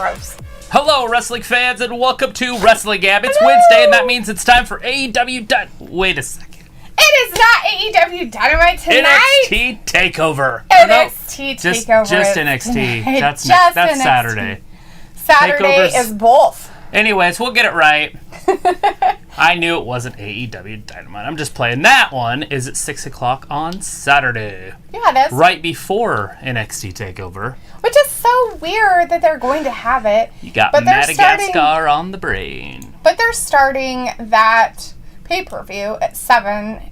Gross. Hello, wrestling fans, and welcome to WrestlingGab. It's Wednesday, and that means it's time for AEW Wait a second. It is not AEW Dynamite tonight. NXT TakeOver. NXT TakeOver. Just NXT. That's NXT. Saturday. Saturday is both. Anyways, we'll get it right. I knew it wasn't AEW Dynamite. I'm just playing. That one is at 6 o'clock on Saturday. Yeah, it is. Right before NXT TakeOver. Which is so weird that they're going to have it. You got Madagascar on the brain. But they're starting that pay-per-view at 7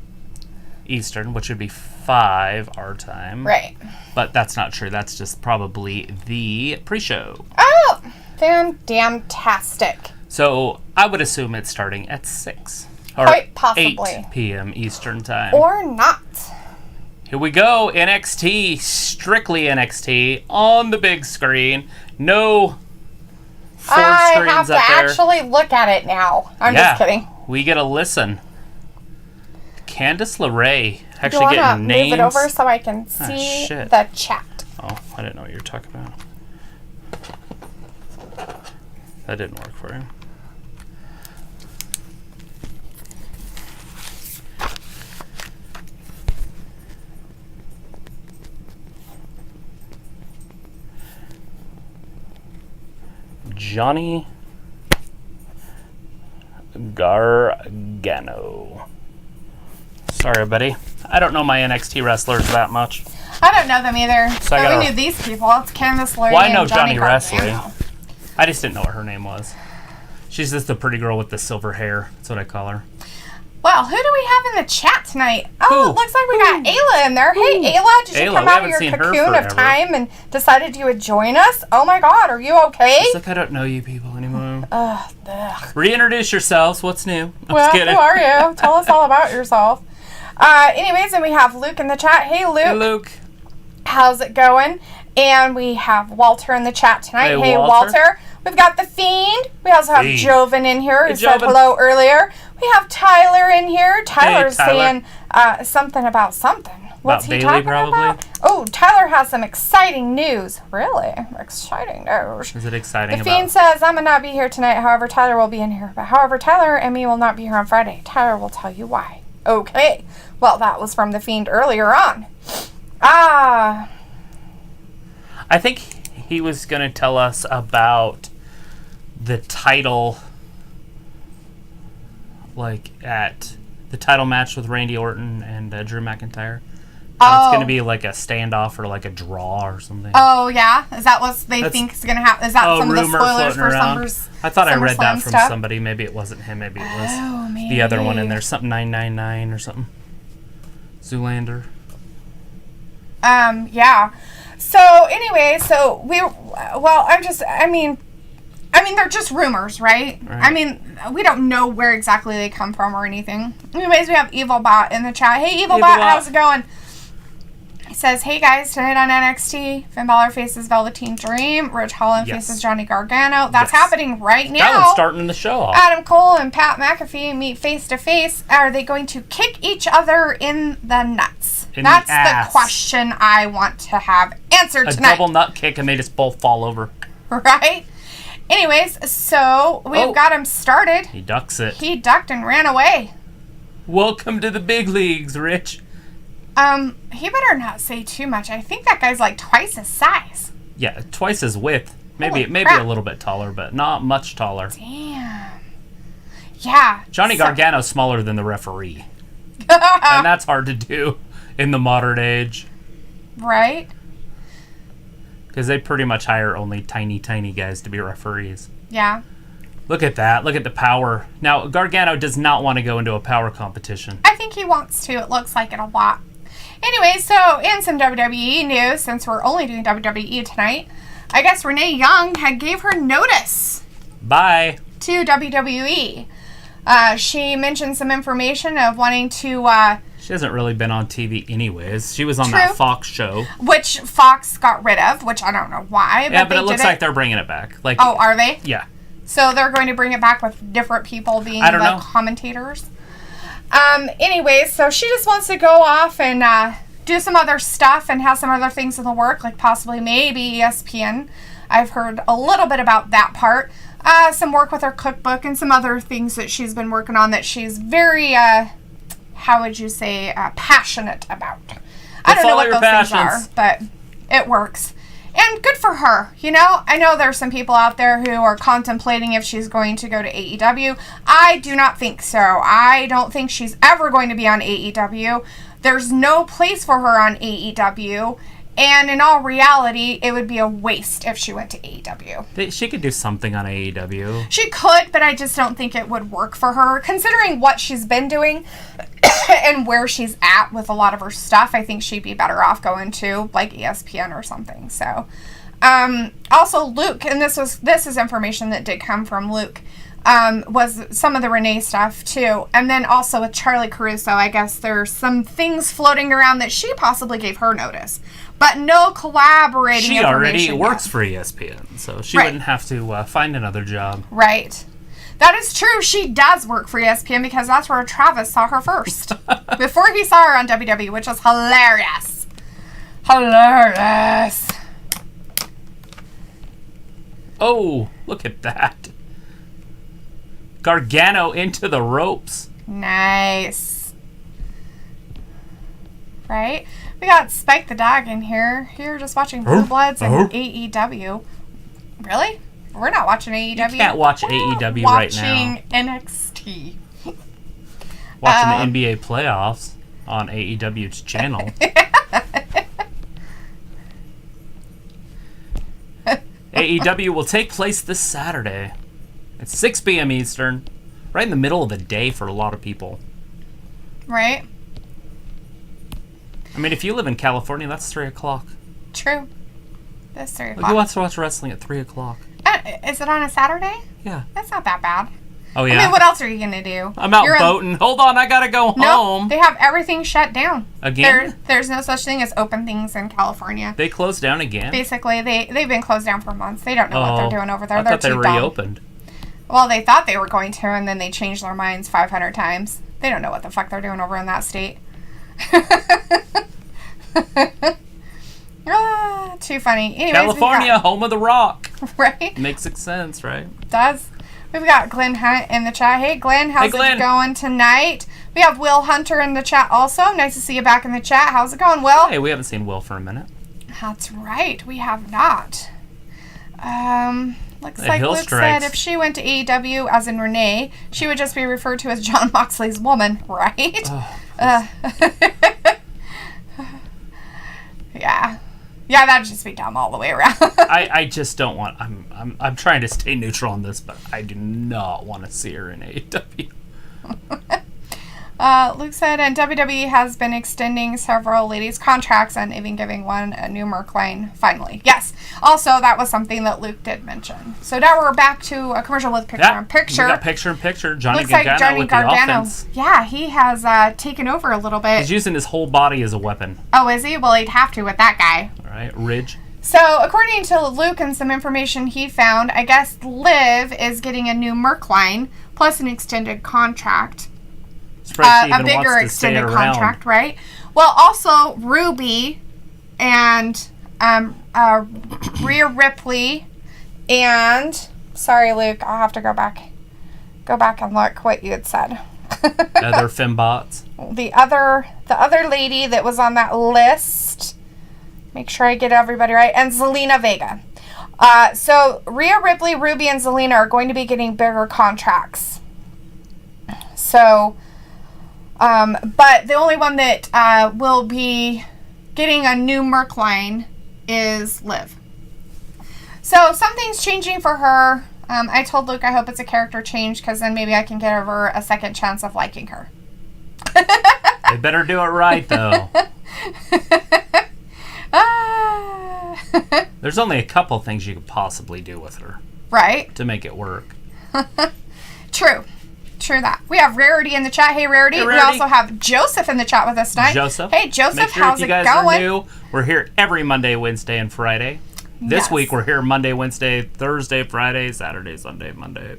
Eastern, which would be 5 our time. Right. But that's not true. That's just probably the pre-show. Oh, fantastic. So I would assume it's starting at 6. Or quite possibly. 8 p.m. Eastern time. Or not. Here we go. NXT. Strictly NXT. On the big screen. No 4 screens up there. I have to actually look at it now. I'm just kidding. We get a listen. Candice LeRae actually getting names. Move it over so I can see the chat. Oh, I didn't know what you were talking about. That didn't work for him. Johnny Gargano. Sorry, buddy. I don't know my NXT wrestlers that much. I don't know them either. So we knew these people. It's Candice LeRae I know and Johnny Wrestling. Gargano. I just didn't know what her name was. She's just the pretty girl with the silver hair. That's what I call her. Well, who do we have in the chat tonight? Oh, it looks like we got Ayla in there. Hey, Ayla, did you come out of your cocoon of time and decided you would join us? Oh my God, are you okay? It's like I don't know you people anymore. Reintroduce yourselves. What's new? Well, who are you? Tell us all about yourself. Anyways, and we have Luke in the chat. Hey, Luke. Hey, Luke. How's it going? And we have Walter in the chat tonight. Hey, Walter. We've got The Fiend. We also have Joven in here who said hello earlier. We have Tyler in here. Tyler's saying something about something. What's he talking about? Oh, Tyler has some exciting news. Really? Exciting news. Is it exciting? The Fiend says, I'm going to not be here tonight. However, Tyler will be in here. But however, Tyler and me will not be here on Friday. Tyler will tell you why. Okay. Well, that was from The Fiend earlier on. I think he was going to tell us about the title, like at the title match with Randy Orton and Drew McIntyre. It's going to be like a standoff or like a draw or something. Oh, yeah? Is that what they think is going to happen? Is that some of the spoilers for Summer's? I thought I read that from somebody. Maybe it wasn't him. Maybe it was the other one in there. Something 999 or something. Zoolander. Yeah. So anyway, I mean, they're just rumors, right? I mean, we don't know where exactly they come from or anything. Anyways, we have EvilBot in the chat. Hey, EvilBot, how's it going? He says, hey guys, tonight on NXT, Finn Balor faces Velveteen Dream, Ridge Holland faces Johnny Gargano. That's happening right now. That one's starting the show off. Adam Cole and Pat McAfee meet face to face. Are they going to kick each other in the nuts? That's the question I want to have answered tonight. A double nut kick and they just both fall over. Right? Anyways, so we've got him started. He ducks it. He ducked and ran away. Welcome to the big leagues, Rich. He better not say too much. I think that guy's like twice his size. Yeah, twice his width. Maybe a little bit taller, but not much taller. Damn. Yeah. Johnny Gargano's smaller than the referee. And that's hard to do in the modern age. Right? Because they pretty much hire only tiny, tiny guys to be referees. Yeah. Look at that. Look at the power. Now, Gargano does not want to go into a power competition. I think he wants to. It looks like it a lot. Anyway, so in some WWE news, since we're only doing WWE tonight, I guess Renee Young gave her notice. Bye. To WWE. She mentioned some information of wanting to... she hasn't really been on TV anyways. She was on that Fox show. Which Fox got rid of, which I don't know why. Yeah, but it looks like they're bringing it back. Oh, are they? Yeah. So they're going to bring it back with different people being the commentators? Anyway, so she just wants to go off and do some other stuff and have some other things in the work, like possibly maybe ESPN. I've heard a little bit about that part. Some work with her cookbook and some other things that she's been working on that she's very, how would you say, passionate about. I don't know what those things are, but it works. And good for her, you know? I know there's some people out there who are contemplating if she's going to go to AEW. I do not think so. I don't think she's ever going to be on AEW. There's no place for her on AEW. And in all reality, it would be a waste if she went to AEW. She could do something on AEW. She could, but I just don't think it would work for her. Considering what she's been doing and where she's at with a lot of her stuff, I think she'd be better off going to, like, ESPN or something. So, also Luke, and this is information that did come from Luke, was some of the Renee stuff, too. And then also with Charlie Caruso, I guess there's some things floating around that she possibly gave her notice. But no collaborating information. She already works for ESPN, so she wouldn't have to find another job. Right. That is true. She does work for ESPN because that's where Travis saw her first. Before he saw her on WWE, which was hilarious. Hilarious. Oh, look at that. Gargano into the ropes. Nice. Right? We got Spike the Dog in here. You're just watching Blue Bloods and AEW. Really? We're not watching AEW. You can't watch AEW right now. Watching NXT. Watching the NBA playoffs on AEW's channel. AEW will take place this Saturday at 6 p.m. Eastern. Right in the middle of the day for a lot of people. Right? I mean, if you live in California, that's 3 o'clock. True. That's 3 o'clock. Who wants to watch wrestling at 3 o'clock? Is it on a Saturday? Yeah. That's not that bad. Oh, yeah? I mean, what else are you going to do? I'm out boating. Hold on, I got to go home. No, they have everything shut down. Again? There's no such thing as open things in California. They closed down again? Basically, they've been closed down for months. They don't know what they're doing over there. I thought they reopened. Well, they thought they were going to, and then they changed their minds 500 times. They don't know what the fuck they're doing over in that state. Too funny. Anyways, California, home of the Rock. Right? Makes sense, right? Does. We've got Glenn Hunt in the chat. Hey, Glenn, how's it going tonight? We have Will Hunter in the chat also. Nice to see you back in the chat. How's it going, Will? Hey, we haven't seen Will for a minute. That's right. We have not. Looks like Luke said if she went to AEW, as in Renee, she would just be referred to as Jon Moxley's woman, right? Oh, yeah. Yeah, that'd just be dumb all the way around. I just don't want... I'm trying to stay neutral on this, but I do not want to see her in AEW. Luke said, and WWE has been extending several ladies' contracts and even giving one a new Merc line, finally. Yes. Also, that was something that Luke did mention. So now we're back to a commercial with picture-in-picture. We got picture-in-picture. Johnny Looks like Gargano with the offense. Yeah, he has taken over a little bit. He's using his whole body as a weapon. Oh, is he? Well, he'd have to with that guy. All right, Ridge. So, according to Luke and some information he found, I guess Liv is getting a new Merc line, plus an extended contract. A bigger extended contract, right? Well, also Ruby and Rhea Ripley and sorry, Luke, I'll have to go back and look what you had said. Other fembots. The other lady that was on that list. Make sure I get everybody right. And Zelina Vega. So Rhea Ripley, Ruby, and Zelina are going to be getting bigger contracts. So. But the only one that will be getting a new Merc line is Liv. So something's changing for her. I told Luke I hope it's a character change because then maybe I can get her a second chance of liking her. They better do it right, though. There's only a couple things you could possibly do with her. Right. To make it work. True that. We have Rarity in the chat. Hey, Rarity. Hey, Rarity. We also have Joseph in the chat with us tonight. Joseph. Hey, Joseph. Make sure how's if you guys it going? are new, we're here every Monday, Wednesday, and Friday. This week we're here Monday, Wednesday, Thursday, Friday, Saturday, Sunday, Monday.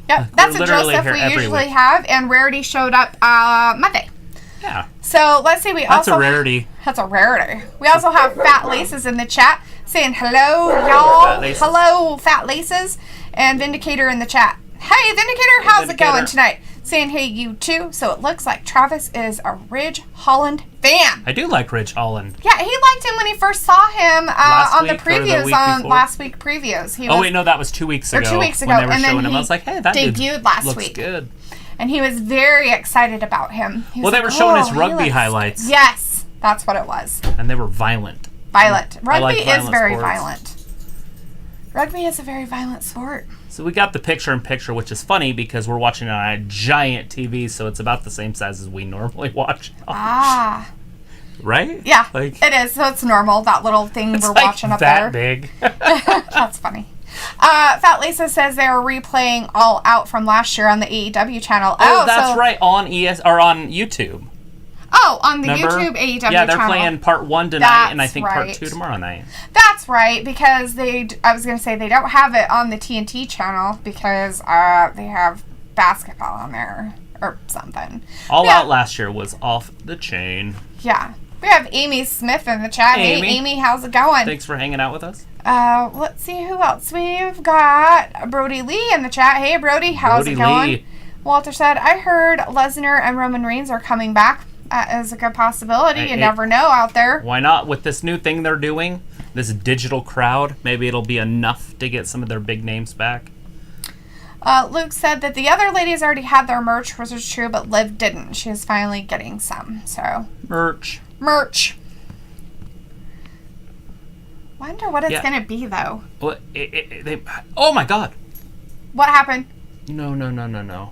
Yep, that's a Joseph we usually have, and Rarity showed up Monday. Yeah. So let's see. That's a rarity. That's a rarity. We also have Fat Laces in the chat saying hello, y'all. Hello, Fat Laces. And Vindicator in the chat. Hey, Vindicator, how's it going tonight? Saying hey, you too. So it looks like Travis is a Ridge Holland fan. I do like Ridge Holland. Yeah, he liked him when he first saw him on the previews last week previews. No, that was 2 weeks ago. Or 2 weeks ago. When they were and showing then him. I was like, hey, that debuted last looks week. Good. And he was very excited about him. Well, they were showing his rugby highlights. Yes, that's what it was. And they were violent. Rugby is very violent. Rugby is a very violent sport. So we got the picture-in-picture, which is funny because we're watching on a giant TV, so it's about the same size as we normally watch. Ah. Right? Yeah, it is. So it's normal, that little thing we're watching up there. It's that big. That's funny. Fat Lisa says they are replaying All Out from last year on the AEW channel. Oh, that's right, on on YouTube. Oh, on the YouTube AEW channel. Yeah, they're playing part 1 tonight, and I think part 2 tomorrow night. That's right, because I was going to say they don't have it on the TNT channel because they have basketball on there or something. All Out last year was off the chain. Yeah. We have Amy Smith in the chat. Hey, Amy, how's it going? Thanks for hanging out with us. Let's see who else. We've got Brody Lee in the chat. Hey, Brody, how's it going? Lee. Walter said, I heard Lesnar and Roman Reigns are coming back. That is a good possibility. You never know out there. Why not? With this new thing they're doing, this digital crowd, maybe it'll be enough to get some of their big names back. Luke said that the other ladies already had their merch, which is true, but Liv didn't. She is finally getting some. So Merch. Wonder what it's going to be, though. Well, oh, my God. What happened? No.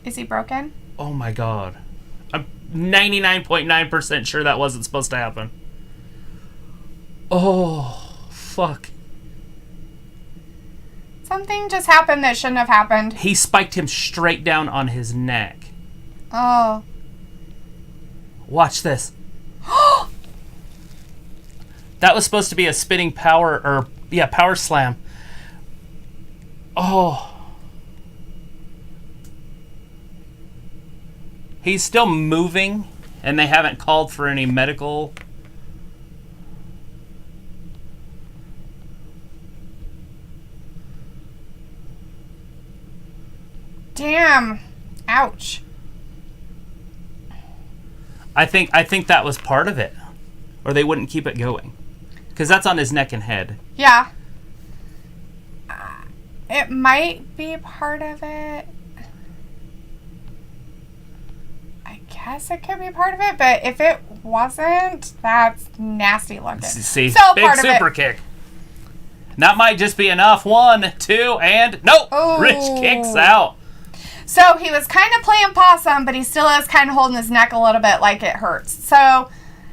Is he broken? Oh, my God. I'm 99.9% sure that wasn't supposed to happen. Oh, fuck. Something just happened that shouldn't have happened. He spiked him straight down on his neck. Oh. Watch this. That was supposed to be a spinning power slam. Oh. He's still moving, and they haven't called for any medical. Damn. Ouch. I think that was part of it, or they wouldn't keep it going, because that's on his neck and head. Yeah. It might be part of it. I guess it could be part of it, but if it wasn't, that's nasty looking. See, so big super kick. And that might just be enough. 1, 2, and nope. Ooh. Rich kicks out. So he was kind of playing possum, but he still is kind of holding his neck a little bit like it hurts. So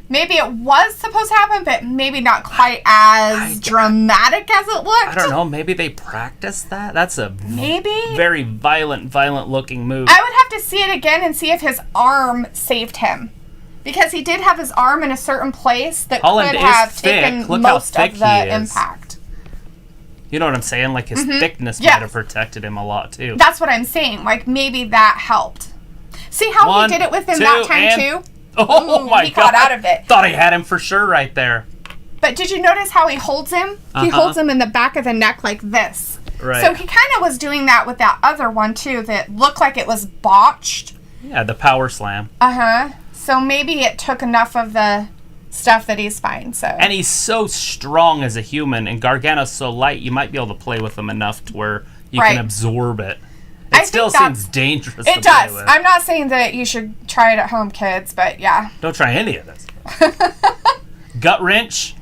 maybe it was supposed to happen, but maybe not quite as dramatic as it looked. I don't know. Maybe they practiced that. That's a maybe very violent looking move. I would have to see it again and see if his arm saved him. Because he did have his arm in a certain place that could have taken most of the impact. You know what I'm saying? Like, his thickness might have protected him a lot, too. That's what I'm saying. Like, maybe that helped. See how he did it with him that time, too? Oh, my God. He got out of it. Thought he had him for sure right there. But did you notice how he holds him? He holds him in the back of the neck like this. Right. So he kind of was doing that with that other one, too, that looked like it was botched. Yeah, the power slam. So maybe it took enough of the stuff that he's fine. So. And he's so strong as a human, and Gargano's so light, you might be able to play with him enough to where you can absorb it. It still seems dangerous. It does. I'm not saying that you should try it at home, kids, but yeah. Don't try any of this. Gut wrench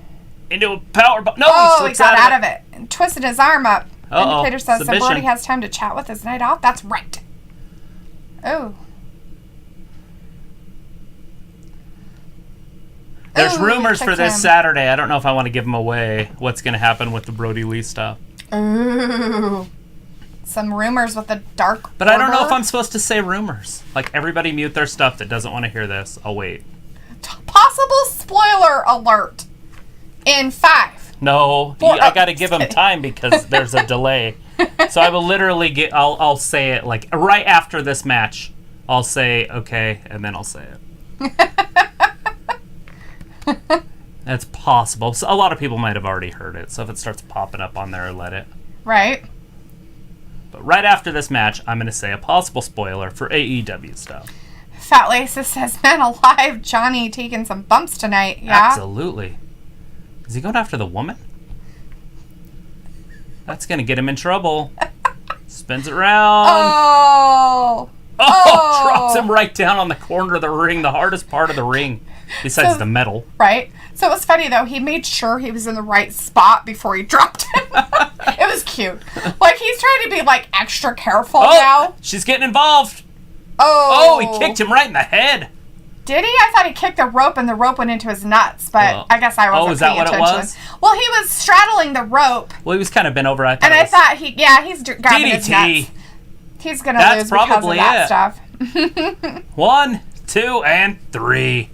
into a power. No, he got out of it and twisted his arm up. Indicator says Submission. So Brody has time to chat with his night off. That's right. Oh. There's rumors for this Saturday. I don't know if I want to give them away. What's going to happen with the Brody Lee stuff? Ooh. Some rumors with the Dark But I don't know if I'm supposed to say rumors. Like, everybody mute their stuff that doesn't want to hear this. I'll wait. Possible spoiler alert. In 5. No, I got to give them time because there's a delay. So I will literally I'll say it like right after this match. I'll say okay, and then I'll say it. That's possible. So a lot of people might have already heard it, so if it starts popping up on there, let it. Right. But right after this match, I'm going to say a possible spoiler for AEW stuff. Fat Laces says, man alive, Johnny taking some bumps tonight. Yeah? Absolutely. Is he going after the woman? That's going to get him in trouble. Spins it around. Oh! Drops him right down on the corner of the ring, the hardest part of the ring, besides the metal. Right. So it was funny, though. He made sure he was in the right spot before he dropped him. It was cute. Like, he's trying to be, like, extra careful now. She's getting involved. Oh, he kicked him right in the head. Did he? I thought he kicked the rope and the rope went into his nuts, but I guess I wasn't paying attention. Oh, is that what it was? Well, he was straddling the rope. Well, he was kind of bent over, I thought. And I thought he's grabbing his nuts. He's going to lose because of that stuff. 1, 2, and 3.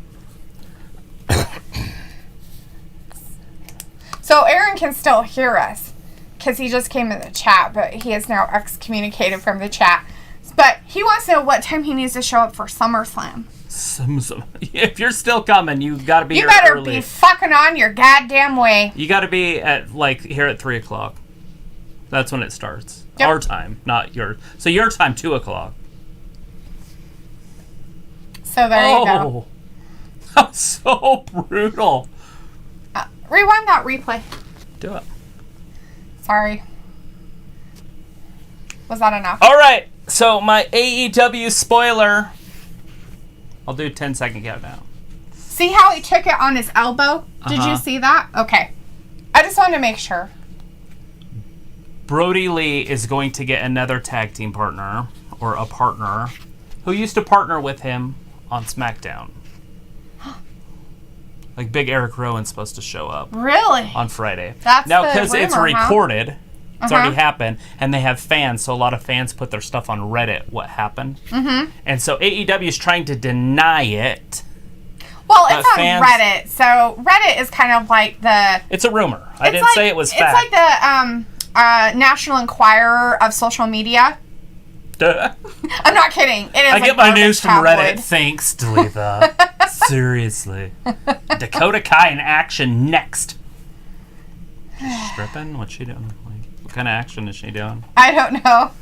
So Aaron can still hear us because he just came in the chat, but he is now excommunicated from the chat. But he wants to know what time he needs to show up for SummerSlam. If you're still coming, you got to be here early. You better be fucking on your goddamn way. You got to be at here at 3 o'clock. That's when it starts. Yep. Our time, not yours. So your time, 2 o'clock. So there you go. That's so brutal. Rewind that replay. Do it. Sorry. Was that enough? All right. So my AEW spoiler. I'll do a 10-second countdown. See how he took it on his elbow? Did you see that? Okay. I just wanted to make sure. Brody Lee is going to get another tag team partner, or a partner, who used to partner with him on SmackDown. Like Big Eric Rowan's supposed to show up. Really? On Friday. That's now, because it's recorded, it's already happened, and they have fans, so a lot of fans put their stuff on Reddit, what happened. Mm-hmm. And so AEW is trying to deny it. Well, it's on Reddit, so Reddit is kind of like the... It's a rumor. I didn't say it was fact. It's like the National Enquirer of social media. Duh. I'm not kidding. It is. I get my news from Reddit. Thanks, Dalethea. Seriously. Dakota Kai in action next. She's stripping? What's she doing? What kind of action is she doing? I don't know.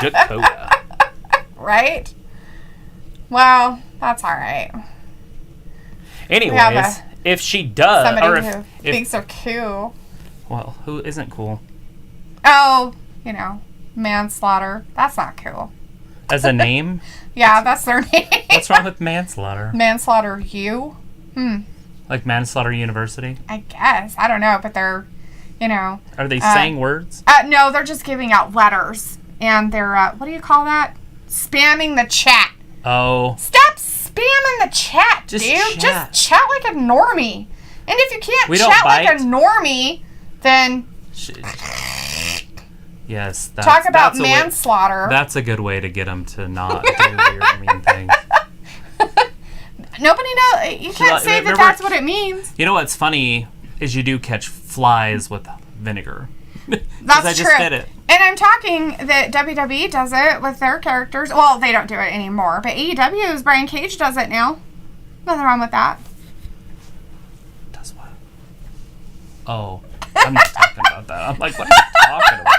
Dakota. Right? Well, that's all right. Anyways, if she does, somebody or who thinks they're cool. Well, who isn't cool? Oh, manslaughter. That's not cool. As a name? Yeah, that's their name. What's wrong with manslaughter? Manslaughter U? Like Manslaughter University? I guess. I don't know, but they're, Are they saying words? No, they're just giving out letters. And they're, what do you call that? Spamming the chat. Oh. Stop spamming the chat, dude. Just chat like a normie. And if you can't chat like a normie, then... Yes. Talk about manslaughter. That's a good way to get them to not do weird, mean things. Nobody knows. You can't say that that's what it means. You know what's funny is you do catch flies with vinegar. That's I true. just did it. And I'm talking that WWE does it with their characters. Well, they don't do it anymore, but AEW's Brian Cage does it now. Nothing wrong with that. Does what? Oh, I'm not talking about that. I'm like, what are you talking about?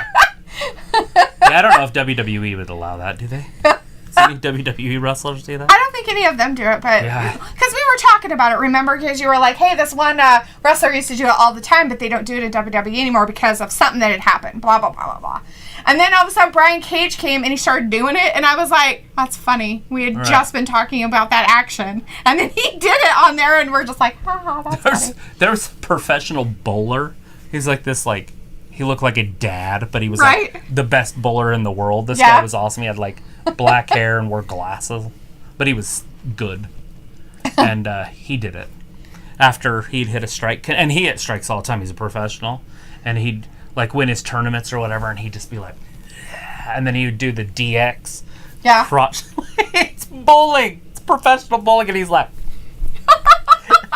Yeah, I don't know if WWE would allow that, do they? Does any WWE wrestlers do that? I don't think any of them do it, but... Because we were talking about it, remember? Because you were like, hey, this one wrestler used to do it all the time, but they don't do it in WWE anymore because of something that had happened. Blah, blah, blah, blah, blah. And then all of a sudden, Brian Cage came and he started doing it, and I was like, that's funny. We had just been talking about that action. And then he did it on there, and we're just like, that's funny. There's a professional bowler. He's like this, he looked like a dad, but he was the best bowler in the world. This guy was awesome. He had black hair and wore glasses, but he was good. And he did it after he'd hit a strike, and he hit strikes all the time. He's a professional, and he'd win his tournaments or whatever, and he'd just be like, and then he would do the DX. Yeah. Crotch. It's bowling. It's professional bowling, and he's like.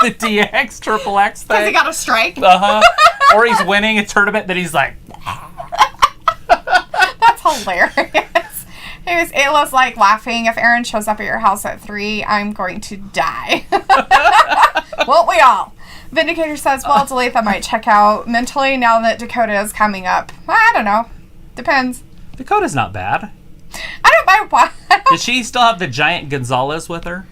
The DX, Triple X thing. Because he got a strike? Or he's winning a tournament that he's like... That's hilarious. He Anyways, Ayla's like laughing. If Aaron shows up at your house at 3, I'm going to die. Won't we all? Vindicator says, well, Dalethea might check out mentally now that Dakota is coming up. I don't know. Depends. Dakota's not bad. I don't mind why. Does she still have the giant Gonzalez with her?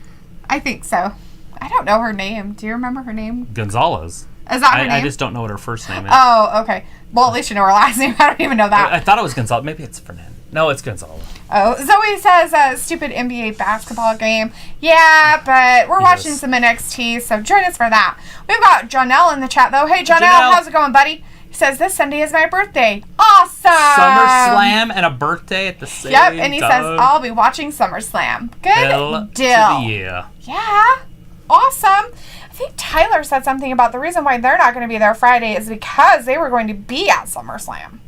I think so. I don't know her name. Do you remember her name? Gonzalez. Is that her name? I just don't know what her first name is. Oh, okay. Well, at least you know her last name. I don't even know that. I thought it was Gonzalez. Maybe it's Fernand. No, it's Gonzalez. Oh, Zoe says, stupid NBA basketball game. Yeah, but we're watching some NXT, so join us for that. We've got Jonelle in the chat, though. Hey, Jonelle, how's it going, buddy? He says, this Sunday is my birthday. Awesome! SummerSlam and a birthday at the same time. Yep, and he says, I'll be watching SummerSlam. Good deal. Yeah, awesome. I think Tyler said something about the reason why they're not going to be there Friday is because they were going to be at SummerSlam.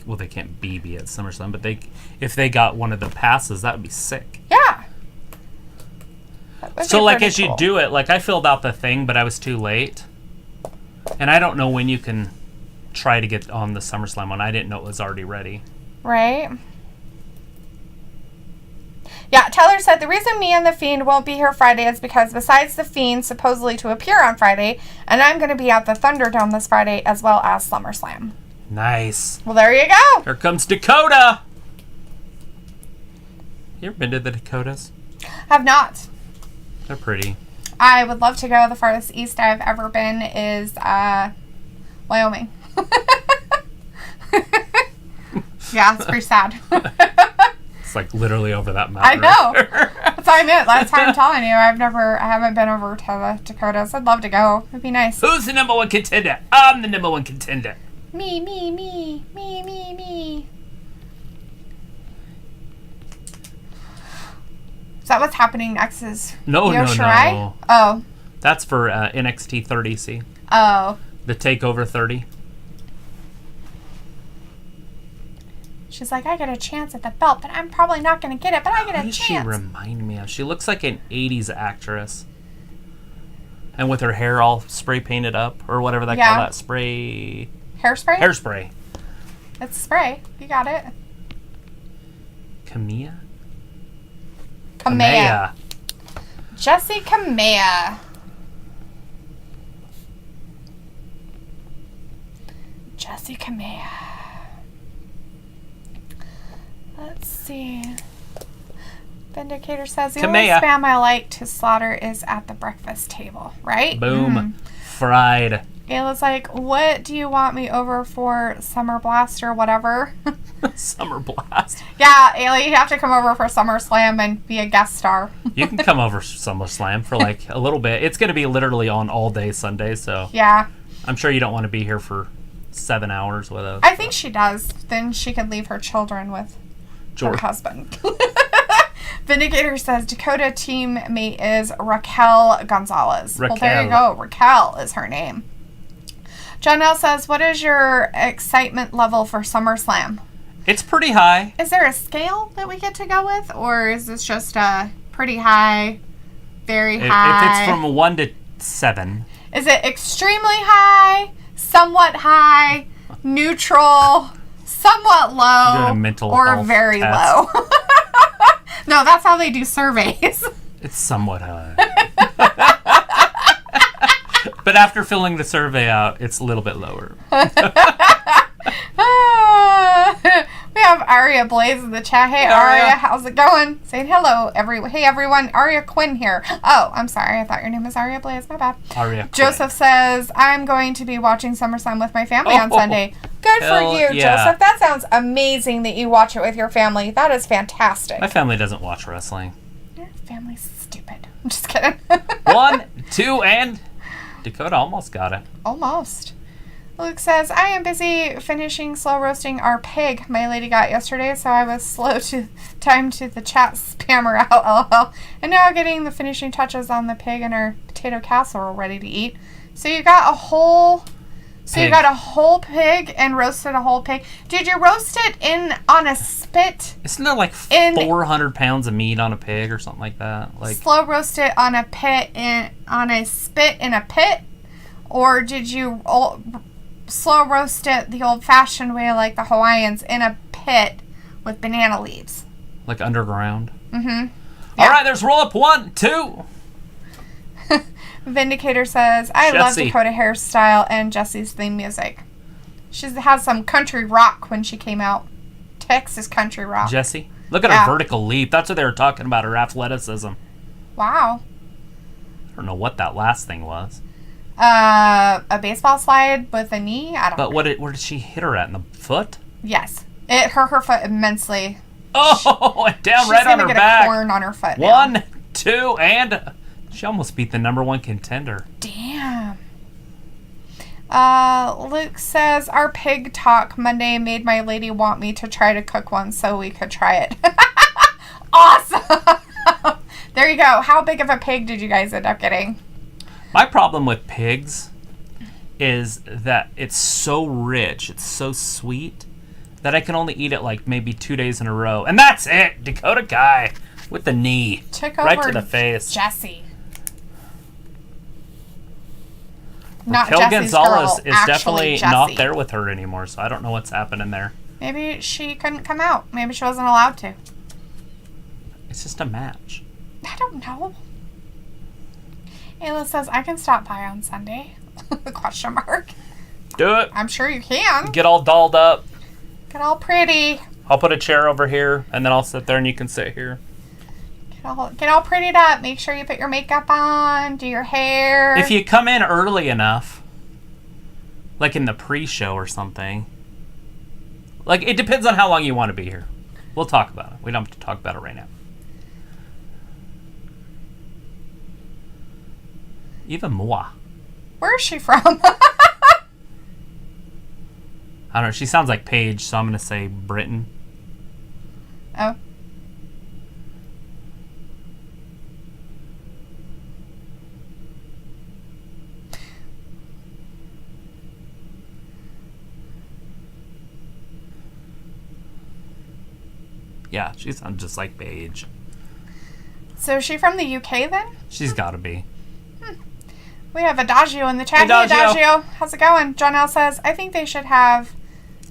Well, they can't be at SummerSlam, but if they got one of the passes, that would be sick. Yeah. So, like, as you do it, like, I filled out the thing, but I was too late. And I don't know when you can try to get on the SummerSlam one. I didn't know it was already ready. Right. Yeah, Tyler said, the reason me and The Fiend won't be here Friday is because besides The Fiend supposedly to appear on Friday, and I'm going to be at the Thunderdome this Friday as well as SummerSlam. Nice. Well, there you go. Here comes Dakota. You ever been to the Dakotas? Have not. They're pretty. I would love to go. The farthest east I've ever been is Wyoming. Yeah, it's pretty sad. It's like literally over that mountain. I know. That's what I meant. That's why I'm telling you. I haven't been over to the Dakotas. I'd love to go. It'd be nice. Who's the number one contender? I'm the number one contender. Me. Is that what's happening next? Is No. Oh. That's for NXT 30, see? Oh. The TakeOver 30. She's like, I get a chance at the belt, but I'm probably not going to get it, but I get a chance. What does she remind me of? She looks like an 80s actress. And with her hair all spray painted up, or whatever they call that spray. Hairspray? Hairspray. It's spray. You got it. Kamea? Jessie Kamea. Jessie Kamea. Let's see. Vindicator says the only spam I like to slaughter is at the breakfast table, right? Boom. Fried. Ayla's like, what do you want me over for? Summer Blast or whatever? Summer Blast. Yeah, Ayla, you have to come over for SummerSlam and be a guest star. You can come over for SummerSlam for like a little bit. It's going to be literally on all day Sunday, so. Yeah. I'm sure you don't want to be here for 7 hours with us. I think she does. Then she could leave her children with her husband. Vindicator says Dakota teammate is Raquel Gonzalez. Well, there you go. Raquel is her name. Jonelle says, what is your excitement level for SummerSlam? It's pretty high. Is there a scale that we get to go with? Or is this just a pretty high, very high? If it's from 1 to 7. Is it extremely high, somewhat high, neutral, somewhat low, or very low? No, that's how they do surveys. It's somewhat high. But after filling the survey out, it's a little bit lower. We have Aria Blaze in the chat. Hey, Aria, how's it going? Saying hello, everyone. Hey, everyone. Aria Quinn here. Oh, I'm sorry. I thought your name was Aria Blaze. My bad. Aria Quinn. Joseph says, I'm going to be watching SummerSlam with my family on Sunday. Good for you, Joseph. That sounds amazing that you watch it with your family. That is fantastic. My family doesn't watch wrestling. Your family's stupid. I'm just kidding. 1, 2, and Dakota almost got it. Almost. Luke says, I am busy finishing slow roasting our pig my lady got yesterday, so I was slow to time to the chat spammer out, lol. And now getting the finishing touches on the pig and our potato casserole ready to eat. So you got a whole pig and roasted a whole pig. Did you roast it on a spit? Isn't there like 400 pounds of meat on a pig or something like that? Like slow roast it on a spit in a pit? Or did you slow roast it the old-fashioned way like the Hawaiians in a pit with banana leaves. Like underground? Mm-hmm. Yeah. All right, there's roll-up 1, 2. Vindicator says, I love Dakota hairstyle and Jessie's theme music. She has some country rock when she came out. Texas country rock. Jessie? Look at her vertical leap. That's what they were talking about, her athleticism. Wow. I don't know what that last thing was. A baseball slide with a knee? I don't know. But where did she hit her at? In the foot? Yes. It hurt her foot immensely. Oh, and down right on her back. She's going to get a corn on her foot now. 1, 2, and she almost beat the number 1 contender. Damn. Luke says, our pig talk Monday made my lady want me to try to cook one so we could try it. Awesome. There you go. How big of a pig did you guys end up getting? My problem with pigs is that it's so rich, it's so sweet, that I can only eat it like maybe 2 days in a row. And that's it. Dakota Kai with the knee. Right to the face. Jessie. Raquel Gonzalez is definitely not there with her anymore, so I don't know what's happening there. Maybe she couldn't come out. Maybe she wasn't allowed to. It's just a match. I don't know. Ayla says, I can stop by on Sunday. Question mark. Do it. I'm sure you can. Get all dolled up. Get all pretty. I'll put a chair over here, and then I'll sit there and you can sit here. Get all prettied up. Make sure you put your makeup on. Do your hair. If you come in early enough, like in the pre-show or something, like it depends on how long you want to be here. We'll talk about it. We don't have to talk about it right now. Even moi. Where is she from? I don't know. She sounds like Paige, so I'm going to say Britain. Oh. Yeah, she sounds just like Paige. So is she from the UK then? She's got to be. We have Adagio in the chat. Hey, Adagio. How's it going? John L. says, I think they should have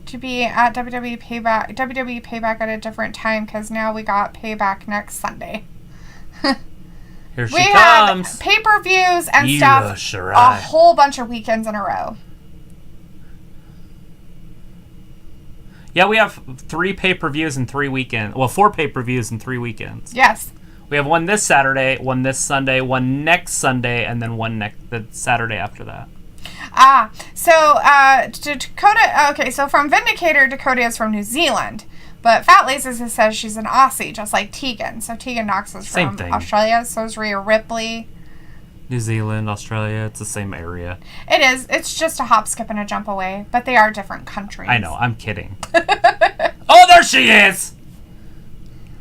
to be at WWE Payback at a different time because now we got Payback next Sunday. Here she we comes. Have pay-per-views and stuff a whole bunch of weekends in a row. Yeah, we have 3 pay-per-views and 3 weekends. Well, 4 pay-per-views and 3 weekends. Yes. We have one this Saturday, one this Sunday, one next Sunday, and then one the Saturday after that. So Dakota, okay, so from Vindicator, Dakota is from New Zealand. But Fat Laces says she's an Aussie, just like Tegan. So Tegan Knox is from Australia, so is Rhea Ripley. New Zealand, Australia, it's the same area. It is. It's just a hop, skip, and a jump away. But they are different countries. I know, I'm kidding. Oh, there she is!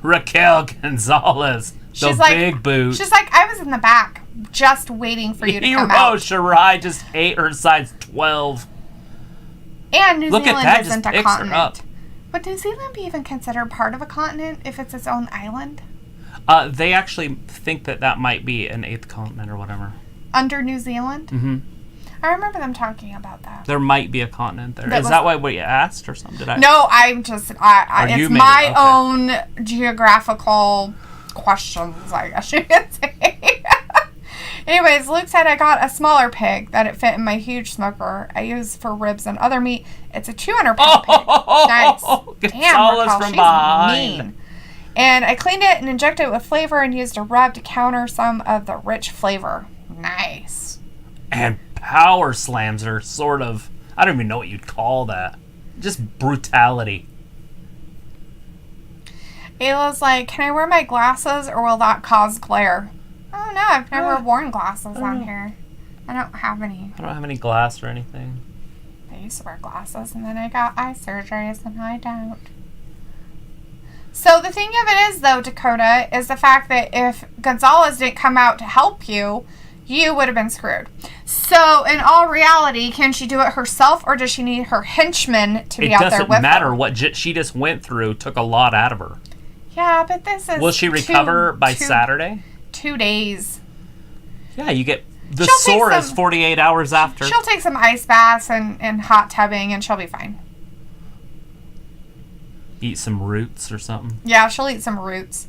Raquel Gonzalez. Those big boots. She's like, I was in the back, just waiting for you to come out. Shirai just ate her size 12. And New Zealand isn't a continent. Would New Zealand be even considered part of a continent if it's its own island? They actually think that might be an 8th continent or whatever. Under New Zealand? Mm-hmm. I remember them talking about that. There might be a continent there. Is that why we asked or something? Did I? No, I'm just... it's my own geographical questions, I guess you could say. Anyways, Luke said, I got a smaller pig that it fit in my huge smoker I use for ribs and other meat. It's a 200-pound pig. Nice. Damn, Raquel, she's mean. And I cleaned it and injected it with flavor and used a rub to counter some of the rich flavor. Nice. And power slams her, sort of. I don't even know what you'd call that. Just brutality. Ayla's like, can I wear my glasses or will that cause glare? I don't know. I've never worn glasses on here. I don't have any. I don't have any glass or anything. I used to wear glasses and then I got eye surgeries and I don't. So the thing of it is, though, Dakota, is the fact that if Gonzalez didn't come out to help you, you would have been screwed. So, in all reality, can she do it herself, or does she need her henchmen to be out there with her? It doesn't matter. What she just went through took a lot out of her. Yeah, but this is... Will she recover by Saturday? 2 days. Yeah, you get The sore is 48 hours after. She'll take some ice baths and hot tubbing, and she'll be fine. Eat some roots or something. Yeah, she'll eat some roots.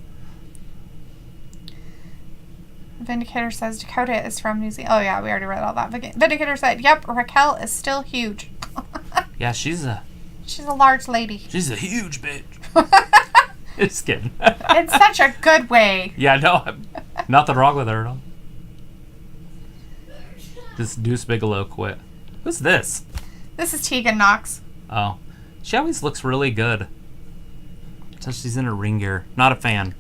Vindicator says Dakota is from New Zealand. Oh, yeah, we already read all that. Vindicator said, yep, Raquel is still huge. Yeah, she's a large lady. She's a huge bitch. Just kidding. In such a good way. Yeah, no, nothing wrong with her at all. This Deuce Bigelow quit. Who's this? This is Tegan Knox. Oh. She always looks really good. So she's in her ring gear. Not a fan.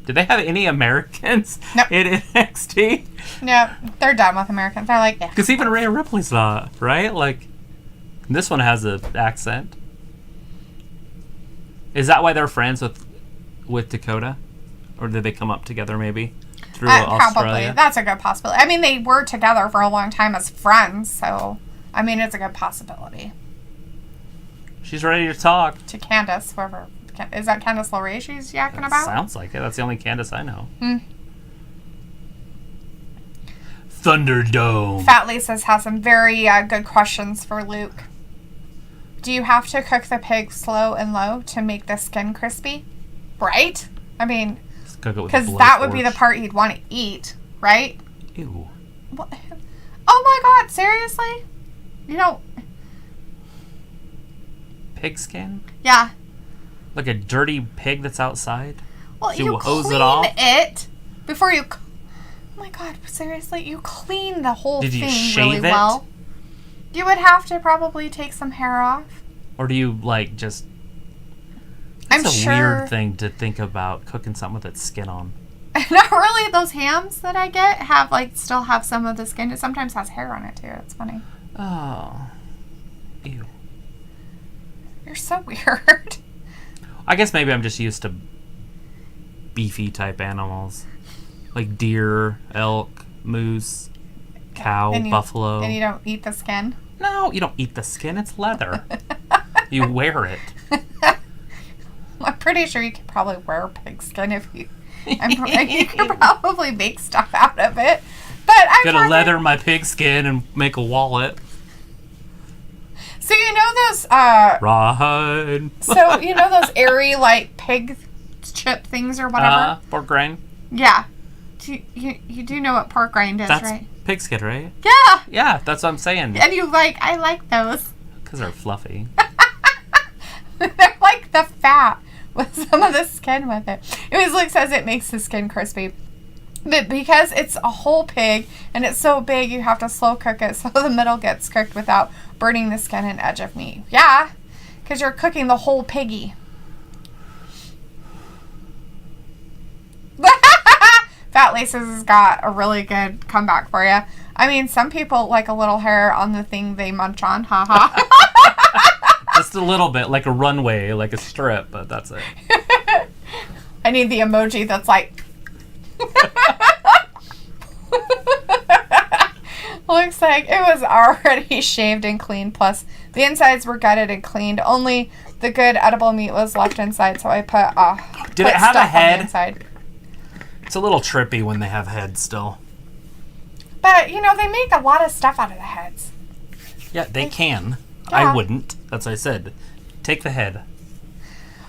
Did they have any Americans in NXT? No, they're done with Americans. They're like, yeah. Because even Rhea Ripley's not, right? Like, this one has an accent. Is that why they're friends with Dakota? Or did they come up together maybe? Through Australia? Probably. That's a good possibility. I mean, they were together for a long time as friends, so, I mean, it's a good possibility. She's ready to talk. To Candace, whoever. Is that Candice LeRae she's yakking about? Sounds like it. That's the only Candice I know. Thunderdome. Fat Lisa's has some very good questions for Luke. Do you have to cook the pig slow and low to make the skin crispy? Right? I mean, because that would be the part you'd want to eat, right? Ew. What? Oh my God, seriously? You don't... Pig skin? Yeah. Like a dirty pig that's outside? Well, you hose it off? It before you... Oh my God, seriously? You clean the whole thing really well. You would have to probably take some hair off. Or do you, like, just... It's a weird thing to think about, cooking something with its skin on. Not really. Those hams that I get have, like, still have some of the skin. It sometimes has hair on it, too. It's funny. Oh. Ew. You're so weird. I guess maybe I'm just used to beefy type animals. Like deer, elk, moose, cow, buffalo. And you don't eat the skin? No, you don't eat the skin. It's leather. You wear it. I'm pretty sure you could probably wear pig skin if you... you could probably make stuff out of it. But I'm gonna leather my pig skin and make a wallet. So you know those... Ride. So you know those airy, like, pig chip things or whatever? Pork rind? Yeah. You do know what pork rind is, right? Pig skin, right? Yeah. Yeah, that's what I'm saying. And I like those. Because they're fluffy. They're like the fat with some of the skin with it. Anyways, Luke says it makes the skin crispy. But because it's a whole pig and it's so big, you have to slow cook it so the middle gets cooked without burning the skin and edge of meat. Yeah, because you're cooking the whole piggy. Fat Laces has got a really good comeback for you. I mean, some people like a little hair on the thing they munch on. Haha. Just a little bit, like a runway, like a strip, but that's it. I need the emoji that's like... Looks like it was already shaved and cleaned, plus the insides were gutted and cleaned. Only the good edible meat was left inside, so I put Did it have a head? Inside. It's a little trippy when they have heads still. But, you know, they make a lot of stuff out of the heads. Yeah, they can. Yeah. I wouldn't. That's what I said. Take the head.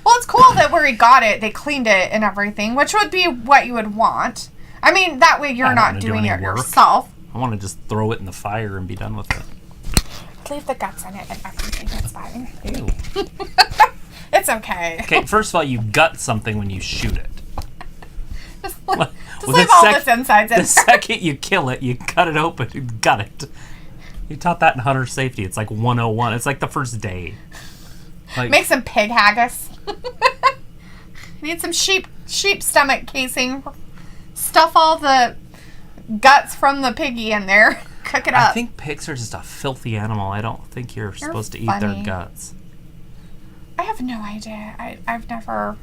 Well, it's cool that where he got it, they cleaned it and everything, which would be what you would want. I mean, that way you're not doing it yourself. I want to just throw it in the fire and be done with it. Leave the guts in it and everything. It's fine. Ew. It's okay. Okay, first of all, you gut something when you shoot it. Just leave all this insides in. The second you kill it, you cut it open and gut it. You taught that in hunter safety. It's like 101. It's like the first day. Like, make some pig haggis. Need some sheep stomach casing. Stuff all the guts from the piggy in there. Cook it up. I think pigs are just a filthy animal. I don't think you're supposed to eat their guts. I have no idea. I've never...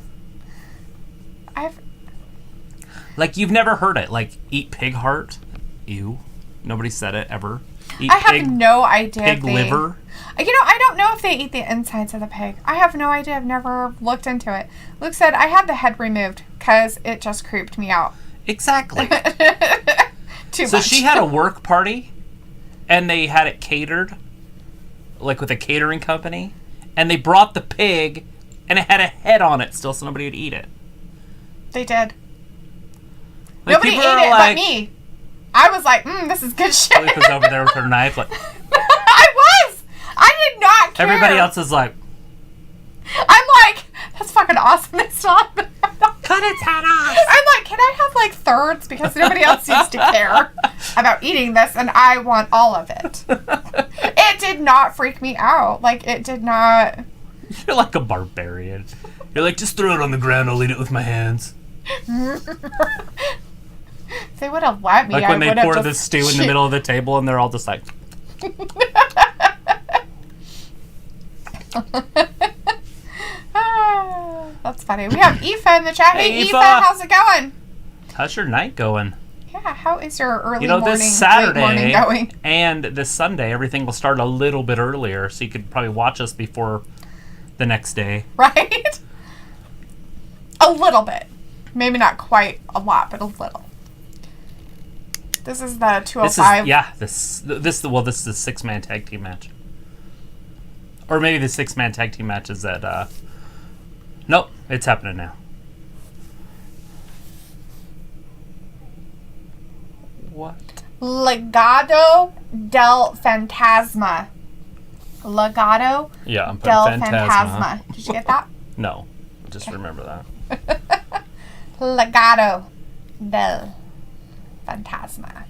Like, you've never heard it. Like, eat pig heart. Ew. Nobody said it ever. Eat I have no idea. Pig liver. I don't know if they eat the insides of the pig. I have no idea. I've never looked into it. Luke said, I had the head removed because it just creeped me out. Exactly. Too so much. she had a work party, and they had it catered, like with a catering company, and they brought the pig, and it had a head on it still, so nobody would eat it. They did. Like, nobody ate it but me. I was like, this is good shit. Luke was over there with her knife, like... I was! I did not care. Everybody else is like... I'm like, that's fucking awesome. They still have the head off. Cut its head off! I'm like, can I have like thirds? Because nobody else seems to care about eating this, and I want all of it. It did not freak me out. Like, it did not... You're like a barbarian. You're like, just throw it on the ground, I'll eat it with my hands. If they would have let me, like when they pour the stew in the middle of the table and they're all just like... That's funny. We have Aoife in the chat. Hey, Aoife, how's it going? How's your night going? Yeah, how is your early morning, this Saturday late morning going? And this Sunday, everything will start a little bit earlier, so you could probably watch us before the next day. Right? A little bit. Maybe not quite a lot, but a little. This is the 205. This is the 6-man tag team match. Or maybe the 6-man tag team match is at, nope, it's happening now. What? Legado del Fantasma. Legado I'm putting del Fantasma. Did you get that? No, just remember that. Legado del Fantasma.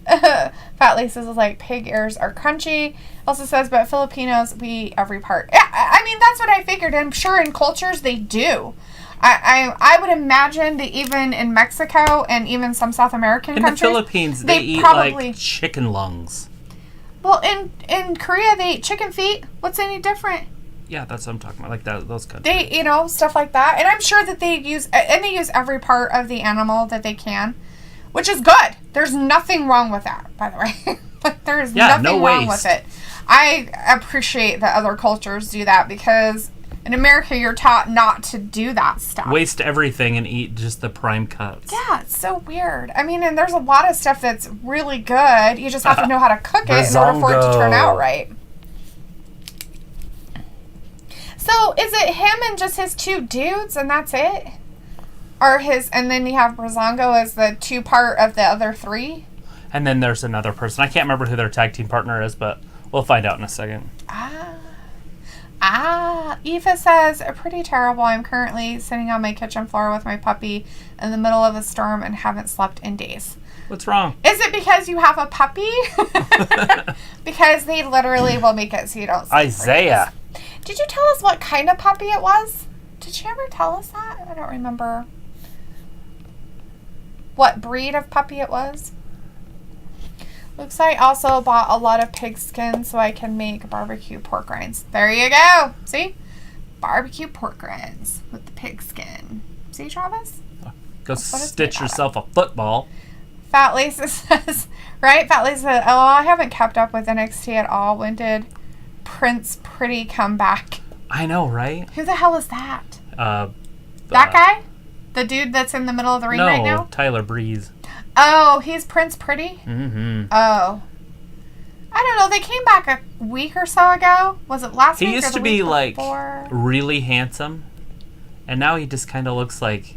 Fat Lisa's is like, pig ears are crunchy. Also says, but Filipinos, we eat every part. Yeah, I mean, that's what I figured. I'm sure in cultures they do. I would imagine that even in Mexico and even some South American countries. In the Philippines, they eat probably, like chicken lungs. Well, in Korea, they eat chicken feet. What's any different? Yeah, that's what I'm talking about. Like those countries. They, stuff like that. And I'm sure that they use every part of the animal that they can, which is good. There's nothing wrong with that, by the way. Like, there's nothing wrong with it. I appreciate that other cultures do that because in America, you're taught not to do that stuff. Waste everything and eat just the prime cuts. Yeah, it's so weird. I mean, and there's a lot of stuff that's really good. You just have to know how to cook it in order for it to turn out right. So, is it him and just his two dudes and that's it? And then you have Brazongo as the two part of the other three? And then there's another person. I can't remember who their tag team partner is, but we'll find out in a second. Aoife says, pretty terrible. I'm currently sitting on my kitchen floor with my puppy in the middle of a storm and haven't slept in days. What's wrong? Is it because you have a puppy? Because they literally will make it so you don't sleep. Isaiah. Did you tell us what kind of puppy it was? Did you ever tell us that? I don't remember. What breed of puppy it was? Looks like I also bought a lot of pig skin so I can make barbecue pork rinds. There you go. See? Barbecue pork rinds with the pig skin. See, Travis? Go stitch yourself a football. Fat Lisa says, right? Fat Lisa says, oh, I haven't kept up with NXT at all. When did Prince Pretty come back? I know, right? Who the hell is that? That guy? The dude that's in the middle of the ring right now? No, Tyler Breeze. Oh, he's Prince Pretty? Mm-hmm. Oh. I don't know. They came back a week or so ago. Was it last week? He used to be like really handsome, and now he just kind of looks like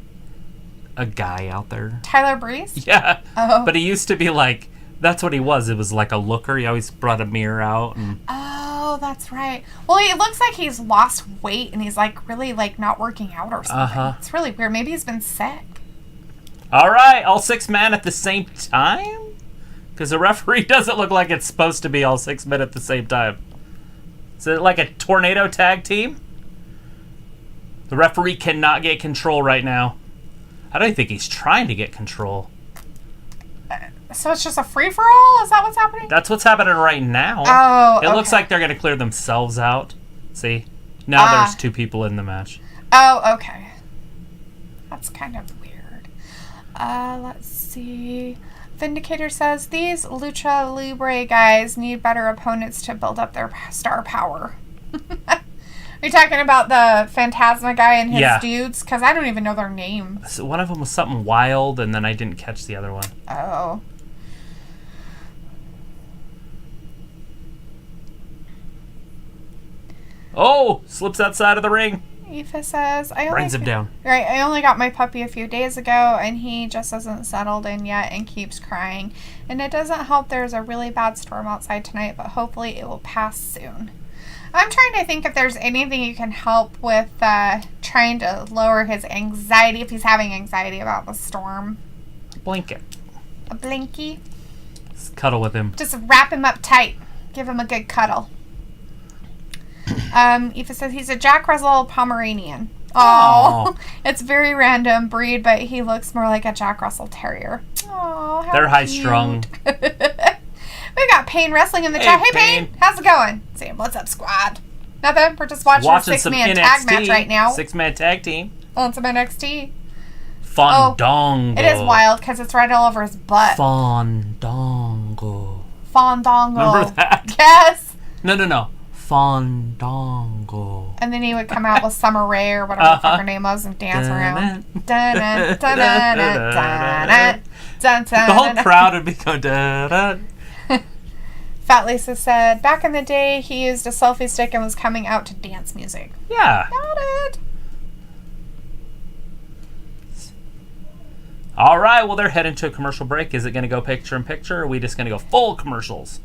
a guy out there. Tyler Breeze? Yeah. Oh. But he used to be like, that's what he was. It was like a looker. He always brought a mirror out. And oh, that's right. Well, it looks like he's lost weight and he's like really like not working out or something. It's really weird. Maybe he's been sick. All right, all 6 men at the same time? Because the referee doesn't look like it's supposed to be all 6 men at the same time. Is it like a tornado tag team? The referee cannot get control right now. I don't think he's trying to get control. So it's just a free-for-all? Is that what's happening? That's what's happening right now. Oh, It looks like they're going to clear themselves out. See? Now there's 2 people in the match. Oh, okay. That's kind of weird. Let's see. Vindicator says, these Lucha Libre guys need better opponents to build up their star power. Are you talking about the Phantasma guy and his dudes? Because I don't even know their names. So one of them was something wild, and then I didn't catch the other one. Oh. Oh! Slips outside of the ring. Aoife says, brings him down. Right, I only got my puppy a few days ago, and he just hasn't settled in yet and keeps crying. And it doesn't help there's a really bad storm outside tonight, but hopefully it will pass soon. I'm trying to think if there's anything you can help with trying to lower his anxiety, if he's having anxiety about the storm. Blanket. A blankie? Just cuddle with him. Just wrap him up tight. Give him a good cuddle. Aoife says he's a Jack Russell Pomeranian. Oh, it's very random breed, but he looks more like a Jack Russell Terrier. Oh, how they're high strung. We got Payne Wrestling in the chat. Hey, Payne, how's it going? Sam, what's up, squad? Nothing. We're just watching a 6-man tag match right now. 6-man tag team. On some NXT. Fandango. It is wild because it's right all over his butt. Fandango. Remember that? Yes. No. Fandango. And then he would come out with Summer Rae or whatever the fuck her name was and dance around. The whole crowd would be going da-da. Fat Lisa said, back in the day, he used a selfie stick and was coming out to dance music. Yeah. Got it. All right, well, they're heading to a commercial break. Is it going to go picture-in-picture, or are we just going to go full commercials?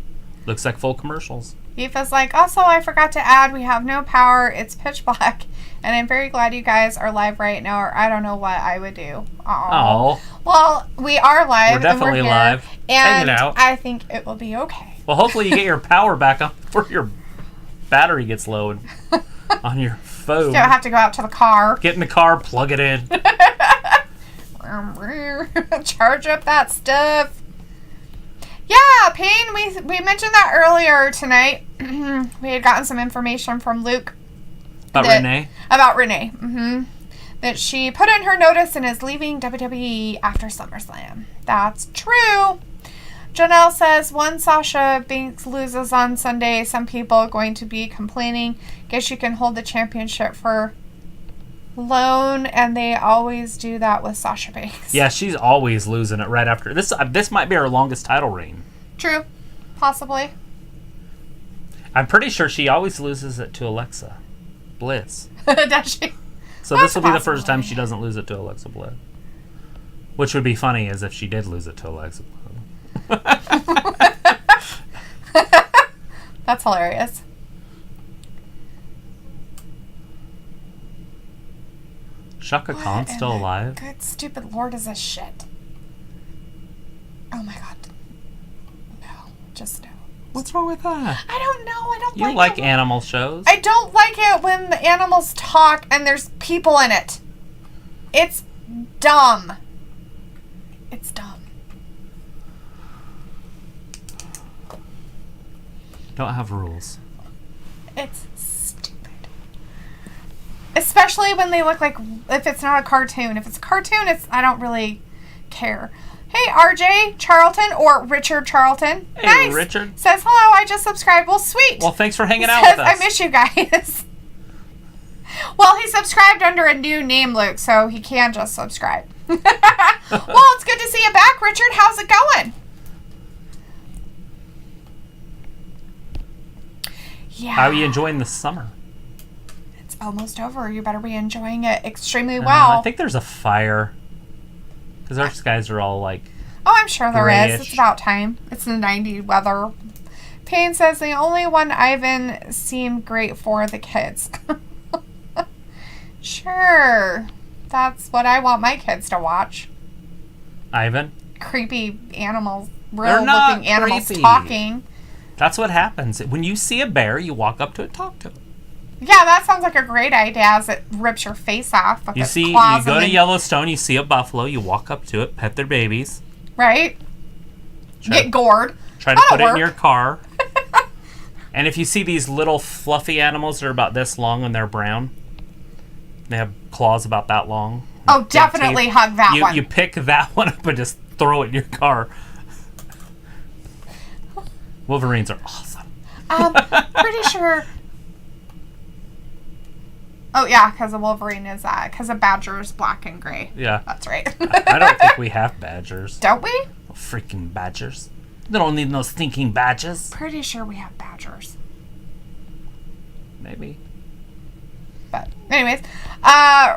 Looks like full commercials. Aoife's like, also, I forgot to add, we have no power. It's pitch black. And I'm very glad you guys are live right now, or I don't know what I would do. Oh. Well, we are live. We're definitely and we're here, live. And hanging out. I think it will be okay. Well, hopefully you get your power back up before your battery gets low on your phone. You don't have to go out to the car. Get in the car, plug it in. Charge up that stuff. Yeah, Payne, we mentioned that earlier tonight. We had gotten some information from Luke. About Renee? About Renee. Mm-hmm. That she put in her notice and is leaving WWE after SummerSlam. That's true. Janelle says, once Sasha Banks loses on Sunday, some people are going to be complaining. Guess you can hold the championship for loan, and they always do that with Sasha Banks. Yeah, she's always losing it right after. This might be her longest title reign. True. Possibly. I'm pretty sure she always loses it to Alexa Bliss. Does she? So this will be the first time she doesn't lose it to Alexa Bliss. Which would be funny as if she did lose it to Alexa Bliss. That's hilarious. Shaka Khan's still alive? Good stupid lord is this shit. Oh my god. No. Just no. What's wrong with that? I don't know. I don't like it. You like animal shows? I don't like it when the animals talk and there's people in it. It's dumb. It's dumb. Don't have rules. It's stupid. Especially when they look like, if it's not a cartoon. If it's a cartoon, I don't really care. Hey, RJ Charlton, or Richard Charlton. Hey, nice. Richard. Says, hello, I just subscribed. Well, sweet. Well, thanks for hanging out with us. I miss you guys. Well, he subscribed under a new name, Luke, so he can just subscribe. Well, it's good to see you back, Richard. How's it going? Yeah. How are you enjoying the summer? It's almost over. You better be enjoying it extremely well. I think there's a fire. Because our skies are all like... Oh, I'm sure there grayish. is. It's about time. It's the 90 weather. Payne says the only one Ivan seemed great for the kids. Sure. That's what I want my kids to watch. Ivan? Creepy animals. Real-looking animals talking. That's what happens. When you see a bear, you walk up to it, talk to it. Yeah, that sounds like a great idea as it rips your face off. With its claws. You go to Yellowstone, you see a buffalo, you walk up to it, pet their babies. Right? Get gored. Try to put it in your car. And if you see these little fluffy animals that are about this long and they're brown, they have claws about that long. Oh, definitely hug that one. You pick that one up and just throw it in your car. Wolverines are awesome. Pretty sure. Oh, yeah, because a Wolverine is because a badger is black and gray. Yeah. That's right. I don't think we have badgers. Don't we? Oh, freaking badgers. They don't need no stinking badges. Pretty sure we have badgers. Maybe. But, anyways,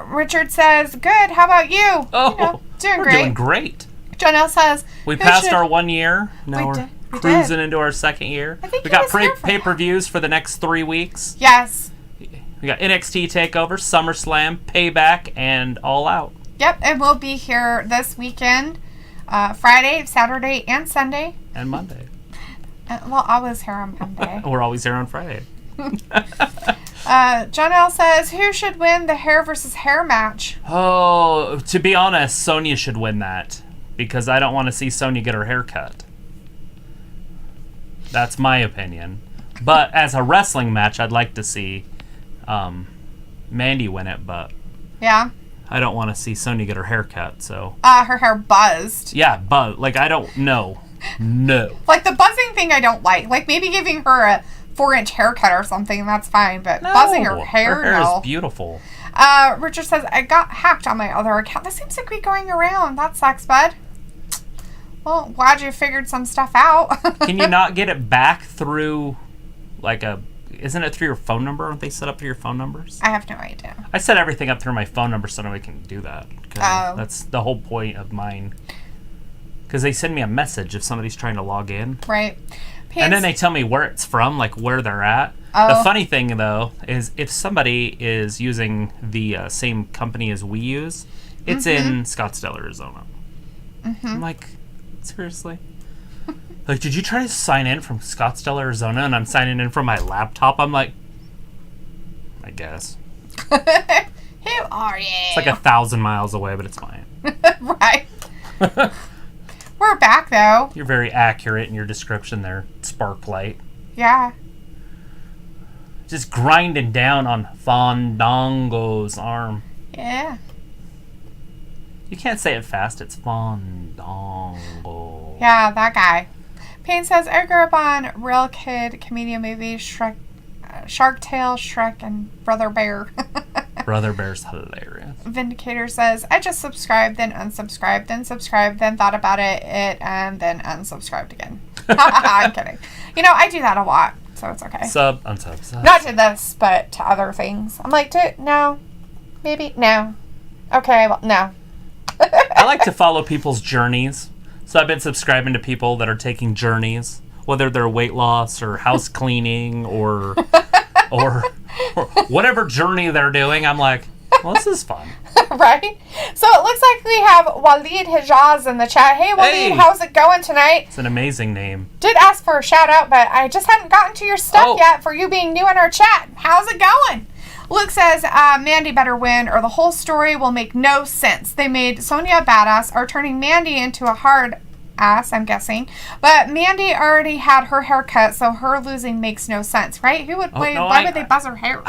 Richard says, good, how about you? Oh, doing we're great. Doing great. John L. says, we passed our 1 year. Now we're cruising into our 2nd year. I think we got pay-per-views for the next 3 weeks. Yes. We got NXT TakeOver, SummerSlam, Payback, and All Out. Yep, and we'll be here this weekend, Friday, Saturday, and Sunday. And Monday. I was here on Monday. We're always here on Friday. John L. says, who should win the hair versus hair match? Oh, to be honest, Sonya should win that. Because I don't want to see Sonya get her hair cut. That's my opinion. But as a wrestling match, I'd like to see Mandy win it, but yeah, I don't want to see Sonya get her hair cut, so her hair buzzed. Yeah, like I don't know. No. Like the buzzing thing I don't like. Like maybe giving her a 4-inch haircut or something, that's fine, but buzzing her hair, her hair is beautiful. Richard says, I got hacked on my other account. This seems to be going around. That sucks, bud. Well, glad you figured some stuff out. Can you not get it back through isn't it through your phone number? Aren't they set up through your phone numbers? I have no idea. I set everything up through my phone number so nobody can do that. That's the whole point of mine. Because they send me a message if somebody's trying to log in. Right. And then they tell me where it's from, like where they're at. Oh. The funny thing, though, is if somebody is using the same company as we use, it's in Scottsdale, Arizona. Mm-hmm. I'm like, seriously? Like, did you try to sign in from Scottsdale, Arizona, and I'm signing in from my laptop? I'm like, I guess. Who are you? It's like 1,000 miles away, but it's fine. Right. We're back, though. You're very accurate in your description there, Sparklight. Yeah. Just grinding down on Fandango's arm. Yeah. You can't say it fast. It's Fandango. Yeah, that guy. Payne says, I grew up on real kid comedian movies, Shrek, Shark Tale, Shrek, and Brother Bear. Brother Bear's hilarious. Vindicator says, I just subscribed, then unsubscribed, then subscribed, then thought about it, and then unsubscribed again. I'm kidding. I do that a lot, so it's okay. Unsub. Not to this, but to other things. I'm like, no. Maybe, no. Okay, well, no. I like to follow people's journeys. So I've been subscribing to people that are taking journeys, whether they're weight loss or house cleaning or whatever journey they're doing. I'm like, well, this is fun. Right? So it looks like we have Walid Hijaz in the chat. Hey, Walid, how's it going tonight? It's an amazing name. Did ask for a shout out, but I just hadn't gotten to your stuff yet for you being new in our chat. How's it going? Luke says, Mandy better win or the whole story will make no sense. They made Sonya a badass, are turning Mandy into a hard ass, I'm guessing. But Mandy already had her hair cut, so her losing makes no sense, right? Why would they buzz her hair?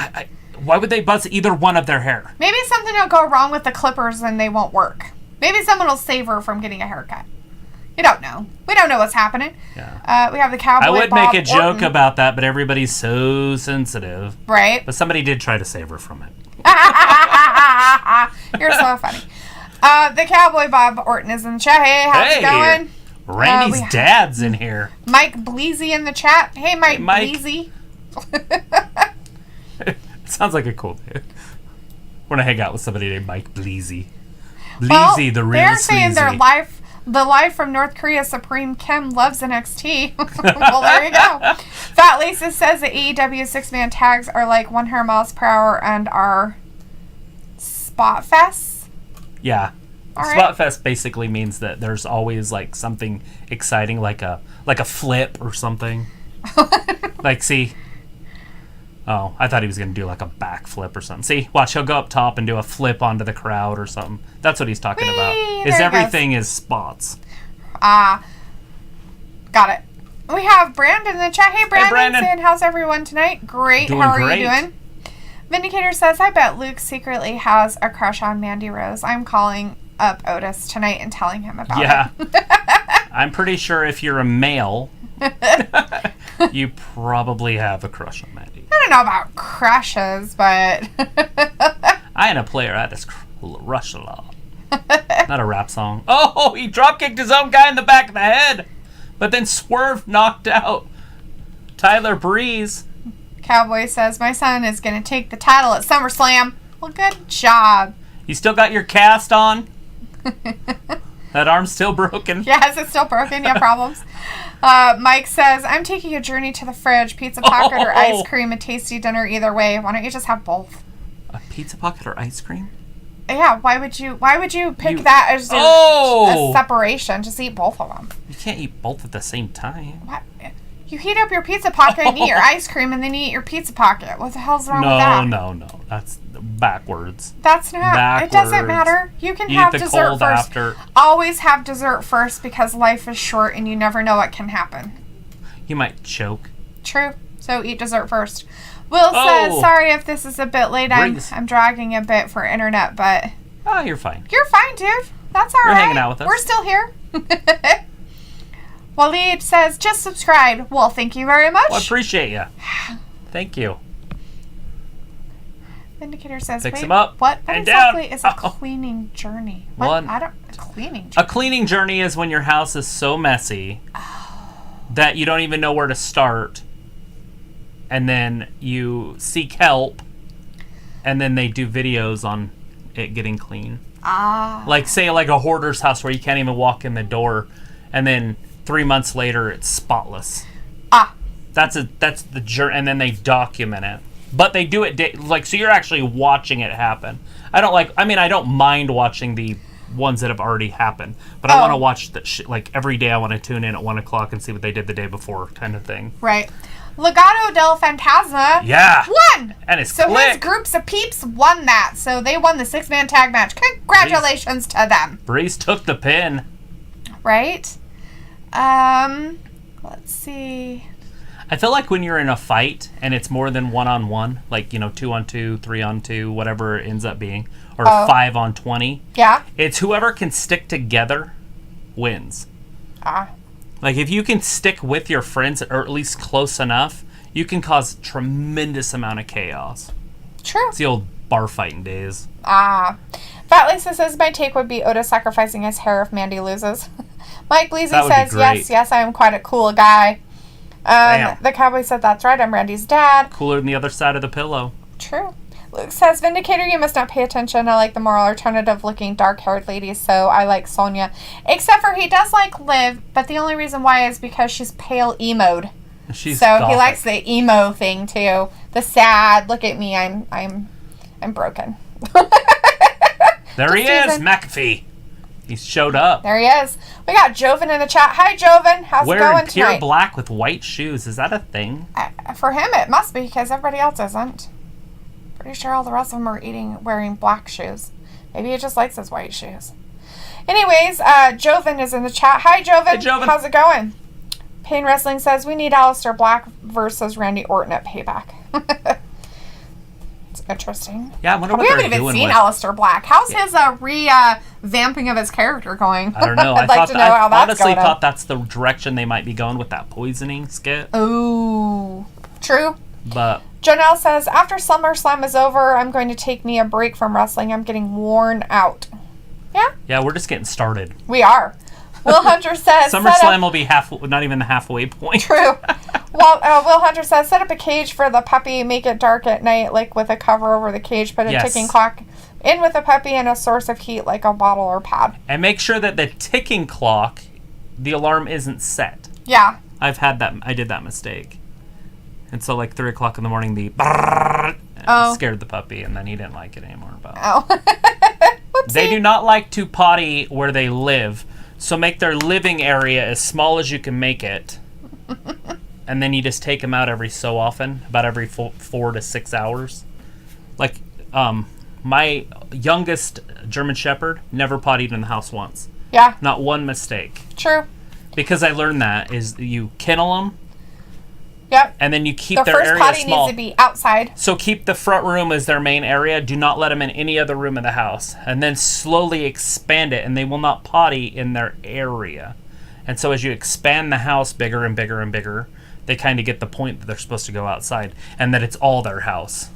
Why would they buzz either one of their hair? Maybe something will go wrong with the clippers and they won't work. Maybe someone will save her from getting a haircut. You don't know. We don't know what's happening. Yeah. We have the Cowboy I would Bob make a joke about that, but everybody's so sensitive. Right. But somebody did try to save her from it. You're so funny. The Cowboy Bob Orton is in the chat. Hey, how's it going? Randy's dad's in here. Mike Bleezy in the chat. Hey, Mike Bleezy. Sounds like a cool dude. We're going to hang out with somebody named Mike Bleezy. Bleezy, the real they're saying sleazy. The live from North Korea Supreme Kim loves NXT. Well, there you go. Fat Lisa says the AEW 6-man tags are like 100 miles per hour and are spot fests. Yeah. All Spot fest basically means that there's always like something exciting, like a flip or something. Like, see. Oh, I thought he was going to do like a backflip or something. See, watch, he'll go up top and do a flip onto the crowd or something. That's what he's talking about. Everything is spots. Got it. We have Brandon in the chat. Hey, Brandon. Saying, how's everyone tonight? Great. How are you doing? Vindicator says, I bet Luke secretly has a crush on Mandy Rose. I'm calling up Otis tonight and telling him about it. I'm pretty sure if you're a male You probably have a crush on Mandy. I don't know about crushes, but... I ain't a player. I just crush a lot. Not a rap song. Oh, he dropkicked his own guy in the back of the head. But then Swerve knocked out Tyler Breeze. Cowboy says, my son is going to take the title at SummerSlam. Well, good job. You still got your cast on? That arm's still broken. Yes, it's still broken. You have problems. Mike says, I'm taking a journey to the fridge. Pizza pocket or ice cream, a tasty dinner either way. Why don't you just have both? A pizza pocket or ice cream? Yeah, why would you pick that as a separation? Just eat both of them. You can't eat both at the same time. What? You heat up your pizza pocket and eat your ice cream, and then you eat your pizza pocket. What the hell's wrong with that? No. That's backwards. That's not. Backwards. It doesn't matter. You can have dessert first. After. Always have dessert first because life is short and you never know what can happen. You might choke. True. So eat dessert first. Will says, sorry if this is a bit late. I'm dragging a bit for internet, but... Oh, you're fine. You're fine, dude. That's all right. You're hanging out with us. We're still here. Waleed says, just subscribe. Well, thank you very much. Well, I appreciate you. Thank you. Vindicator says, Fix him up. What exactly is a cleaning journey? What? A cleaning journey. A cleaning journey is when your house is so messy that you don't even know where to start. And then you seek help. And then they do videos on it getting clean. Like, say, like a hoarder's house where you can't even walk in the door. And then 3 months later, it's spotless. That's the journey, and then they document it. But they do it so you're actually watching it happen. I don't mind watching the ones that have already happened, but I want to watch the shit. Like every day, I want to tune in at 1:00 and see what they did the day before, kind of thing. Right. Legado del Fantasma won! And it's so his groups of peeps won that. So they won the 6-man tag match. Congratulations to them. Breeze took the pin. Right? Let's see. I feel like when you're in a fight and it's more than 1-on-1, like, 2-on-2, 3-on-2, whatever it ends up being, or 5-on-20. Yeah. It's whoever can stick together wins. Like, if you can stick with your friends, or at least close enough, you can cause tremendous amount of chaos. True. It's the old bar fighting days. Fat Lisa says, my take would be Otis sacrificing his hair if Mandy loses. Mike Bleasy says, yes, I am quite a cool guy. The Cowboy said, that's right, I'm Randy's dad. Cooler than the other side of the pillow. True. Luke says, Vindicator, you must not pay attention. I like the more alternative-looking, dark-haired ladies, so I like Sonya. Except for he does like Liv, but the only reason why is because she's pale emoed. She's so gothic. He likes the emo thing, too. The sad, look at me, I'm broken. There he is, McAfee. He's showed up. There he is. We got Joven in the chat. Hi, Joven. How's it going tonight? Wearing pure black with white shoes. Is that a thing? For him, it must be, because everybody else isn't. Pretty sure all the rest of them are wearing black shoes. Maybe he just likes his white shoes. Anyways, Joven is in the chat. Hi, Joven. Hey, Joven. How's it going? Pain Wrestling says, we need Aleister Black versus Randy Orton at Payback. It's interesting. Yeah, I wonder what we they're haven't even doing seen with Aleister Black. How's his revamping of his character going? I don't know. I'd like to know how that's going. I honestly thought that's the direction they might be going with that poisoning skit. Ooh. True. But Janelle says, after SummerSlam is over, I'm going to take me a break from wrestling. I'm getting worn out. Yeah? Yeah, we're just getting started. We are. Will Hunter says... SummerSlam will be not even the halfway point. True. Well, Will Hunter says, set up a cage for the puppy, make it dark at night, like with a cover over the cage, put a ticking clock in with a puppy and a source of heat like a bottle or pad. And make sure that the ticking clock, the alarm isn't set. Yeah. I did that mistake. And so, like, 3 o'clock in the morning, the scared the puppy, and then he didn't like it anymore. They do not like to potty where they live, so make their living area as small as you can make it. And then you just take them out every so often, about every 4 to 6 hours. Like, my youngest German Shepherd never pottied in the house once. Yeah. Not one mistake. True. Because I learned that is you kennel them. Yep. And then you keep their area small. The first potty needs to be outside. So keep the front room as their main area. Do not let them in any other room of the house. And then slowly expand it, and they will not potty in their area. And so as you expand the house bigger and bigger and bigger, they kind of get the point that they're supposed to go outside and that it's all their house.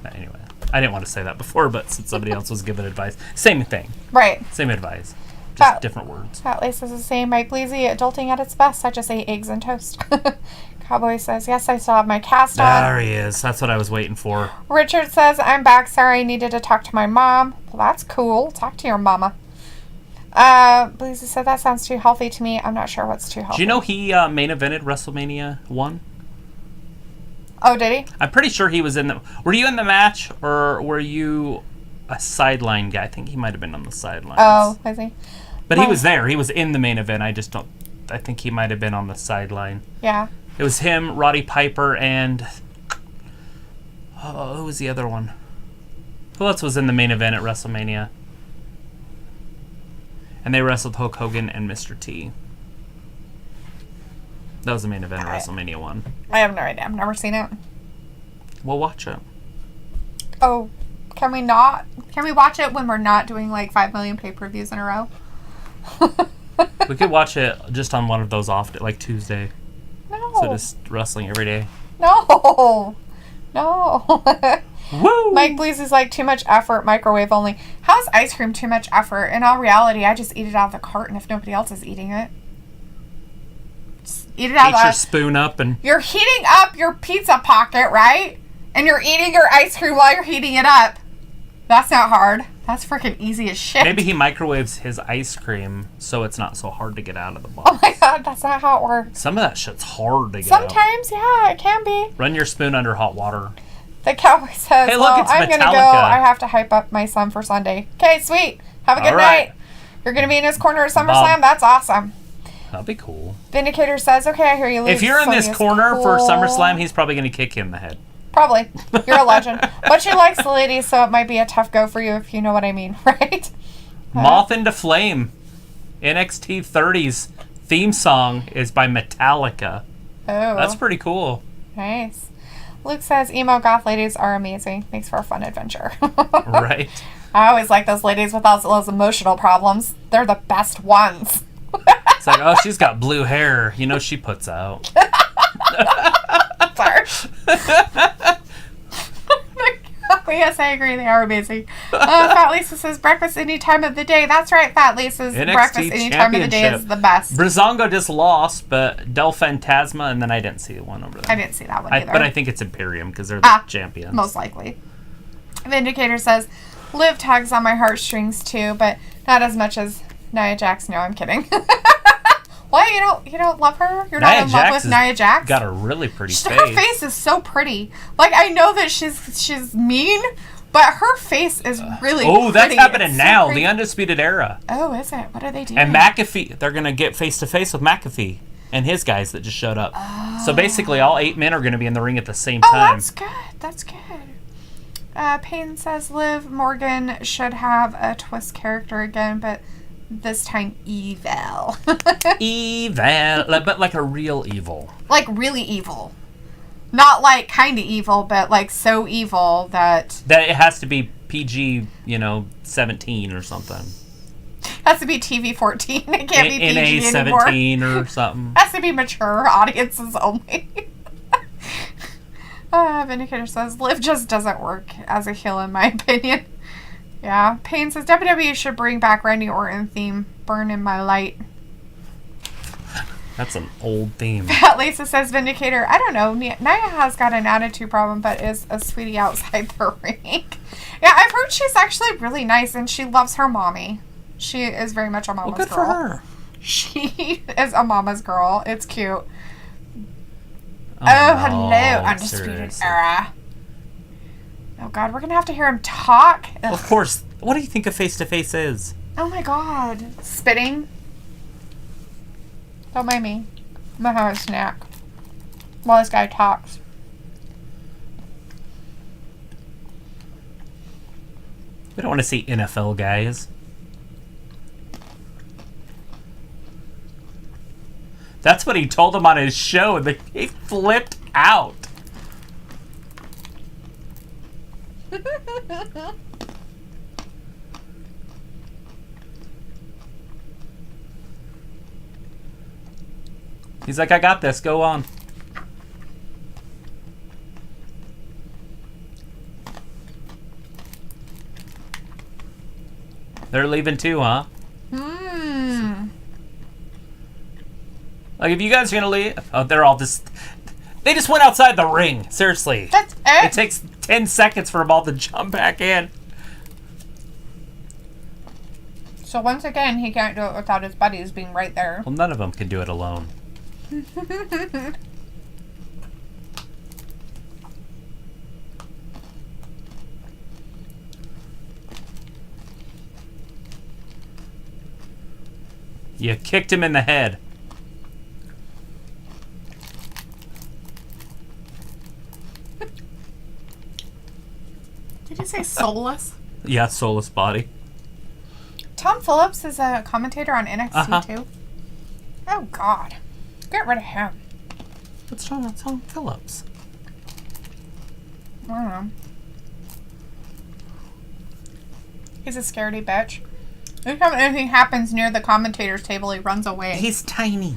But anyway, I didn't want to say that before, but since somebody else was giving advice, same thing. Right. Same advice. Just different words. At least is the same. Mike Bleasy, adulting at its best. I just ate eggs and toast. Cowboy says, yes, I still have my cast on. There he is. That's what I was waiting for. Richard says, I'm back. Sorry, I needed to talk to my mom. Well, that's cool. Talk to your mama. Bleasy said, that sounds too healthy to me. I'm not sure what's too healthy. Do you know he main evented WrestleMania 1? Oh, did he? I'm pretty sure he was in the... Were you in the match, or were you a sideline guy? I think he might have been on the sidelines. Oh, was he? But he was there. He was in the main event. I just don't... I think he might have been on the sideline. Yeah. It was him, Roddy Piper, and... Oh, who was the other one? Who else was in the main event at WrestleMania? And they wrestled Hulk Hogan and Mr. T. That was the main event of WrestleMania 1. I have no idea. I've never seen it. We'll watch it. Oh, can we not? Can we watch it when we're not doing like 5 million pay-per-views in a row? We could watch it just on one of those off, like Tuesday. No. So just wrestling every day. No. No. Woo! Mike Bleasy's like, too much effort, microwave only. How's ice cream too much effort? In all reality, I just eat it out of the carton if nobody else is eating it. Just eat it out of your spoon up and... You're heating up your pizza pocket, right? And you're eating your ice cream while you're heating it up. That's not hard. That's freaking easy as shit. Maybe he microwaves his ice cream so it's not so hard to get out of the box. Oh my god, that's not how it works. Some of that shit's hard to get Sometimes, yeah, it can be. Run your spoon under hot water. The cowboy says, hey, look, it's I'm going to go. I have to hype up my son for Sunday. Okay, sweet. Have a good night. You're going to be in his corner at SummerSlam? That's awesome. That'd be cool. Vindicator says, okay, I hear you. If you're in this corner for SummerSlam, he's probably going to kick you in the head. Probably. You're a legend. But she likes the ladies, so it might be a tough go for you if you know what I mean, right? Moth into Flame. NXT 30's theme song is by Metallica. Oh. That's pretty cool. Nice. Luke says, emo goth ladies are amazing. Makes for a fun adventure. Right. I always like those ladies with all those emotional problems. They're the best ones. It's like, oh, she's got blue hair. You know she puts out. Sorry. Yes, I agree. They are amazing. Fat Lisa says, breakfast any time of the day. That's right, Fat Lisa's NXT breakfast any time of the day is the best. Breezango just lost, but Del Fantasma, and then I didn't see the one over there. I didn't see that one either. But I think it's Imperium because they're the champions. Most likely. Vindicator says, Liv tugs on my heartstrings too, but not as much as Nia Jax. No, I'm kidding. What? You don't love her? You're not in love with Nia Jax? Got a really pretty face. Her face is so pretty. Like, I know that she's mean, but her face is really pretty. Oh, that's happening now. So the Undisputed Era. Oh, is it? What are they doing? And McAfee, they're going to get face-to-face with McAfee and his guys that just showed up. Oh. So basically, all 8 men are going to be in the ring at the same time. Oh, that's good. That's good. Payne says Liv Morgan should have a twist character again, but this time evil. Evil. But like a real evil. Like really evil. Not like kind of evil, but like so evil that it has to be PG, 17 or something. Has to be TV 14. It can't be PG anymore. NA-17 or something. Has to be mature audiences only. Vindicator says, Liv just doesn't work as a heel in my opinion. Yeah. Payne says, WWE should bring back Randy Orton theme, Burn in My Light. That's an old theme. Fat Lisa says, Vindicator, I don't know. Nia has got an attitude problem, but is a sweetie outside the ring. Yeah, I've heard she's actually really nice, and she loves her mommy. She is very much a mama's girl. Good for her. She is a mama's girl. It's cute. Oh, no, hello, Undisputed Era. Oh, God, we're going to have to hear him talk. Ugh. Of course. What do you think a face-to-face is? Oh, my God. Spitting. Don't mind me. I'm going to have a snack while this guy talks. We don't want to see NFL guys. That's what he told him on his show, and he flipped out. He's like, I got this. Go on. They're leaving too, huh? Like, if you guys are going to leave... Oh, they're all just... They just went outside the ring. Seriously. That's it? It takes 10 seconds for them all to jump back in. So once again, he can't do it without his buddies being right there. Well, none of them can do it alone. You kicked him in the head. Did you say soulless? Yeah, soulless body. Tom Phillips is a commentator on NXT too. Oh God, get rid of him. What's wrong with Tom Phillips? I don't know. He's a scaredy bitch. Anytime anything happens near the commentator's table, he runs away. He's tiny.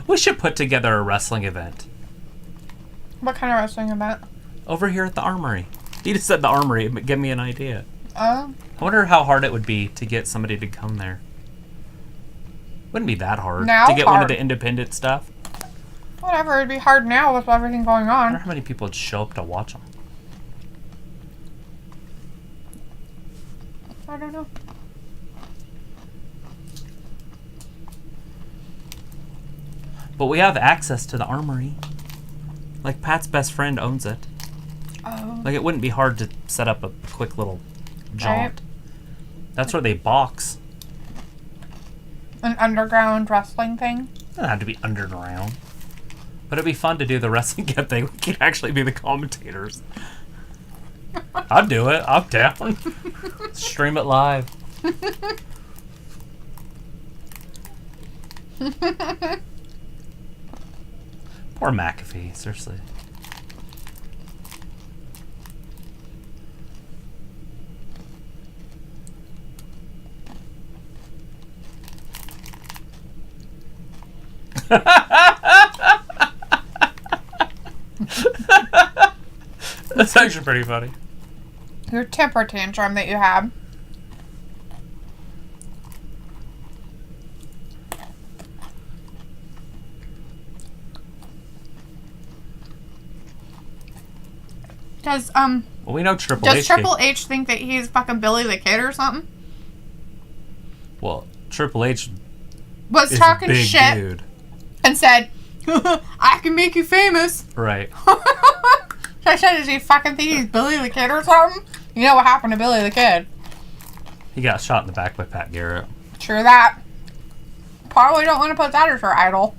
We should put together a wrestling event. What kind of wrestling event? Over here at the Armory. You just said the Armory, but give me an idea. Oh. I wonder how hard it would be to get somebody to come there. Wouldn't be that hard now to get hard. one of the independent stuff. Whatever, it'd be hard now with everything going I on. wonder how many people would show up to watch them. I don't know. But we have access to the Armory. Like, Pat's best friend owns it. Oh. Like, it wouldn't be hard to set up a quick little jaunt. Right. That's where they box. An underground wrestling thing? It doesn't have to be underground. But it'd be fun to do the WrestlingGab thing. We could actually be the commentators. I'd do it. I'm down. Stream it live. Poor McAfee, seriously. That's actually pretty funny. Your temper tantrum that you have. Does well, we know Triple H. Does Triple H think that he's fucking Billy the Kid or something? Well, Triple H was is talking a big shit dude. And said, "I can make you famous." Right. So I said, "Does he fucking think he's Billy the Kid or something?" You know what happened to Billy the Kid? He got shot in the back by Pat Garrett. True that. Probably don't want to put that as her idol.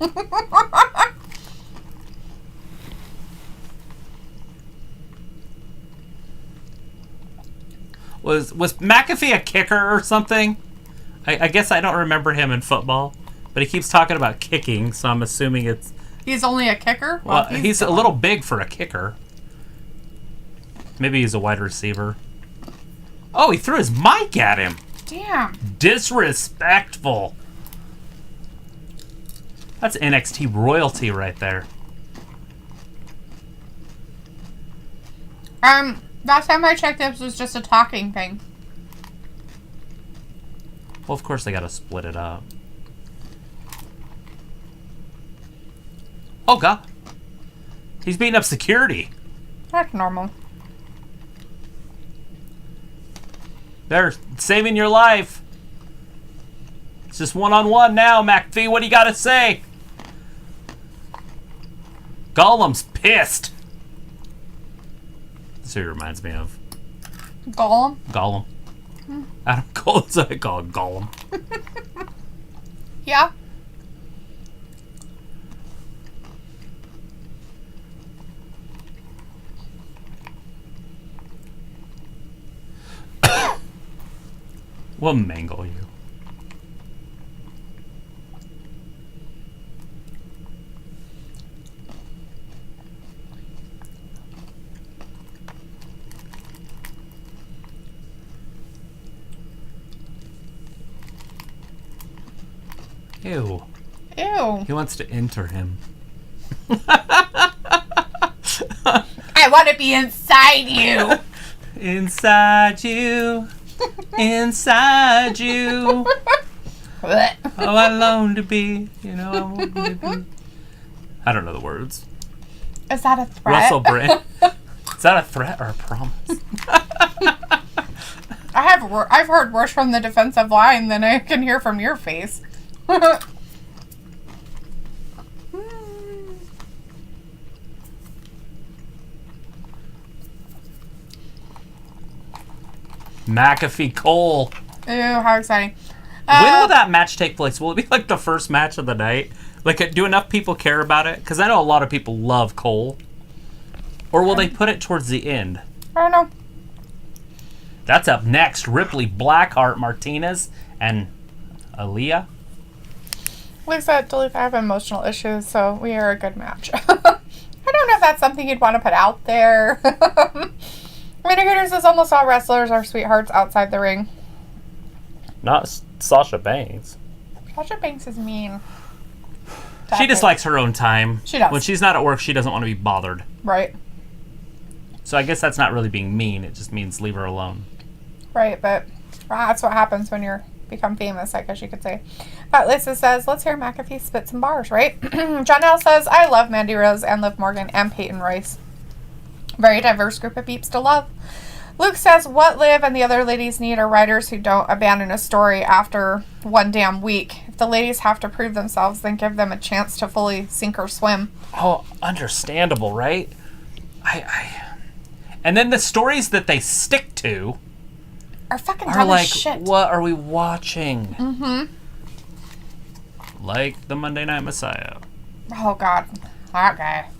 Was McAfee a kicker or something? I guess I don't remember him in football, but he keeps talking about kicking, so I'm assuming it's... He's only a kicker? Well, he's a little big for a kicker. Maybe he's a wide receiver. Oh, he threw his mic at him. Damn. Disrespectful. That's NXT royalty right there. Last time I checked, this was just a talking thing. Well, of course they gotta split it up. Oh, God. He's beating up security. That's normal. They're saving your life. It's just one-on-one now, McAfee. What do you gotta say? Gollum's pissed. That's who he reminds me of. Gollum? Gollum. Adam Cole's I call it Gollum. Yeah. We'll mangle you. Ew. Ew. He wants to enter him. I want to be inside you. Inside you. Inside you. Oh, I long to be. I want to be. I don't know the words. Is that a threat? Russell Brand. Is that a threat or a promise? I've heard worse from the defensive line than I can hear from your face. McAfee Cole. Ooh, how exciting. When will that match take place? Will it be like the first match of the night? Like, do enough people care about it? Because I know a lot of people love Cole. Or will they put it towards the end? I don't know. That's up next. Ripley, Blackheart, Martinez, and Aaliyah. Luke said, Dalethea, I have emotional issues, so we are a good match. I don't know if that's something you'd want to put out there. Mitigator says almost all wrestlers are sweethearts outside the ring. Not Sasha Banks. Sasha Banks is mean. She just likes her own time. She does. When she's not at work, she doesn't want to be bothered. Right. So I guess that's not really being mean. It just means leave her alone. Right, but that's what happens when you become famous, I guess you could say. But Lisa says, let's hear McAfee spit some bars, right? John L. says, I love Mandy Rose and Liv Morgan and Peyton Royce. Very diverse group of peeps to love. Luke says, what Liv and the other ladies need are writers who don't abandon a story after one damn week. If the ladies have to prove themselves, then give them a chance to fully sink or swim. Oh, understandable, right? And then the stories that they stick to are fucking dumb as shit. What are we watching? Mm-hmm. Like the Monday Night Messiah. Oh, God. That guy.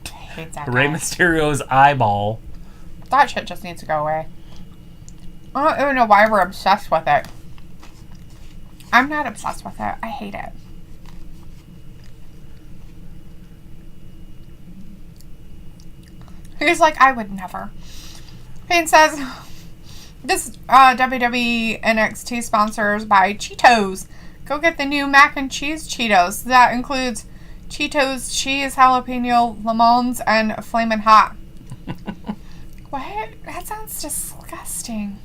I hate that Rey guy. Mysterio's eyeball. That shit just needs to go away. I don't even know why we're obsessed with it. I'm not obsessed with it. I hate it. He's like, I would never. Payne says, this WWE NXT sponsors by Cheetos. Go get the new mac and cheese Cheetos. That includes Cheetos, cheese, jalapeno, lemons, and Flamin' Hot. What? That sounds disgusting.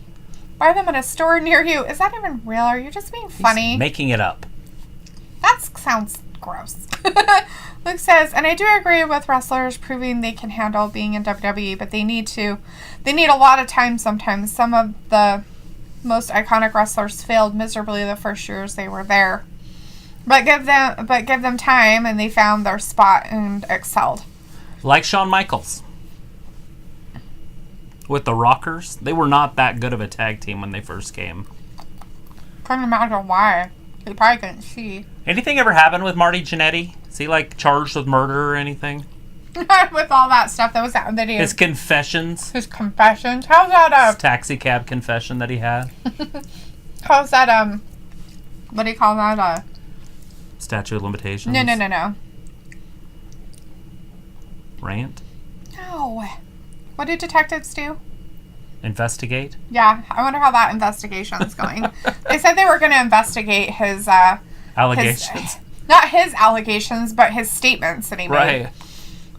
Buy them at a store near you. Is that even real? Are you just being funny? He's making it up. That sounds gross. Luke says, and I do agree with wrestlers proving they can handle being in WWE, but they need a lot of time sometimes. Some of the most iconic wrestlers failed miserably the first years they were there. But give them time and they found their spot and excelled. Like Shawn Michaels. With the Rockers, they were not that good of a tag team when they first came. Couldn't imagine why. He probably couldn't see. Anything ever happen with Marty Jannetty? Is he charged with murder or anything? With all that stuff that was out in the video. His confessions. His confessions. How's that His taxi cab confession that he had. How's that what do you call that? Statute of limitations. No. Rant? No. What did detectives do? Investigate? Yeah, I wonder how that investigation's going. They said they were going to investigate his allegations. Not his allegations, but his statements that he made. Right.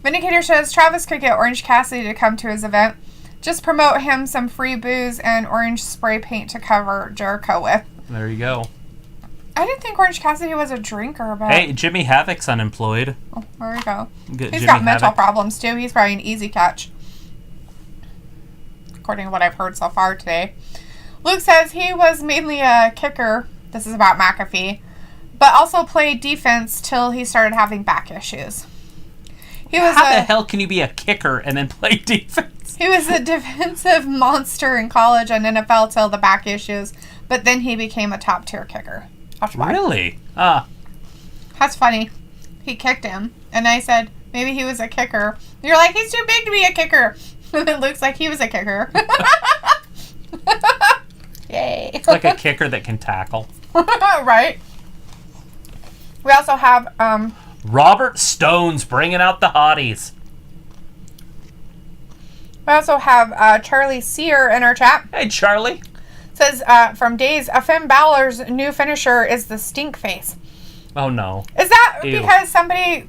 Vindicator says Travis could get Orange Cassidy to come to his event. Just promote him some free booze and orange spray paint to cover Jericho with. There you go. I didn't think Orange Cassidy was a drinker, but... Hey, Jimmy Havoc's unemployed. Oh, there we go. He's got mental problems, too. He's probably an easy catch. According to what I've heard so far today. Luke says he was mainly a kicker. This is about McAfee. But also played defense till he started having back issues. How the hell can you be a kicker and then play defense? He was a defensive monster in college and NFL till the back issues. But then he became a top-tier kicker. That's why. Really? That's funny. He kicked him. And I said, maybe he was a kicker. You're like, he's too big to be a kicker. And it looks like he was a kicker. Yay. It's like a kicker that can tackle. Right. We also have... Robert Stone's bringing out the hotties. We also have Charlie Sear in our chat. Hey, Charlie. Says, from Days, Finn Balor's new finisher is the stink face. Oh, no. Is that because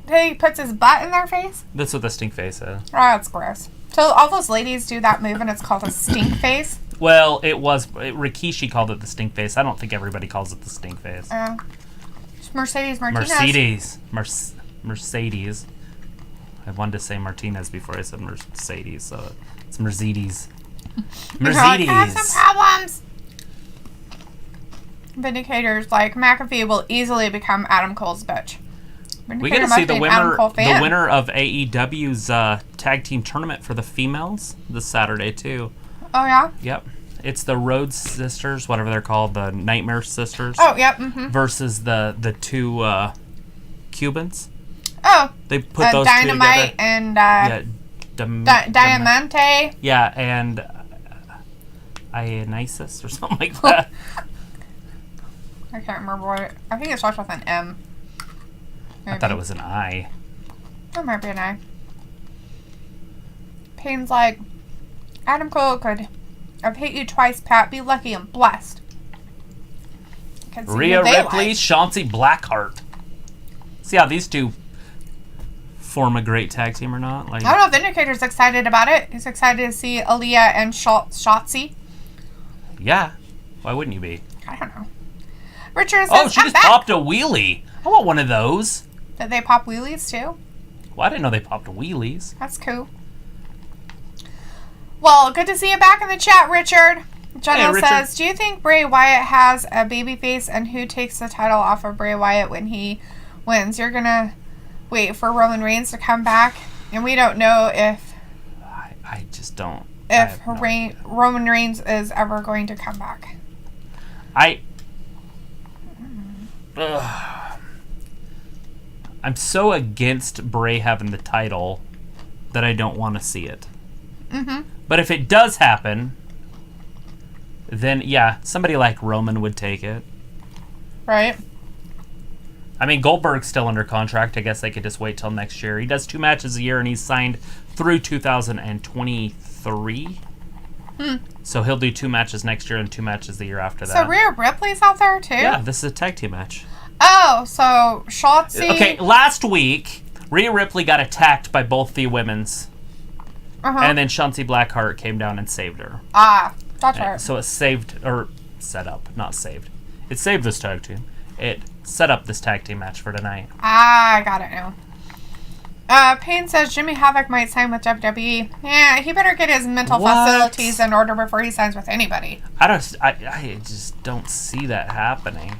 he puts his butt in their face? That's what the stink face is. Oh, that's gross. So all those ladies do that move and it's called a stink face? Well, Rikishi called it the stink face. I don't think everybody calls it the stink face. Mercedes Martinez. Mercedes. I wanted to say Martinez before I said Mercedes, so it's Mercedes. Mercedes. I have some problems. Vindicators like McAfee will easily become Adam Cole's bitch. We get to see the winner of AEW's tag team tournament for the females this Saturday too. Oh yeah. Yep. It's the Rhodes sisters, whatever they're called, the Nightmare sisters. Oh yep. Mm-hmm. Versus the two Cubans. Oh. They put those Dynamite two together. And Diamante. Yeah, and Ionisis or something like that. I can't remember what I think it starts with an M. Maybe. I thought it was an I. It might be an I. Payne's like, Adam Cole could have hit you twice, Pat. Be lucky and blessed. Rhea Ripley, Chauncey Blackheart. See how these two form a great tag team or not? Like, I don't know if Vindicator's excited about it. He's excited to see Aaliyah and Shotzi. Yeah. Why wouldn't you be? I don't know. Richard says, she just popped a wheelie. I want one of those. Did they pop wheelies too? Well, I didn't know they popped wheelies. That's cool. Well, good to see you back in the chat, Richard. Jenna says, do you think Bray Wyatt has a baby face, and who takes the title off of Bray Wyatt when he wins? You're going to wait for Roman Reigns to come back? And we don't know if... I just don't... If Roman Reigns is ever going to come back. I'm so against Bray having the title that I don't want to see it. Mm-hmm. But if it does happen, then yeah, somebody like Roman would take it. Right. I mean, Goldberg's still under contract. I guess they could just wait till next year. He does 2 matches a year, and he's signed through 2023. So he'll do 2 matches next year and 2 matches the year after that. So Rhea Ripley's out there too? Yeah, this is a tag team match. Oh, so Shotzi... Okay, last week, Rhea Ripley got attacked by both the women's. Uh-huh. And then Chauncey Blackheart came down and saved her. Ah, that's right. So it saved, or set up, not saved. It saved this tag team. It set up this tag team match for tonight. Ah, I got it now. Payne says Jimmy Havoc might sign with WWE. Yeah, he better get his mental facilities in order before he signs with anybody. I just don't see that happening.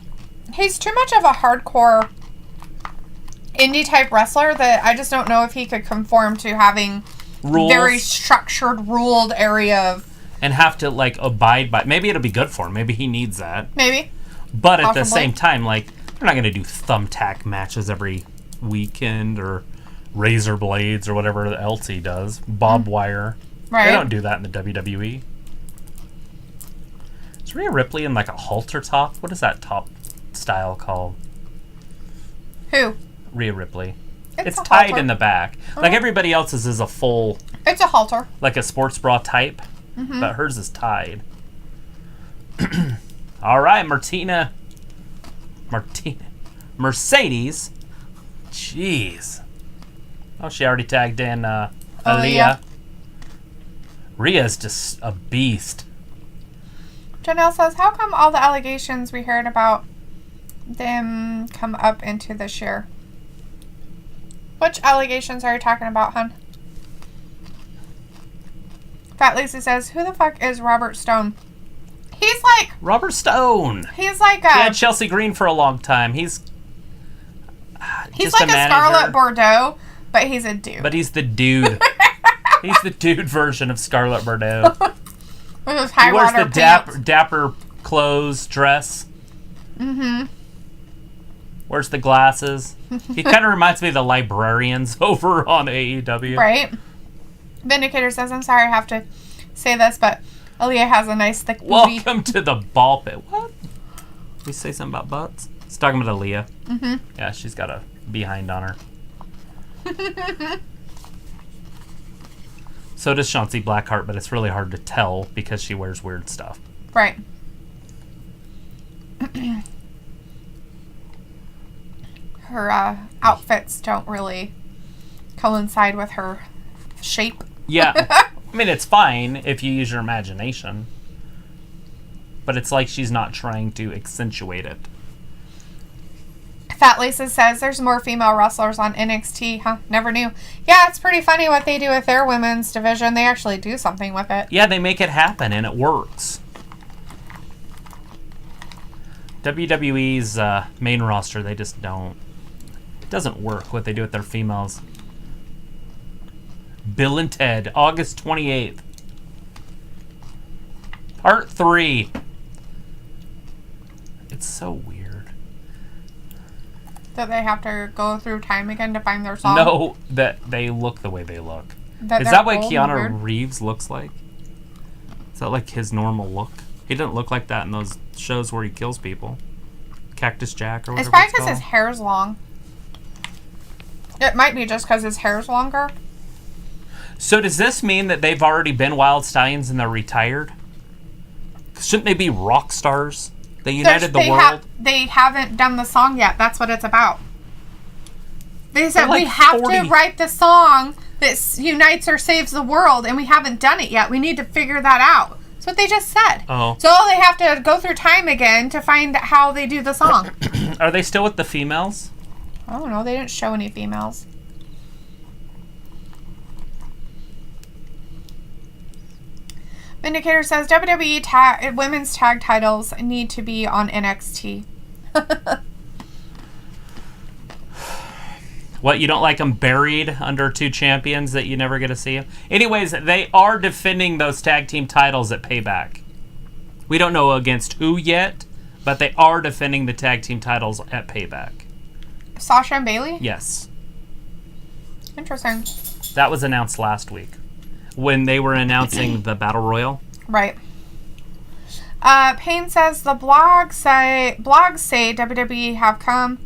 He's too much of a hardcore indie type wrestler that I just don't know if he could conform to having rules. Very structured, ruled area of... And have to, like, abide by... Maybe it'll be good for him. Maybe he needs that. Maybe. But at the same time, like, they're not going to do thumbtack matches every weekend or razor blades or whatever else he does. Barbed wire. Right. They don't do that in the WWE. Is Rhea Ripley in, like, a halter top? What is that top style called? Who? Rhea Ripley. It's tied halter in the back. Like everybody else's is a full... It's a halter. Like a sports bra type. Mm-hmm. But hers is tied. All right, Mercedes. Jeez. Oh, she already tagged in Aaliyah. Rhea's just a beast. Janelle says, how come all the allegations we heard about them come up into this year? Which allegations are you talking about, hun? Fat Lisa says, who the fuck is Robert Stone? He's like... Robert Stone. He's like He had Chelsea Green for a long time. He's like a Scarlett Bordeaux, but he's a dude. But he's the dude. He's the dude version of Scarlett Bordeaux. With his high water pants. He wears the dapper clothes, dress. Mm-hmm. Wears the glasses. He kind of reminds me of the librarians over on AEW. Right. Vindicator says, I'm sorry I have to say this, but Aaliyah has a nice thick booty. Welcome to the ball pit. What? Did we say something about butts? It's talking about Aaliyah. Mm-hmm. Yeah, she's got a behind on her. So does Chauncey Blackheart, but it's really hard to tell because she wears weird stuff. Right. her outfits don't really coincide with her shape. Yeah. I mean, it's fine if you use your imagination. But it's like she's not trying to accentuate it. Fat Lisa says there's more female wrestlers on NXT, huh? Never knew. Yeah, it's pretty funny what they do with their women's division. They actually do something with it. Yeah, they make it happen, and it works. WWE's main roster, they just don't. It doesn't work what they do with their females. Bill and Ted, August 28th. Part 3. It's so weird. That they have to go through time again to find their song? No, that they look the way they look. Is that what Keanu Reeves looks like? Is that like his normal look? He doesn't look like that in those shows where he kills people. Cactus Jack or whatever it's probably because his hair's long. It might be just because his hair's longer. So does this mean that they've already been Wild Stallions and they're retired? Shouldn't they be rock stars? They united the world? They haven't done the song yet. That's what it's about. They said, we have to write the song that unites or saves the world, and we haven't done it yet. We need to figure that out. That's what they just said. Oh. So they have to go through time again to find how they do the song. Are they still with the females? I don't know. They didn't show any females. Vindicator says WWE women's tag titles need to be on NXT. What, you don't like them buried under two champions that you never get to see them? Anyways, they are defending those tag team titles at Payback. We don't know against who yet, but they are defending the tag team titles at Payback. Sasha and Bayley? Yes. Interesting. That was announced last week when they were announcing the Battle Royal. Right. Payne says the blogs say WWE have come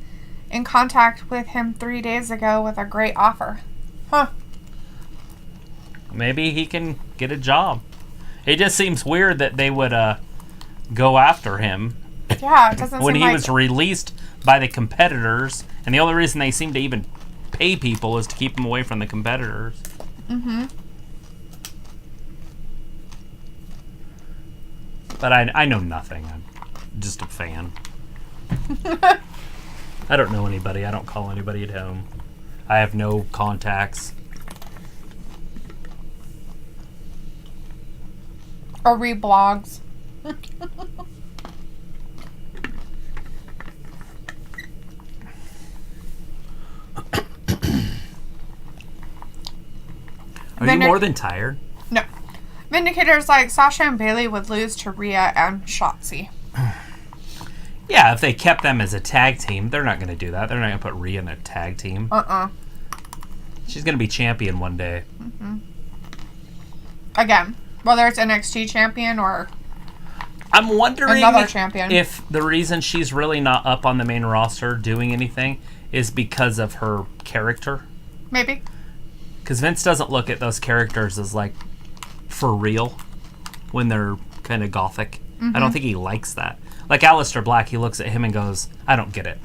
in contact with him 3 days ago with a great offer. Huh. Maybe he can get a job. It just seems weird that they would go after him. Yeah, it doesn't when seem he was released by the competitors, and the only reason they seem to even pay people is to keep them away from the competitors. Mm-hmm. But I know nothing. I'm just a fan. I don't know anybody. I don't call anybody at home. I have no contacts. Or read blogs. Are you more than tired? No. Vindicator's like Sasha and Bayley would lose to Rhea and Shotzi. Yeah, if they kept them as a tag team, they're not going to do that. They're not going to put Rhea in a tag team. She's going to be champion one day. Mm-hmm. Again, whether it's NXT champion or I'm wondering another champion. If the reason she's really not up on the main roster doing anything is because of her character. Maybe. Because Vince doesn't look at those characters as, like, for real when they're kind of gothic. Mm-hmm. I don't think he likes that. Like Aleister Black, he looks at him and goes, I don't get it.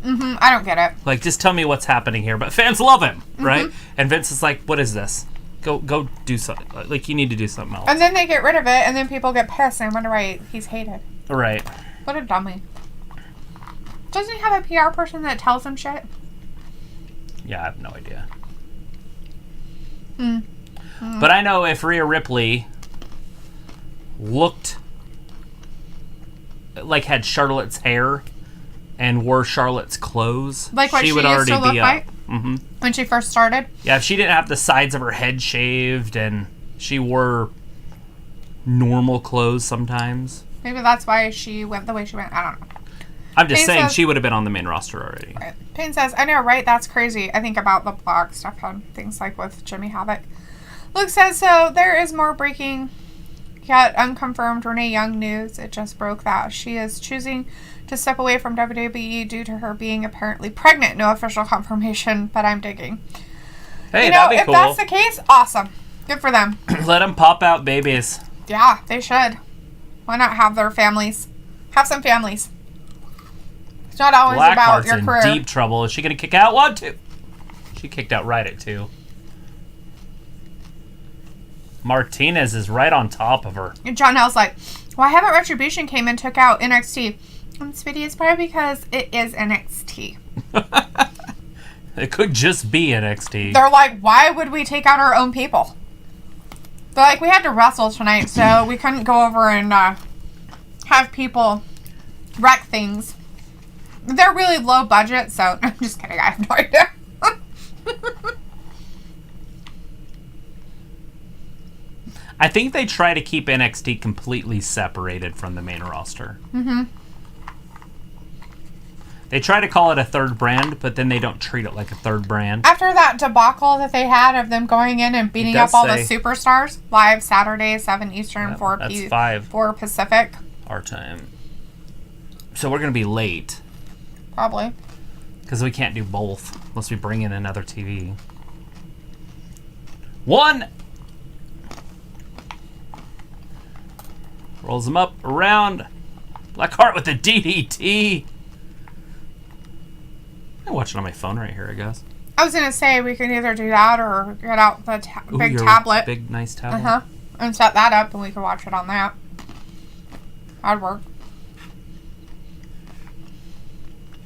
Mm-hmm. I don't get it. Like, just tell me what's happening here. But fans love him, right? And Vince is like, what is this? Go do something. Like, you need to do something else. And then they get rid of it, and then people get pissed and wonder why he's hated. Right. What a dummy. Doesn't he have a PR person that tells him shit? Yeah, I have no idea. But I know if Rhea Ripley looked like had Charlotte's hair and wore Charlotte's clothes, like what she would already used to be look up. like when she first started. Yeah, if she didn't have the sides of her head shaved and she wore normal clothes sometimes. Maybe that's why she went the way she went. I don't know. I'm just saying she would have been on the main roster already. Right. Payne says, I know, right? That's crazy. I think about the blog stuff on things like with Jimmy Havoc. Luke says, so there is more breaking yet unconfirmed Renee Young news. It just broke that she is choosing to step away from WWE due to her being apparently pregnant. No official confirmation, but I'm digging. Hey, that'd be cool. If that's the case, awesome. Good for them. Let them pop out babies. Yeah, they should. Why not have their families? Have some families. It's not always about your career. In deep trouble. Is she going to kick out? 1, 2. She kicked out right at 2. Martinez is right on top of her. And John L's like, why haven't Retribution came and took out NXT? And Speedy, it's probably because it is NXT. It could just be NXT. They're like, why would we take out our own people? They're like, we had to wrestle tonight, so we couldn't go over and have people wreck things. They're really low budget, so I'm just kidding. I have no idea. I think they try to keep NXT completely separated from the main roster. Mm-hmm. They try to call it a third brand, but then they don't treat it like a third brand. After that debacle that they had of them going in and beating up all the superstars, live Saturday, 7 Eastern, 4 Pacific. Our time. So we're going to be late. Probably. Because we can't do both unless we bring in another TV. 1. Rolls him up, around. Blackheart with the DDT. I'm watching on my phone right here, I guess. I was going to say we can either do that or get out the big tablet. Big, nice tablet. Uh-huh. And set that up and we can watch it on that. That'd work.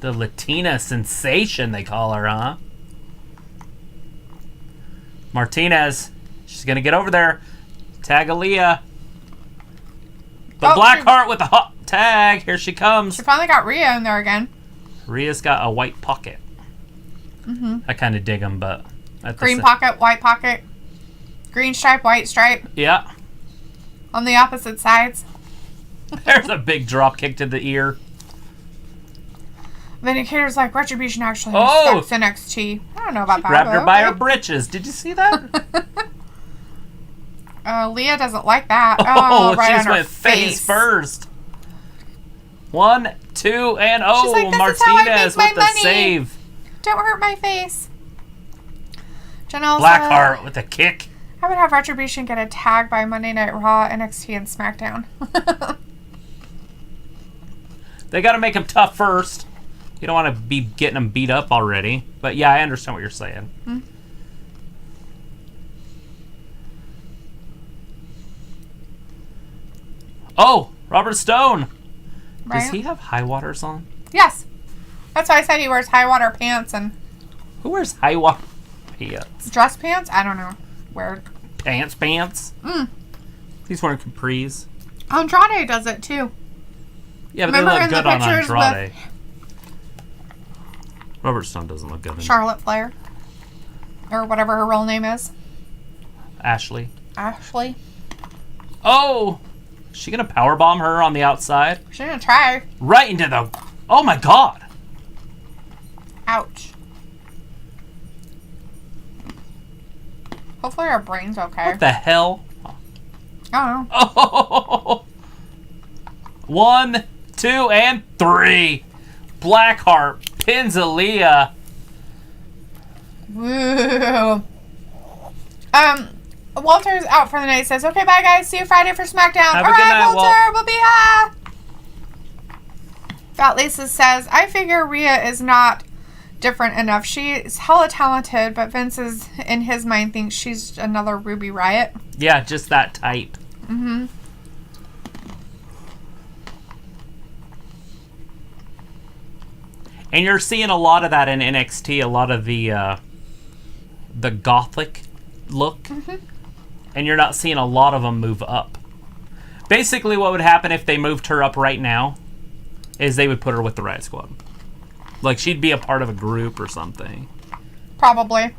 The Latina sensation, they call her, huh? Martinez. She's going to get over there. Tag Aaliyah. But Blackheart with the hot tag. Here she comes. She finally got Rhea in there again. Rhea's got a white pocket. Mm-hmm. I kind of dig them, but... Green pocket, white pocket. Green stripe, white stripe. Yeah. On the opposite sides. There's a big drop kick to the ear. Vindicator's like, Retribution actually respects NXT. I don't know about that. Grabbed her by her britches. Did you see that? Leah doesn't like that. Oh, right on her face first. 1, 2, and she's like, Martinez with the save. Don't hurt my face. Janelle Blackheart with a kick. I would have Retribution get a tag by Monday Night Raw, NXT, and SmackDown. They got to make them tough first. You don't want to be getting them beat up already. But yeah, I understand what you're saying. Hmm? Oh, Robert Stone. Right. Does he have high waters on? Yes. That's why I said he wears high water pants. And who wears high water pants? Dress pants? I don't know. Weird. Pants? Mm. He's wearing capris. Andrade does it too. Yeah, but remember they look good on Andrade. Robert Stone doesn't look good. Charlotte Flair. Or whatever her real name is. Ashley. Oh! Is she going to powerbomb her on the outside? She's going to try. Right into the... Oh, my God. Ouch. Hopefully her brain's okay. What the hell? I don't know. Oh! 1, 2, and 3. Blackheart pins Aaliyah. Woo. Walter's out for the night. Says, okay, bye, guys. See you Friday for SmackDown. Have a good night, Walter. We'll be Fat Lisa says, I figure Rhea is not different enough. She's hella talented, but Vince is, in his mind, thinks she's another Ruby Riott. Yeah, just that type. Mm-hmm. And you're seeing a lot of that in NXT, a lot of the gothic look. Mm-hmm. And you're not seeing a lot of them move up. Basically, what would happen if they moved her up right now is they would put her with the Riot Squad. Like, she'd be a part of a group or something. Probably.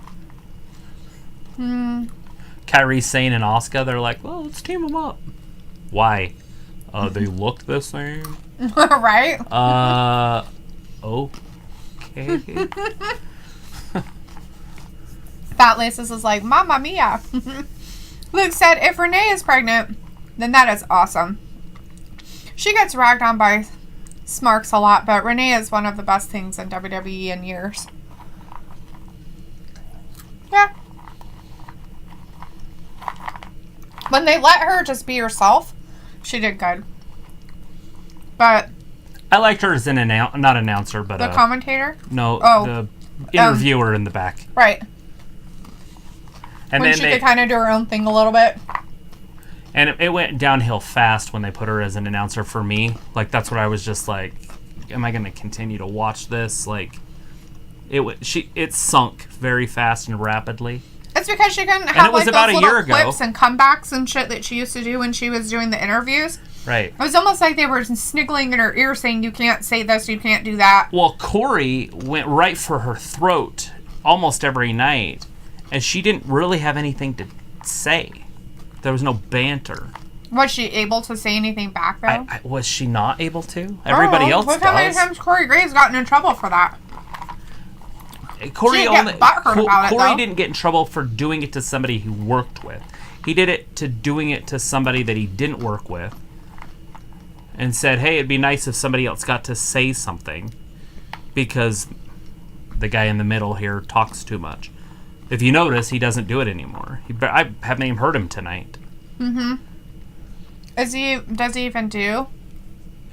Kairi Sane and Asuka, they're like, well, let's team them up. Why? They look the same. Right? Okay. Fat Laces is like, Mamma Mia. Luke said, if Renee is pregnant, then that is awesome. She gets ragged on by Smarks a lot, but Renee is one of the best things in WWE in years. Yeah. When they let her just be herself, she did good. But I liked her as an not announcer, but the commentator. No, the interviewer in the back. Right. And when then she could kind of do her own thing a little bit. And it went downhill fast when they put her as an announcer for me. Like, that's what I was just like, am I going to continue to watch this? Like, it sunk very fast and rapidly. It's because she couldn't have like those little clips and comebacks and shit that she used to do when she was doing the interviews. Right. It was almost like they were sniggling in her ear saying, you can't say this, you can't do that. Well, Corey went right for her throat almost every night, and she didn't really have anything to say. There was no banter. Was she able to say anything back, though? Was she not able to? Everybody else does. Look how many times Corey Graves gotten in trouble for that. Corey didn't get in trouble for doing it to somebody he worked with. He did it to doing it to somebody that he didn't work with. And said, hey, it'd be nice if somebody else got to say something. Because the guy in the middle here talks too much. If you notice, he doesn't do it anymore. I haven't even heard him tonight. Mm-hmm. Does he even do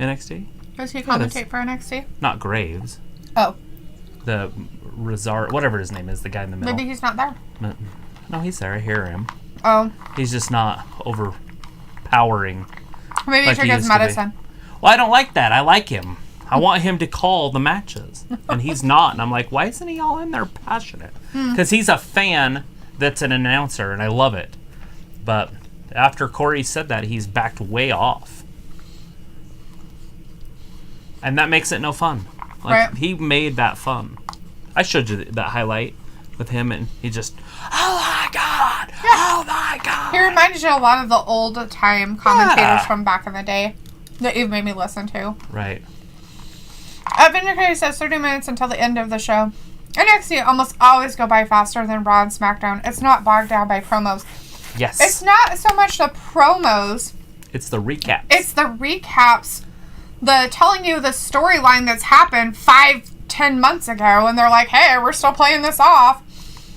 NXT? Does he commentate for NXT? Not Graves. Oh. The Rizar, whatever his name is, the guy in the middle. Maybe he's not there. No, he's there. I hear him. Oh. He's just not overpowering. Maybe he took his medicine. Well, I don't like that. I like him. I want him to call the matches. And he's not. And I'm like, why isn't he all in there passionate? Because he's a fan that's an announcer, and I love it. But after Corey said that, he's backed way off. And that makes it no fun. Like, he made that fun. I showed you that highlight with him, and he just, oh my God! Yeah. Oh my God! He reminded you a lot of the old-time commentators from back in the day that you've made me listen to. Right. Vindicator says 30 minutes until the end of the show. NXT almost always go by faster than Raw and SmackDown. It's not bogged down by promos. Yes. It's not so much the promos. It's the recaps. It's the recaps. The telling you the storyline that's happened 5-10 months ago, and they're like, hey, we're still playing this off.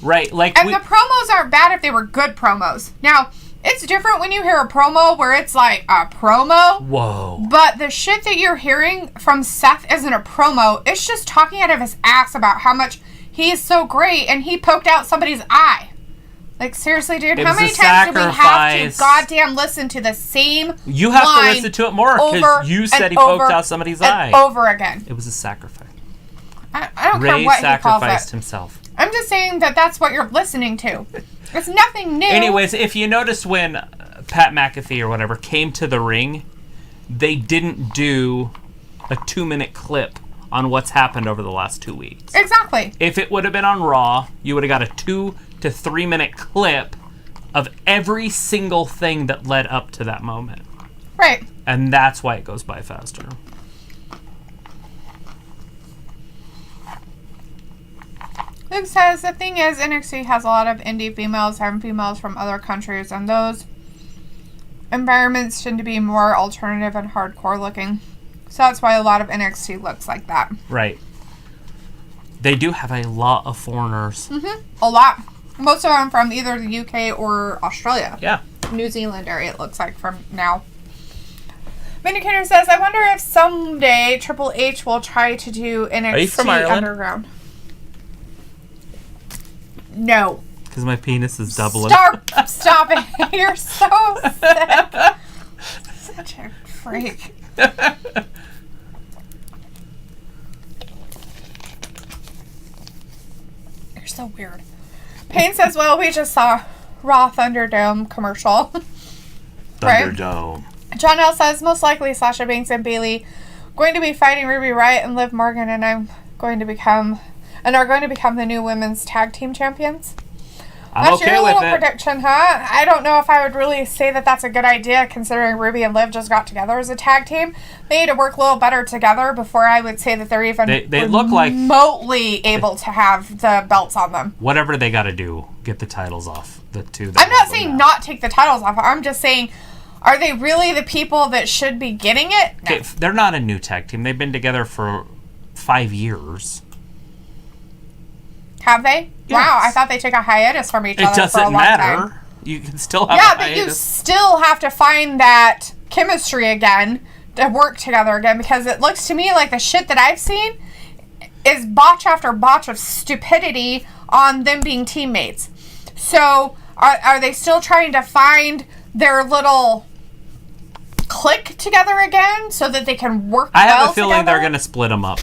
Right. Like, and the promos aren't bad if they were good promos. Now, it's different when you hear a promo where it's like a promo. Whoa. But the shit that you're hearing from Seth isn't a promo. It's just talking out of his ass about how much he is so great and he poked out somebody's eye. Like, seriously, dude, how many times do we have to goddamn listen to the same You have to listen to it more because you said he poked out somebody's eye. Over again. It was a sacrifice. I don't care what he calls it. Ray sacrificed himself. I'm just saying that's what you're listening to. It's nothing new. Anyways, if you noticed when Pat McAfee or whatever came to the ring, they didn't do a 2-minute clip on what's happened over the last 2 weeks. Exactly. If it would have been on Raw, you would have got a 2 to 3 minute clip of every single thing that led up to that moment. Right. And that's why it goes by faster. Luke says, the thing is, NXT has a lot of indie females and females from other countries, and those environments tend to be more alternative and hardcore looking. So that's why a lot of NXT looks like that. Right. They do have a lot of foreigners. Mm-hmm. A lot. Most of them from either the UK or Australia. Yeah. New Zealand area, it looks like, from now. Vindicator says, I wonder if someday Triple H will try to do NXT Are you from Ireland? Underground. No. Because my penis is doubling. Stop it. You're so sick. Such a freak. You're so weird. Payne says, well, we just saw Raw Thunderdome commercial. Thunderdome. Right? John L. says, most likely Sasha Banks and Bayley going to be fighting Ruby Riott and Liv Morgan and are going to become the new women's tag team champions. I'm okay with it. That's your little prediction, huh? I don't know if I would really say that that's a good idea, considering Ruby and Liv just got together as a tag team. They need to work a little better together before I would say that they're even they look like remotely able to have the belts on them. Whatever they got to do, get the titles off the two. I'm not saying not take the titles off. I'm just saying, are they really the people that should be getting it? No. Okay, they're not a new tag team. They've been together for 5 years. Have they? Yes. Wow, I thought they took a hiatus from each other for a long time. It doesn't matter. You can still have a hiatus. But you still have to find that chemistry again to work together again, because it looks to me like the shit that I've seen is botch after botch of stupidity on them being teammates. So are they still trying to find their little click together again so that they can work well together? I have a feeling they're going to split them up.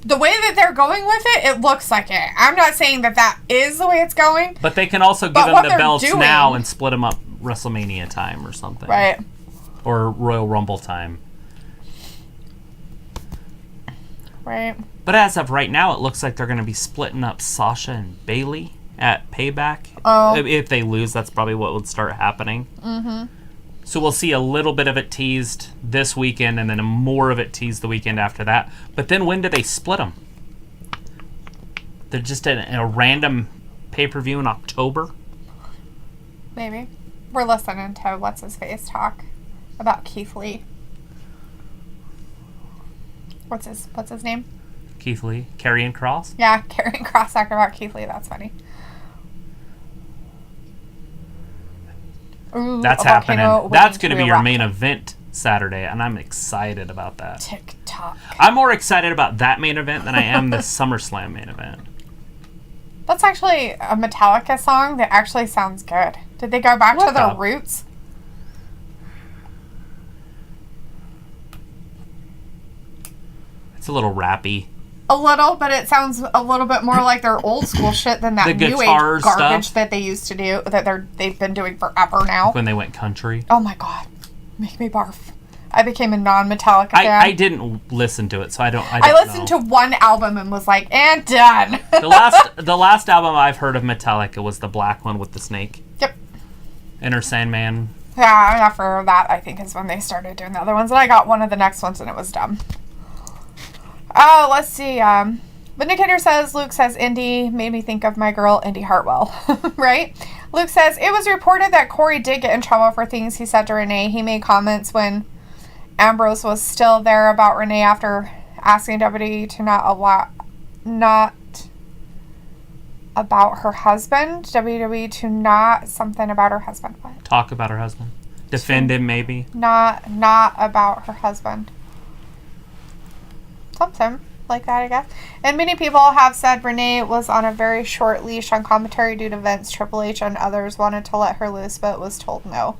The way that they're going with it, it looks like it. I'm not saying that is the way it's going. But they can also give them the belts now and split them up WrestleMania time or something. Right. Or Royal Rumble time. Right. But as of right now, it looks like they're going to be splitting up Sasha and Bayley at Payback. Oh. If they lose, that's probably what would start happening. Mm-hmm. So we'll see a little bit of it teased this weekend, and then more of it teased the weekend after that. But then when do they split them? They're just in a random pay-per-view in October? Maybe. We're listening to What's-His-Face talk about Keith Lee. What's his name? Keith Lee. Karrion Kross? Yeah, Karrion Kross talking about Keith Lee. That's funny. Ooh, that's happening. That's going to be your main event Saturday, and I'm excited about that. TikTok. I'm more excited about that main event than I am the SummerSlam main event. That's actually a Metallica song that actually sounds good. Did they go back to their roots? It's a little rappy. A little, but it sounds a little bit more like their old school shit than that new age garbage stuff that they used to do, that they've been doing forever now. When they went country. Oh my god, make me barf. I became a non-Metallica fan. I didn't listen to it, so I don't listened to one album and was like, and done. The last album I've heard of Metallica was the black one with the snake. Yep. Enter Sandman. Yeah, after that, I think is when they started doing the other ones, and I got one of the next ones, and it was dumb. Oh, let's see. Vindicator says, Luke says, Indy made me think of my girl, Indy Hartwell. Right? Luke says, it was reported that Corey did get in trouble for things he said to Renee. He made comments when Ambrose was still there about Renee after asking WWE to not about her husband. WWE to not something about her husband. What? Talk about her husband. Defend him, maybe. Not about her husband. Something like that, I guess. And many people have said Renee was on a very short leash on commentary due to Vince, Triple H, and others wanted to let her loose, but was told no.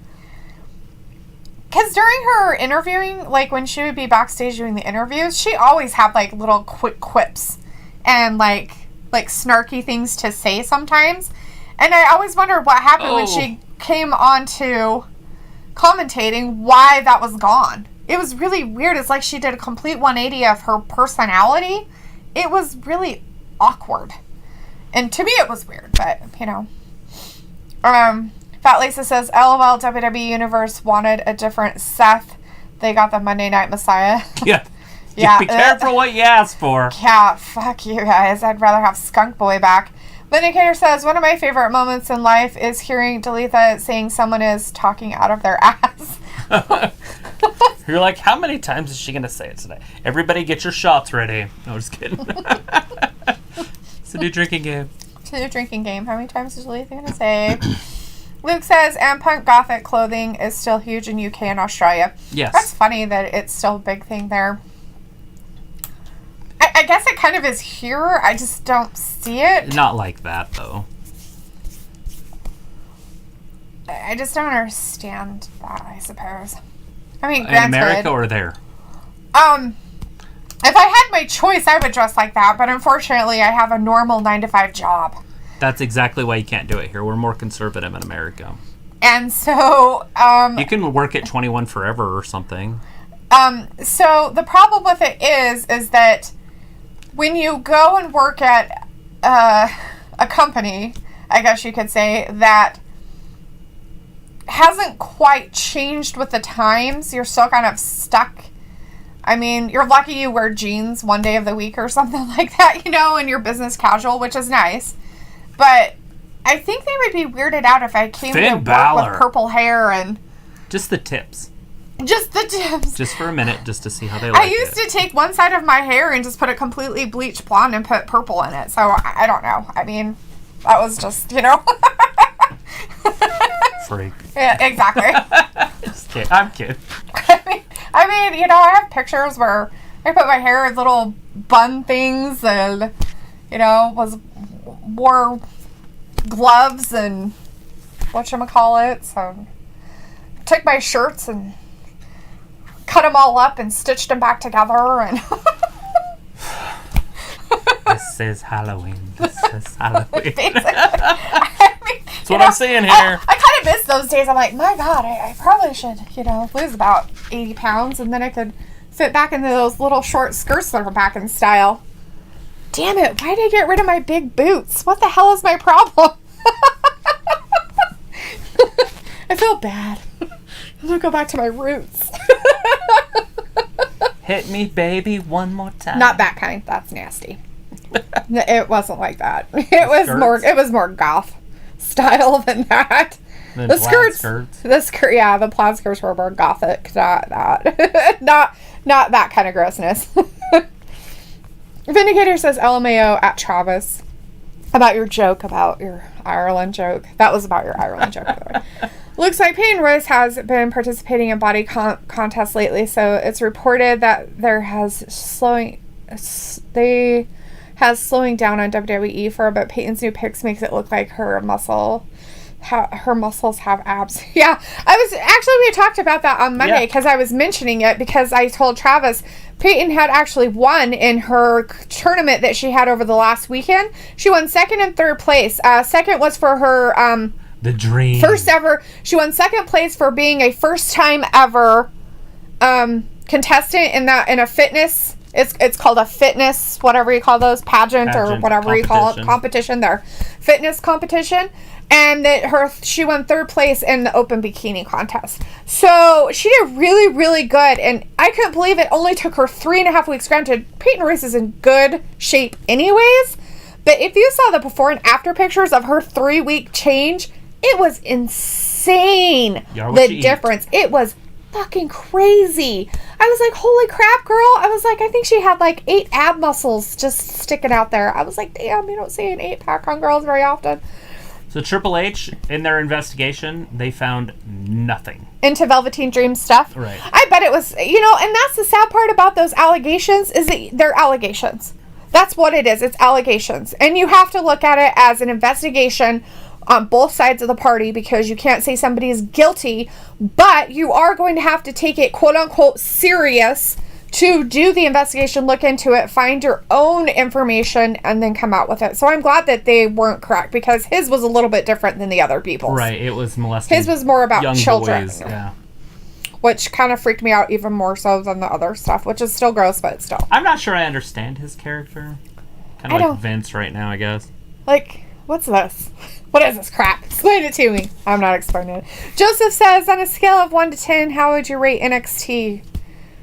Because during her interviewing, like when she would be backstage doing the interviews, she always had like little quick quips and like snarky things to say sometimes. And I always wondered what happened when she came on to commentating, why that was gone. It was really weird. It's like she did a complete 180 of her personality. It was really awkward. And to me it was weird, but, you know. Fat Lisa says, LOL, WWE Universe wanted a different Seth. They got the Monday Night Messiah. Yeah. Yeah. Be careful what you ask for. Yeah, fuck you guys. I'd rather have Skunk Boy back. Vindicator says, one of my favorite moments in life is hearing Dalethea saying someone is talking out of their ass. You're like, how many times is she going to say it today? Everybody get your shots ready. No, just kidding. It's a new drinking game. It's a new drinking game. How many times is Dalethea going to say? Luke says, and punk gothic clothing is still huge in UK and Australia. Yes. That's funny that it's still a big thing there. I guess it kind of is here. I just don't see it. Not like that, though. I just don't understand that, I suppose. I mean, in America or there? If I had my choice, I would dress like that. But unfortunately, I have a normal 9-to-5 job. That's exactly why you can't do it here. We're more conservative in America. And so... you can work at 21 forever or something. So the problem with it is that when you go and work at a company, I guess you could say, that hasn't quite changed with the times, you're still kind of stuck. I mean, you're lucky you wear jeans one day of the week or something like that, you know, and you're business casual, which is nice. But I think they would be weirded out if I came to work with purple hair and... Just the tips. Just the tips. Just for a minute, just to see how they like it. I used to take one side of my hair and just put it completely bleached blonde and put purple in it. So, I don't know. I mean, that was just, you know... Freak. Yeah, exactly. Just kidding. I'm kidding. I mean, I have pictures where I put my hair in little bun things and, wore gloves and whatchamacallit. So, took my shirts and cut them all up and stitched them back together. And This is Halloween. That's what I'm saying here. I kind of miss those days. I'm like, my God, I probably should, lose about 80 pounds and then I could fit back into those little short skirts that are back in style. Damn it, why did I get rid of my big boots? What the hell is my problem? I feel bad. I'm going to go back to my roots. Hit me, baby, one more time. Not that kind. That's nasty. It wasn't like that. It was more goth style than that. The skirts. The plaid skirts were more gothic. Not that. not that kind of grossness. Vindicator says LMAO at Travis about your Ireland joke. That was about your Ireland joke, by the way. Looks like Peyton Royce has been participating in body contests lately, so it's reported that slowing down on WWE for a bit. Peyton's new pics makes it look like her muscles have abs. Yeah, we talked about that on Monday because I was mentioning it because I told Travis Peyton had actually won in her tournament that she had over the last weekend. She won second and third place. Second was for her the dream. First ever. She won second place for being a first time ever contestant in a fitness. It's called a fitness, whatever you call those, pageant or whatever you call it, competition. Their fitness competition, and she won third place in the open bikini contest. So she did really, really good, and I couldn't believe it only took her 3.5 weeks. Granted, Peyton Royce is in good shape anyways, but if you saw the before and after pictures of her 3-week change, it was insane. The difference. It was fucking crazy. I was like, holy crap, girl. I was like, I think she had like 8 ab muscles just sticking out there. I was like, damn, you don't see an 8-pack on girls very often. So Triple H, in their investigation, they found nothing. Into Velveteen Dream stuff? Right. I bet it was, and that's the sad part about those allegations is that they're allegations. That's what it is. It's allegations. And you have to look at it as an investigation on both sides of the party because you can't say somebody is guilty, but you are going to have to take it quote unquote serious to do the investigation, look into it, find your own information, and then come out with it. So I'm glad that they weren't correct because his was a little bit different than the other people's. Right, it was molesting. His was more about children. Boys, yeah. Which kind of freaked me out even more so than the other stuff, which is still gross, but still. I'm not sure I understand his character. Kind of like Vince right now, I guess. Like, what's this? What is this crap? Explain it to me. I'm not explaining it. Joseph says, on a scale of 1 to 10, how would you rate NXT?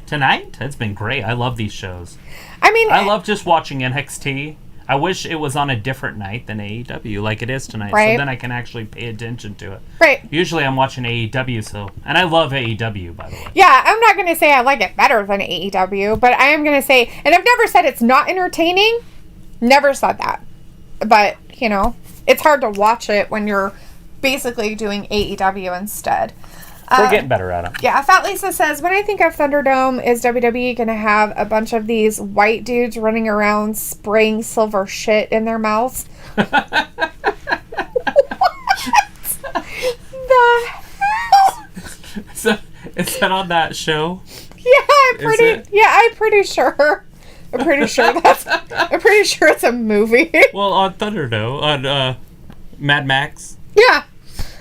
Tonight? It's been great. I love these shows. I mean, I love just watching NXT. I wish it was on a different night than AEW, like it is tonight. Right. So then I can actually pay attention to it. Right. Usually I'm watching AEW, and I love AEW, by the way. Yeah, I'm not going to say I like it better than AEW, but I am going to say, and I've never said it's not entertaining. Never said that. But, it's hard to watch it when you're basically doing AEW instead. We're getting better at it. Yeah, Fat Lisa says, when I think of Thunderdome, is WWE going to have a bunch of these white dudes running around spraying silver shit in their mouths? What the hell? Is that on that show? Yeah, I'm pretty sure. I'm pretty sure it's a movie. Well, on Thunderdome, on Mad Max. Yeah.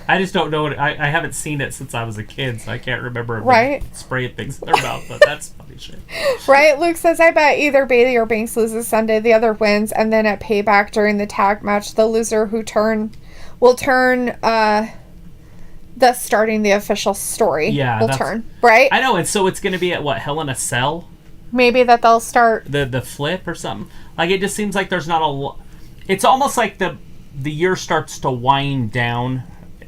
I just don't know. I haven't seen it since I was a kid, so I can't remember spraying things in their mouth, but that's funny shit. Right? Luke says, I bet either Bayley or Banks loses Sunday, the other wins, and then at Payback during the tag match, the loser who will turn thus starting the official story. Yeah. Will turn. Right? I know, and so it's going to be at what, Hell in a Cell? Maybe that they'll start the flip or something. Like, it just seems like there's not a lot. It's almost like the year starts to wind down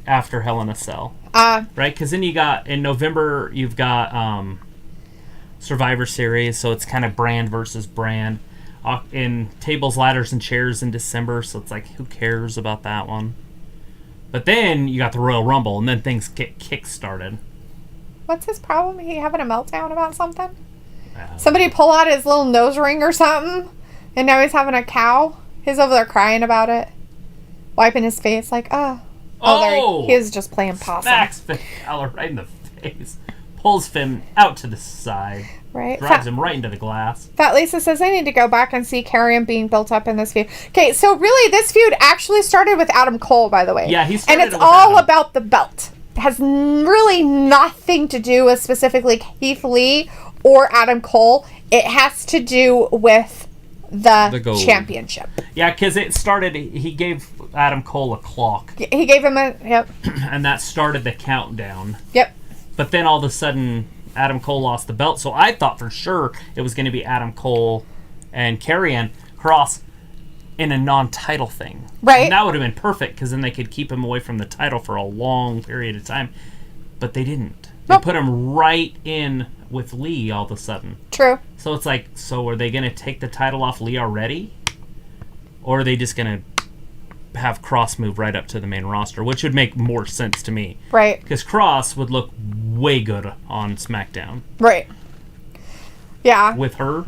after Hell in a Cell. Right? Because then in November, you've got Survivor Series, so it's kind of brand versus brand. In Tables, Ladders, and Chairs in December, so it's like, who cares about that one? But then you got the Royal Rumble, and then things get kick-started. What's his problem? He having a meltdown about something? Somebody pull out his little nose ring or something, and now he's having a cow. He's over there crying about it, wiping his face like, there he is just playing possum. Smacks Finn Balor right in the face. Pulls Finn out to the side. Right. Drives him right into the glass. Fat Lisa says, I need to go back and see Karrion being built up in this feud. Okay, so really this feud actually started with Adam Cole, by the way. Yeah, he started and it's all about the belt. It has really nothing to do with specifically Keith Lee or Adam Cole. It has to do with the championship. Yeah, because it started, he gave Adam Cole a clock. He gave him a, yep. And that started the countdown. Yep. But then all of a sudden, Adam Cole lost the belt, so I thought for sure it was going to be Adam Cole and Karrion Kross in a non-title thing. Right. And that would have been perfect, because then they could keep him away from the title for a long period of time. But they didn't. They put him right in with Lee all of a sudden. True. So it's like, so are they going to take the title off Lee already? Or are they just going to have Kross move right up to the main roster, which would make more sense to me. Right. Because Kross would look way good on SmackDown. Right. Yeah. With her.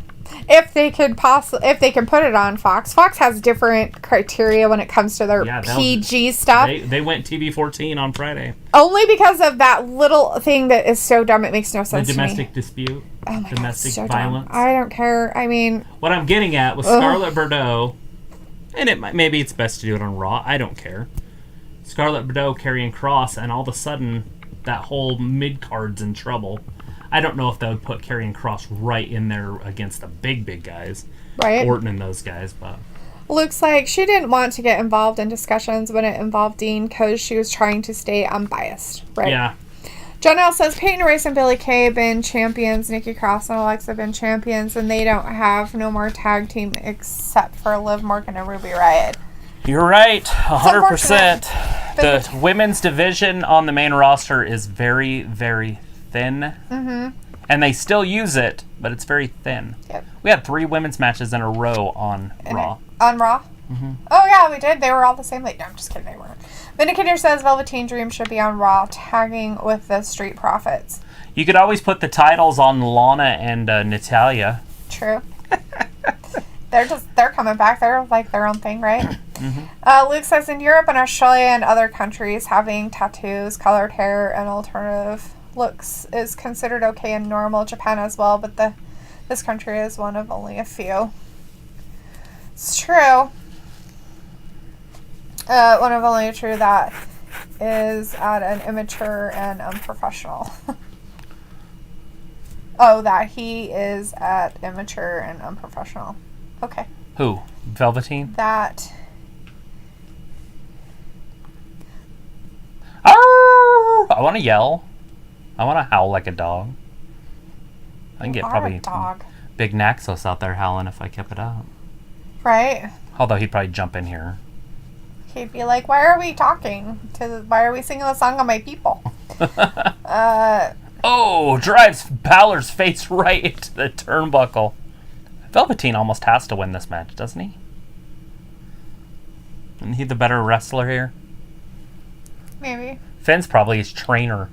If they could if they can put it on Fox. Fox has different criteria when it comes to their PG stuff. They went TV-14 on Friday. Only because of that little thing that is so dumb it makes no sense to me. The domestic dispute. Oh my domestic God, so violence. Dumb. I don't care. I mean, what I'm getting at was Scarlett Bordeaux, and maybe it's best to do it on Raw. I don't care. Scarlett Bordeaux carrying Kross, and all of a sudden that whole mid-card's in trouble. I don't know if they would put Karrion Kross right in there against the big guys. Right. Orton and those guys, but... Looks like she didn't want to get involved in discussions when it involved Dean because she was trying to stay unbiased. Right? Yeah. John L. says, Peyton Royce and Billie Kay have been champions. Nikki Cross and Alexa have been champions, and they don't have no more tag team except for Liv Morgan and Ruby Riott. You're right. 100%. The women's division on the main roster is very, very thin. Mm-hmm. And they still use it, but it's very thin. Yep. We had 3 women's matches in a row on Raw. On Raw? Mm-hmm. Oh, yeah, we did. They were all the same. No, I'm just kidding. They weren't. Vindicator says Velveteen Dream should be on Raw, tagging with the Street Profits. You could always put the titles on Lana and Natalya. True. They're coming back. They're like their own thing, right? Mm-hmm. Luke says in Europe and Australia and other countries, having tattoos, colored hair, and alternative looks is considered okay and normal. Japan as well, but this country is one of only a few. It's true. One of only true that is at an immature and unprofessional. That he is at immature and unprofessional. Okay. Who? Velveteen? That. I want to yell. I want to howl like a dog. I can get probably big Naxos out there howling if I kept it up. Right. Although he'd probably jump in here. He'd be like, why are we talking? Why are we singing the song on my people? Drives Balor's face right into the turnbuckle. Velveteen almost has to win this match, doesn't he? Isn't he the better wrestler here? Maybe. Finn's probably his trainer.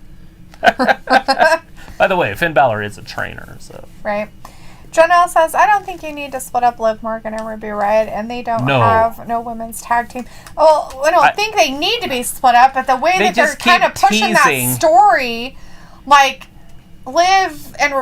By the way, Finn Balor is a trainer, so. Right. Jonelle says, I don't think you need to split up Liv Morgan and Ruby Riott, and they don't have no women's tag team. Well, I don't think they need to be split up, but the way that they're kind of pushing that story, like, Liv and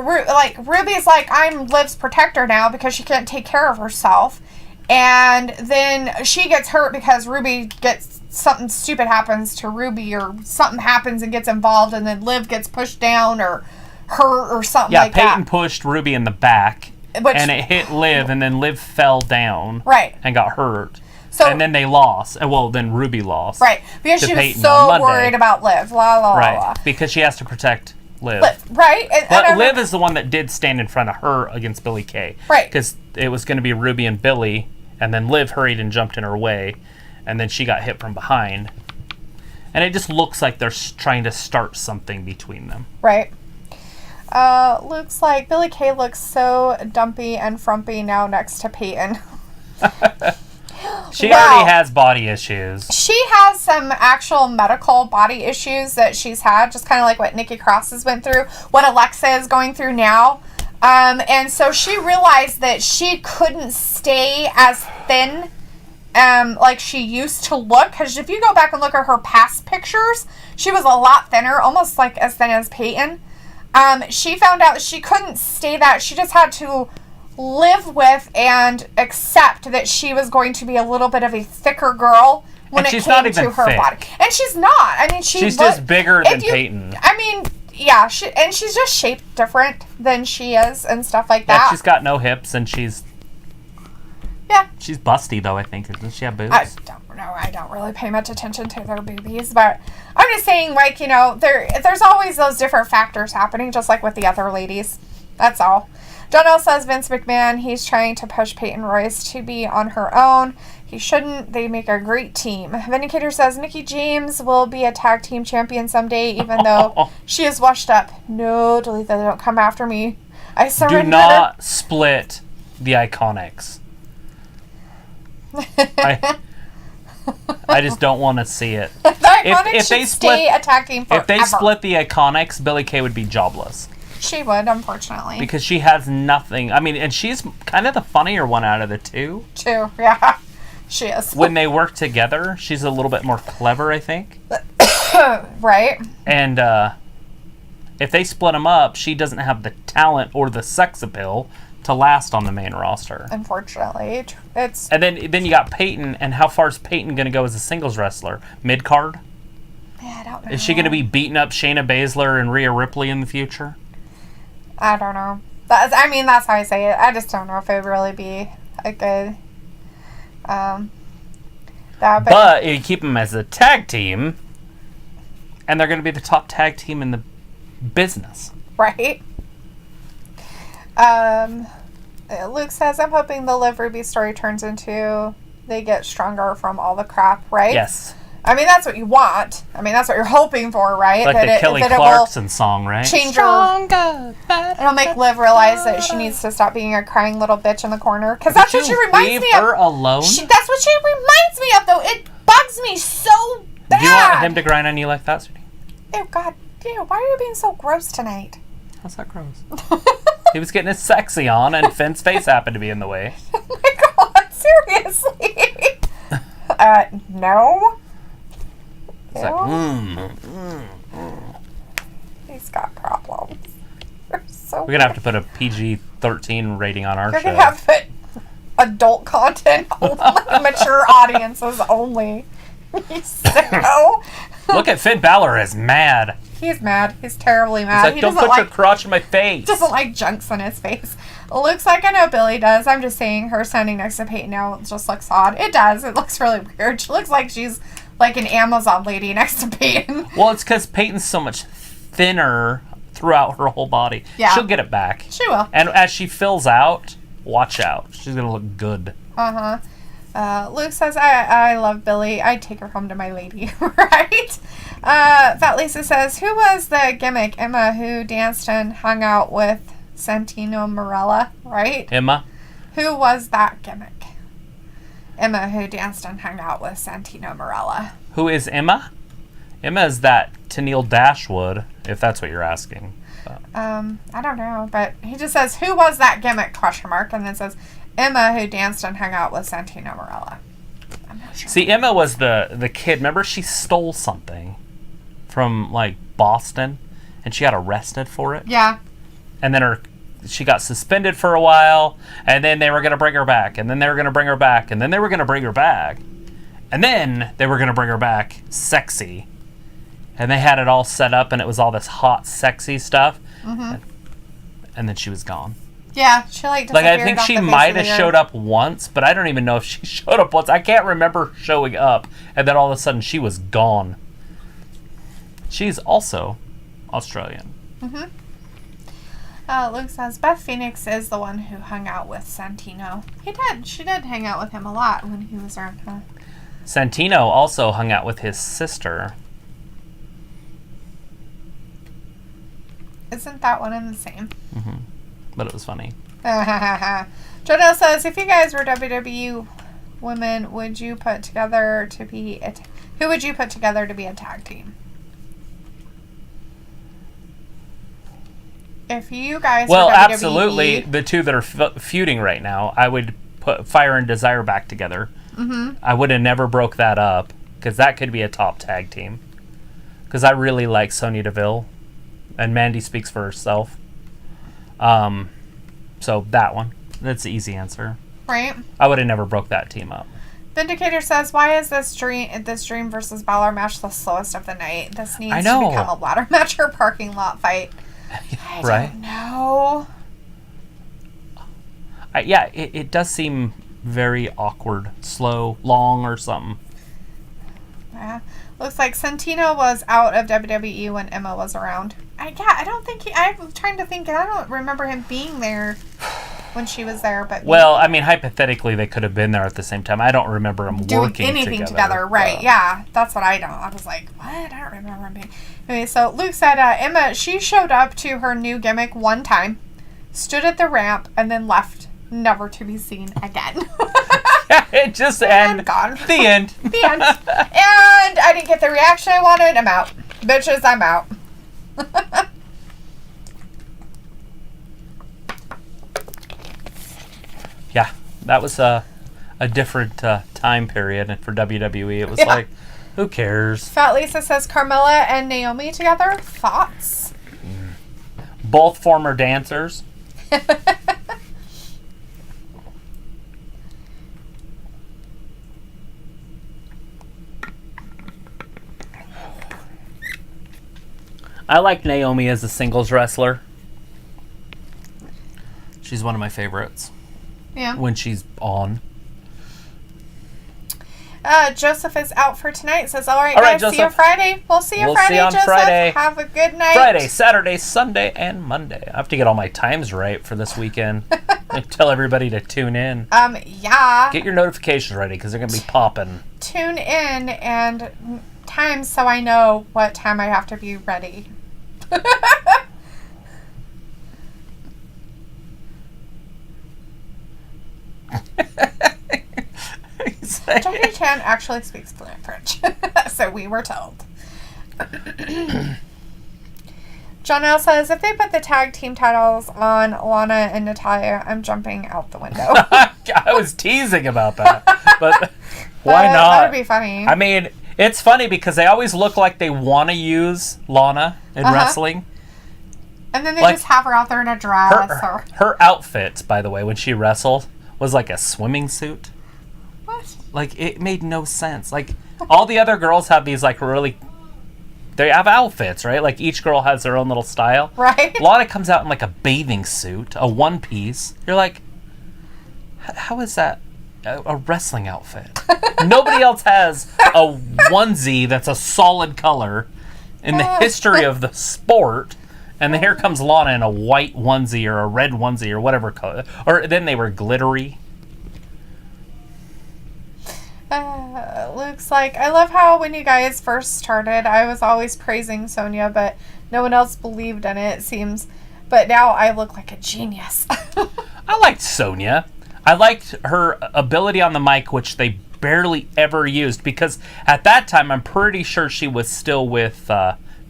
Ruby's like, I'm Liv's protector now because she can't take care of herself. And then she gets hurt because Ruby gets something stupid happens to Ruby, or something happens and gets involved, and then Liv gets pushed down or hurt or something like that. Yeah, Peyton pushed Ruby in the back, and it hit Liv, and then Liv fell down and got hurt. So, and then they lost. Well, then Ruby lost. Right, because she was so worried about Liv. Because she has to protect Liv. Right. But Liv is the one that did stand in front of her against Billie Kay. Right. Because it was going to be Ruby and Billie, and then Liv hurried and jumped in her way, and then she got hit from behind. And it just looks like they're trying to start something between them. Right. Looks like Billie Kay looks so dumpy and frumpy now next to Peyton. She already has body issues. She has some actual medical body issues that she's had, just kind of like what Nikki Cross has went through, what Alexa is going through now. And so she realized that she couldn't stay as thin like she used to look. Because if you go back and look at her past pictures, she was a lot thinner, almost like as thin as Peyton. She found out that she couldn't stay that. She just had to live with and accept that she was going to be a little bit of a thicker girl when it came to her body. And she's not. I mean, she's just bigger than Peyton. I mean, yeah, she's just shaped different than she is and stuff like that. Yeah, she's got no hips and she's busty though, I think. Doesn't she have boobs? I don't know. I don't really pay much attention to their boobies, but I'm just saying, like, you know, there's always those different factors happening, just like with the other ladies. That's all. Jonelle says Vince McMahon, he's trying to push Peyton Royce to be on her own. He shouldn't. They make a great team. Vindicator says Mickie James will be a tag team champion someday, even though she is washed up. No, Dalethea, don't come after me. I surrender. Do not split the Iconics. I just don't want to see it. The Iconics should stay a tag team forever. If they split the Iconics, Billie Kay would be jobless. She would, unfortunately. Because she has nothing. I mean, and she's kind of the funnier one out of the two. True, yeah. She is. When they work together, she's a little bit more clever, I think. Right. And if they split them up, she doesn't have the talent or the sex appeal to last on the main roster. Unfortunately. It's. And then you got Peyton, and how far is Peyton going to go as a singles wrestler? Mid-card? Yeah, I don't know. Is she going to be beating up Shayna Baszler and Rhea Ripley in the future? I don't know. That's how I say it. I just don't know if it would really be a good... But you keep them as a tag team, and they're going to be the top tag team in the business. Right. Luke says, I'm hoping the Liv Ruby story turns into they get stronger from all the crap, right? Yes. I mean, that's what you want. I mean, that's what you're hoping for, right? Like the Kelly Clarkson song, right? Change her. It'll make Liv realize that she needs to stop being a crying little bitch in the corner. Because that's what she reminds me of. Leave her alone? That's what she reminds me of, though. It bugs me so bad. Do you want him to grind on you like that, sweetie? Oh, God. Ew, why are you being so gross tonight? How's that gross? He was getting his sexy on, and Finn's face happened to be in the way. Oh, my God. Seriously? No. It's like, He's got problems. We're going to have to put a PG-13 rating on our show. We're going to have to put adult content only, mature audiences only. So... Look at Finn Balor is mad. He's mad. He's terribly mad. He's like, don't put your crotch in my face. Doesn't like junks on his face. Looks like I know Billie does. I'm just saying her standing next to Peyton now just looks odd. It does. It looks really weird. She looks like she's like an Amazon lady next to Peyton. Well, it's because Peyton's so much thinner throughout her whole body. Yeah. She'll get it back. She will. And as she fills out, watch out. She's going to look good. Uh-huh. Luke says, I love Billie. I'd take her home to my lady. Right? Fat Lisa says, who was the gimmick Emma who danced and hung out with Santino Marella? Right? Emma? Who was that gimmick? Emma who danced and hung out with Santino Marella. Who is Emma? Emma is that Tennille Dashwood, if that's what you're asking. I don't know, but he just says, who was that gimmick, ? And then says, Emma who danced and hung out with Santino Marella. I'm not sure. See, Emma was the kid. Remember, she stole something from, like, Boston, and she got arrested for it? Yeah. And then she got suspended for a while, and then they were going to bring her back, and then they were going to bring her back, and then they were going to bring her back, and then they were going to bring her back sexy. And they had it all set up, and it was all this hot, sexy stuff. Mm-hmm. And then she was gone. Yeah, she like I think she might have showed up once, but I don't even know if she showed up once. I can't remember showing up, and then all of a sudden she was gone. She's also Australian. Mm-hmm. Luke says Beth Phoenix is the one who hung out with Santino. She did hang out with him a lot when he was around her. Santino also hung out with his sister. Isn't that one and the same? Mm-hmm. But it was funny. Jonelle says, if you guys were WWE women would you put together to be who would you put together to be a tag team? If you guys well, were WWE, absolutely, the two that are feuding right now, I would put Fire and Desire back together. Mm-hmm. I would have never broke that up because that could be a top tag team. Because I really like Sonya Deville, and Mandy speaks for herself. So that one, that's the easy answer. Right. I would have never broke that team up. Vindicator says, "Why is this Dream versus Balor match the slowest of the night? This needs to become a ladder match or parking lot fight." I don't know. Yeah, it does seem very awkward, slow, long, or something. Yeah. Looks like Santino was out of WWE when Emma was around. I'm trying to think. I don't remember him being there when she was there. But well, I mean, hypothetically, they could have been there at the same time. I don't remember them working anything together. Right? Yeah, that's what I don't. I was like, what? I don't remember him being. Okay, so Luke said Emma. She showed up to her new gimmick one time, stood at the ramp, and then left, never to be seen again. It just ended. Gone. The end. The end. And I didn't get the reaction I wanted. I'm out. Bitches, I'm out. Yeah, that was a different time period for WWE. It was like, who cares? Fat Lisa says Carmella and Naomi together. Thoughts? Both former dancers. I like Naomi as a singles wrestler. She's one of my favorites. Yeah. When she's on. Joseph is out for tonight. Says, all right, guys, Joseph. see you Friday. We'll see you Friday, Joseph. Friday. Have a good night. Friday, Saturday, Sunday, and Monday. I have to get all my times right for this weekend. Tell everybody to tune in. Yeah. Get your notifications ready because they're going to be popping. Tune in and times so I know what time I have to be ready. Jackie Chan actually speaks fluent French, so we were told. John L says, if they put the tag team titles on Lana and Natalya, I'm jumping out the window. I was teasing about that, but why not? That would be funny. I mean, it's funny because they always look like they want to use Lana in wrestling. And then they just have her out there in a dress. Her outfit, by the way, when she wrestled, was like a swimming suit. What? Like, it made no sense. Like, all the other girls have these, like, really... They have outfits, right? Like, each girl has their own little style. Right. Lana comes out in, like, a bathing suit, a one-piece. You're like, how is that a wrestling outfit? Nobody else has a onesie that's a solid color in the history of the sport. And then here comes Lana in a white onesie or a red onesie or whatever color. Or then they were glittery. Luke's like, I love how when you guys first started, I was always praising Sonya, but no one else believed in it seems. But now I look like a genius. I liked Sonya. I liked her ability on the mic, which they barely ever used. Because at that time, I'm pretty sure she was still with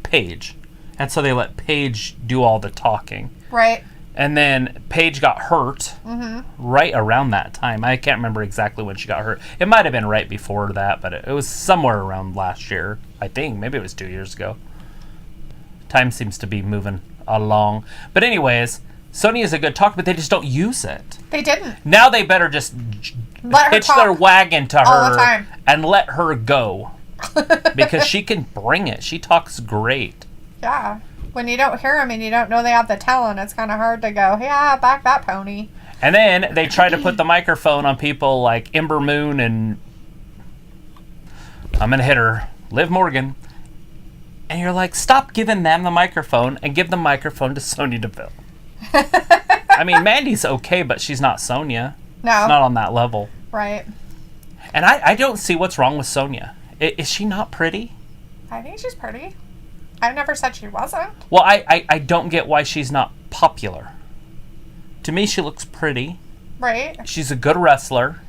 Paige. And so they let Paige do all the talking. Right. And then Paige got hurt right around that time. I can't remember exactly when she got hurt. It might have been right before that, but it was somewhere around last year, I think. Maybe it was 2 years ago. Time seems to be moving along. But anyways, Sonya is a good talker, but they just don't use it. They didn't. Now they better just hitch their wagon to all the her time. And let her go. Because she can bring it. She talks great. Yeah. When you don't hear them and you don't know they have the talent, it's kind of hard to go, yeah, back that pony. And then they try to put the microphone on people like Ember Moon and I'm going to hit her, Liv Morgan. And you're like, stop giving them the microphone and give the microphone to Sonya Deville. I mean, Mandy's okay, but she's not Sonya. No. She's not on that level. Right. And I don't see what's wrong with Sonya. Is she not pretty? I think she's pretty. I never said she wasn't. Well, I don't get why she's not popular. To me, she looks pretty. Right. She's a good wrestler.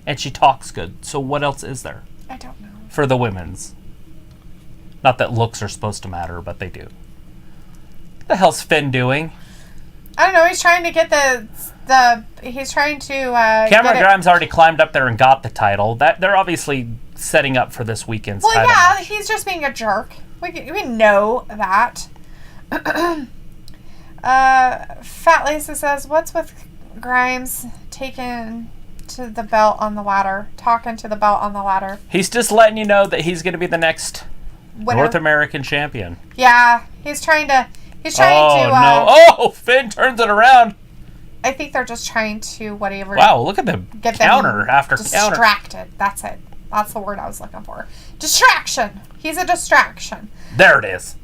And she talks good. So what else is there? I don't know. For the women's. Not that looks are supposed to matter, but they do. What the hell's Finn doing? I don't know. He's trying to get he's trying to Cameron Grimes already climbed up there and got the title. They're obviously setting up for this weekend's title match. He's just being a jerk. We know that. Fat Lisa says, what's with Grimes talking to the belt on the ladder? He's just letting you know that he's going to be the next winner. North American champion. Yeah, he's trying to. No! Oh, Finn turns it around. I think they're just trying to whatever. Wow, look at the counter after counter. Distracted. That's it. That's the word I was looking for. Distraction. He's a distraction. There it is.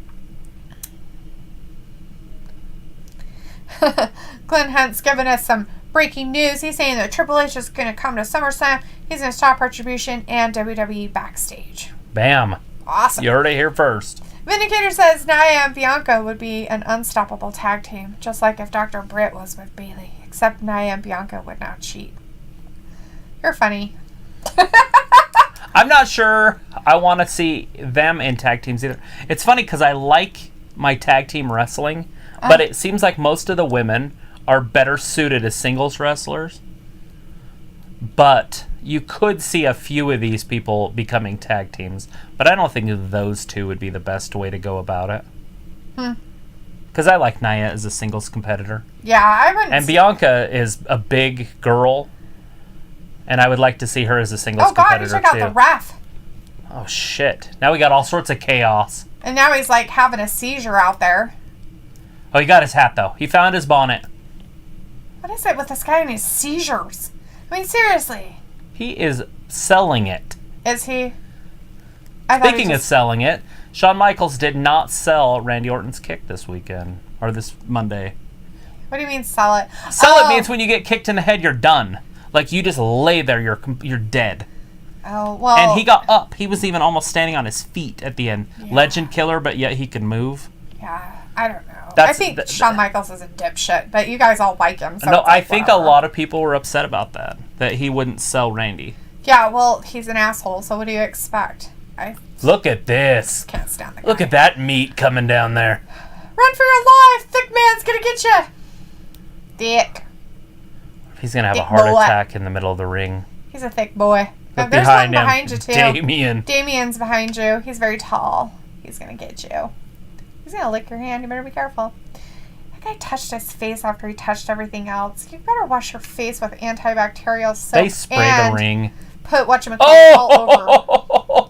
Glenn Hunt's giving us some breaking news. He's saying that Triple H is going to come to SummerSlam. He's going to stop Retribution and WWE backstage. Bam. Awesome. You heard it here first. Vindicator says Nia and Bianca would be an unstoppable tag team, just like if Dr. Britt was with Bayley, except Nia and Bianca would not cheat. You're funny. I'm not sure I want to see them in tag teams either. It's funny because I like my tag team wrestling, but it seems like most of the women are better suited as singles wrestlers. But you could see a few of these people becoming tag teams, but I don't think those two would be the best way to go about it. Because I like Nia as a singles competitor. Yeah, I wouldn't. And Bianca is a big girl, and I would like to see her as a singles competitor too. Oh God, you took out the ref. Oh shit! Now we got all sorts of chaos. And now he's like having a seizure out there. Oh, he got his hat though. He found his bonnet. What is it with this guy and his seizures? I mean, seriously. He is selling it. Is he? Speaking of selling it, Shawn Michaels did not sell Randy Orton's kick this weekend. Or this Monday. What do you mean sell it? Sell it means when you get kicked in the head, you're done. Like, you just lay there, you're dead. Oh, well. And he got up. He was even almost standing on his feet at the end. Yeah. Legend killer, but yet he can move. Yeah, I don't know. I think Shawn Michaels is a dipshit, but you guys all like him. So no, I think a lot of people were upset about that he wouldn't sell Randy. Yeah, well, he's an asshole, so what do you expect? Look at this. Can't stand the guy. Look at that meat coming down there. Run for your life! Thick man's gonna get you! Dick. He's gonna have a heart attack in the middle of the ring. He's a thick boy. Look there's one behind you, too. Damien's behind you. He's very tall. He's gonna get you. He's gonna lick your hand. You better be careful. That guy touched his face after he touched everything else. You better wash your face with antibacterial soap. They spray the ring. Put whatchamacallit all over.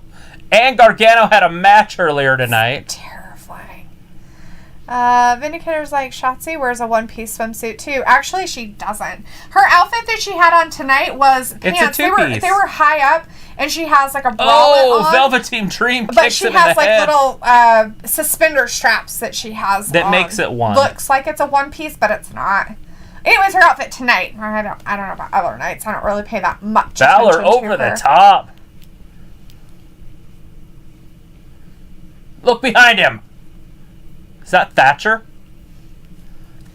And Gargano had a match earlier tonight. Terrifying. Vindicator's like, Shotzi wears a one-piece swimsuit too. Actually, she doesn't. Her outfit that she had on tonight was pants. It's a two-piece. They were high up, and she has like a bralette on. Velveteen Dream kicks but she it in the head. has like little suspender straps that she has that on. Makes it one. Looks like it's a one-piece, but it's not. Anyways, her outfit tonight. I don't know about other nights. I don't really pay that much attention Balor over to the her. top. Look behind him. Is that Thatcher?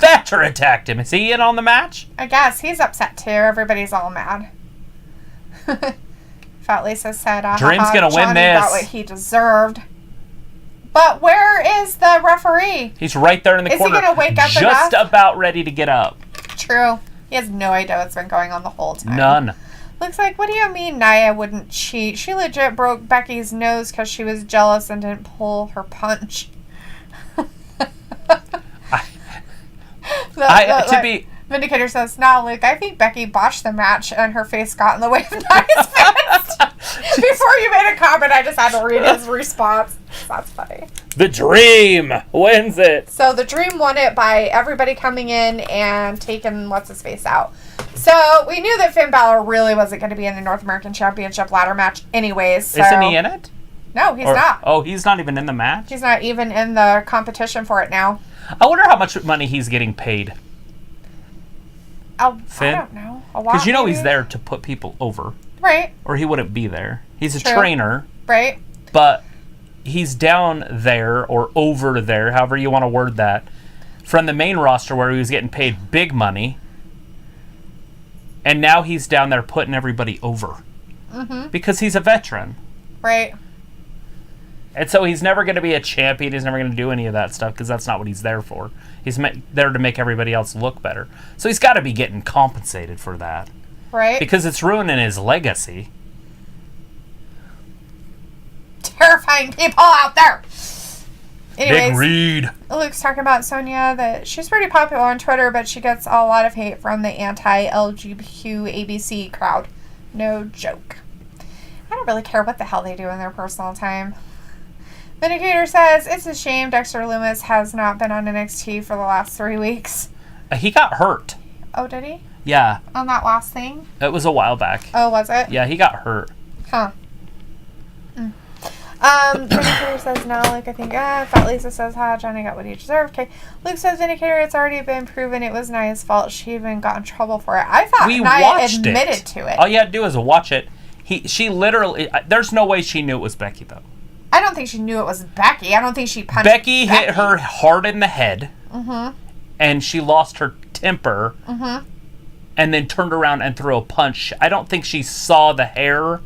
Thatcher attacked him. Is he in on the match? I guess. He's upset too. Everybody's all mad. Fat Lisa said, Dream's going to win Johnny this. got what he deserved. But where is the referee? He's right there in the corner. Is he going to wake up just about ready to get up. True. He has no idea what's been going on the whole time. None. Looks like, what do you mean Nia wouldn't cheat? She legit broke Becky's nose because she was jealous and didn't pull her punch. Vindicator says, "Nah, Luke, I think Becky botched the match and her face got in the way of Nia's fist." Before you made a comment, I just had to read his response. That's funny. The Dream wins it. So the Dream won it by everybody coming in and taking what's-his-face out. So we knew that Finn Balor really wasn't going to be in the North American Championship ladder match anyways. So. Isn't he in it? No, he's not. Oh, he's not even in the match? He's not even in the competition for it now. I wonder how much money he's getting paid. Finn? I don't know. Because you know he's there to put people over. Right. Or he wouldn't be there. He's a trainer. Right. But he's down there or over there, however you want to word that, from the main roster where he was getting paid big money. And now he's down there putting everybody over. Because he's a veteran. Right. And so he's never going to be a champion. He's never going to do any of that stuff because that's not what he's there for. He's there to make everybody else look better. So he's got to be getting compensated for that. Right. Because it's ruining his legacy. Terrifying people out there. Anyways, Big Reed. Luke's talking about Sonya, that she's pretty popular on Twitter, but she gets a lot of hate from the anti-LGBTQ ABC crowd. No joke. I don't really care what the hell they do in their personal time. Vindicator says, it's a shame Dexter Lumis has not been on NXT for the last 3 weeks. He got hurt. Oh, did he? Yeah. On that last thing? It was a while back. Oh, was it? Yeah, he got hurt. Huh. Vindicator says, no. Luke, I think, Fat Lisa says, Johnny got what he deserved. Okay. Luke says, Vindicator, it's already been proven it was Nia's fault. She even got in trouble for it. I thought Nia admitted to it. All you had to do is watch it. She literally, there's no way she knew it was Becky, though. I don't think she knew it was Becky. I don't think she punched Becky hit her hard in the head. And she lost her temper. And then turned around and threw a punch. I don't think she saw the hair.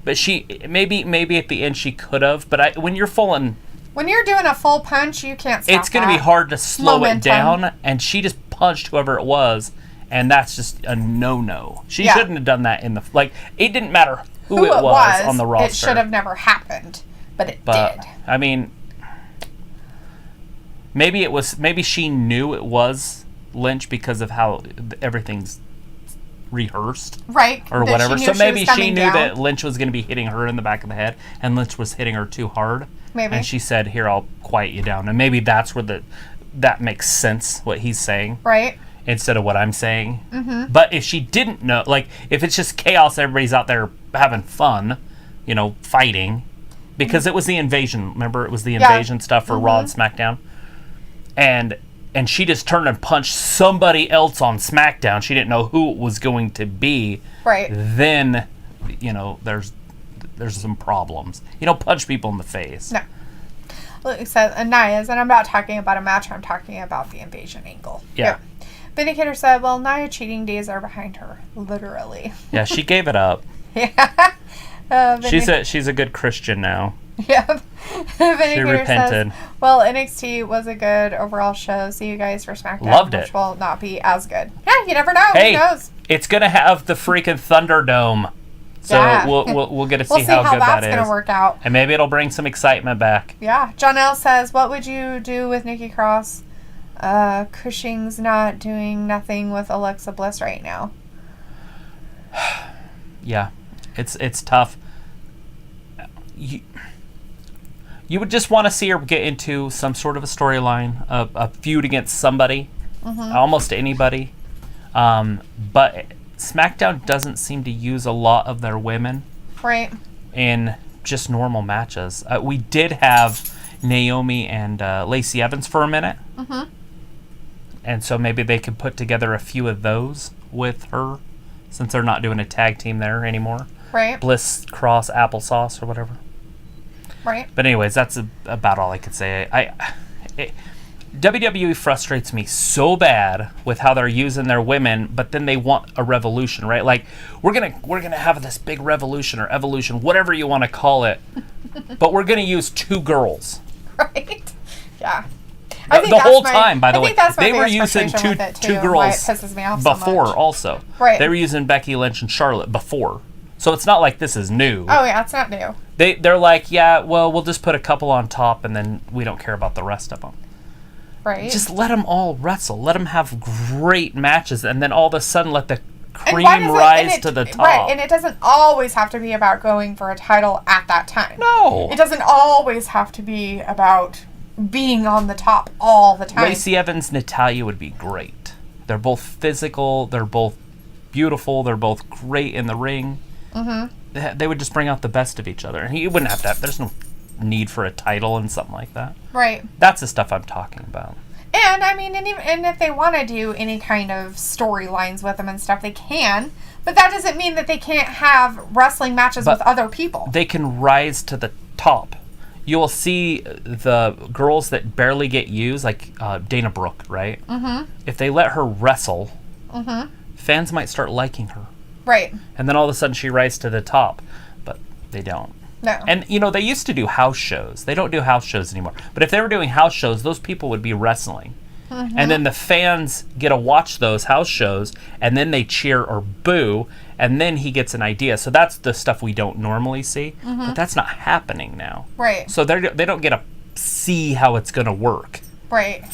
But she, maybe at the end she could have. But when you're when you're doing a full punch, you can't stop it's going to be hard to slow it down. And she just punched whoever it was. And that's just a no-no. She shouldn't have done that it didn't matter who it was on the roster. It should have never happened, but it did. I mean, maybe she knew it was Lynch because of how everything's rehearsed. Right. Or whatever. So maybe she knew that Lynch was going to be hitting her in the back of the head, and Lynch was hitting her too hard. Maybe. And she said, here, I'll quiet you down. And maybe that's where that makes sense, what he's saying. Right. Instead of what I'm saying. But if she didn't know, if it's just chaos, everybody's out there having fun, fighting, because it was the invasion. Remember, it was the invasion stuff for Raw and SmackDown, and she just turned and punched somebody else on SmackDown. She didn't know who it was going to be. Right. Then, there's some problems. You don't punch people in the face. No. Luke says, Nia's, and I'm not talking about a match. I'm talking about the invasion angle. Yeah. Yep. Vindicator said, well, Nia cheating days are behind her. Literally. Yeah, she gave it up. Yeah. She's a good Christian now. Yep. She repented. Says, well, NXT was a good overall show. See you guys for SmackDown. Loved it. Which will not be as good. Yeah, you never know. Hey, who knows? It's going to have the freaking Thunderdome. So we'll get to see how good that is. That's going to work out. And maybe it'll bring some excitement back. Yeah. John L. says, what would you do with Nikki Cross? Cushing's not doing nothing with Alexa Bliss right now. Yeah. It's tough. You would just want to see her get into some sort of a storyline, a feud against somebody, almost anybody. But SmackDown doesn't seem to use a lot of their women. Right. In just normal matches. We did have Naomi and Lacey Evans for a minute. And so maybe they could put together a few of those with her, since they're not doing a tag team there anymore. Right. Bliss Cross Applesauce or whatever. Right. But anyways, that's about all I could say. WWE frustrates me so bad with how they're using their women, but then they want a revolution, right? Like, we're gonna have this big revolution or evolution, whatever you want to call it, but we're gonna use 2 girls. Right. Yeah. The whole time, by the way, they were using two girls before also. Right. They were using Becky Lynch and Charlotte before. So it's not like this is new. Oh, yeah, it's not new. They're like, yeah, well, we'll just put a couple on top and then we don't care about the rest of them. Right. Just let them all wrestle. Let them have great matches and then all of a sudden let the cream rise to the top. Right, and it doesn't always have to be about going for a title at that time. No. It doesn't always have to be about being on the top all the time. Lacey Evans, Natalya would be great. They're both physical. They're both beautiful. They're both great in the ring. They would just bring out the best of each other. And you wouldn't have to. There's no need for a title and something like that. Right. That's the stuff I'm talking about. And I mean, and if they want to do any kind of storylines with them and stuff, they can. But that doesn't mean that they can't have wrestling matches with other people. They can rise to the top. You will see the girls that barely get used, like Dana Brooke, right? If they let her wrestle fans might start liking her. Right. And then all of a sudden she rises to the top. But they don't. No. And, they used to do house shows. They don't do house shows anymore. But if they were doing house shows, those people would be wrestling. Mm-hmm. And then the fans get to watch those house shows, and then they cheer or boo, and then he gets an idea. So that's the stuff we don't normally see. Mm-hmm. But that's not happening now. Right. So they don't get to see how it's going to work. Right.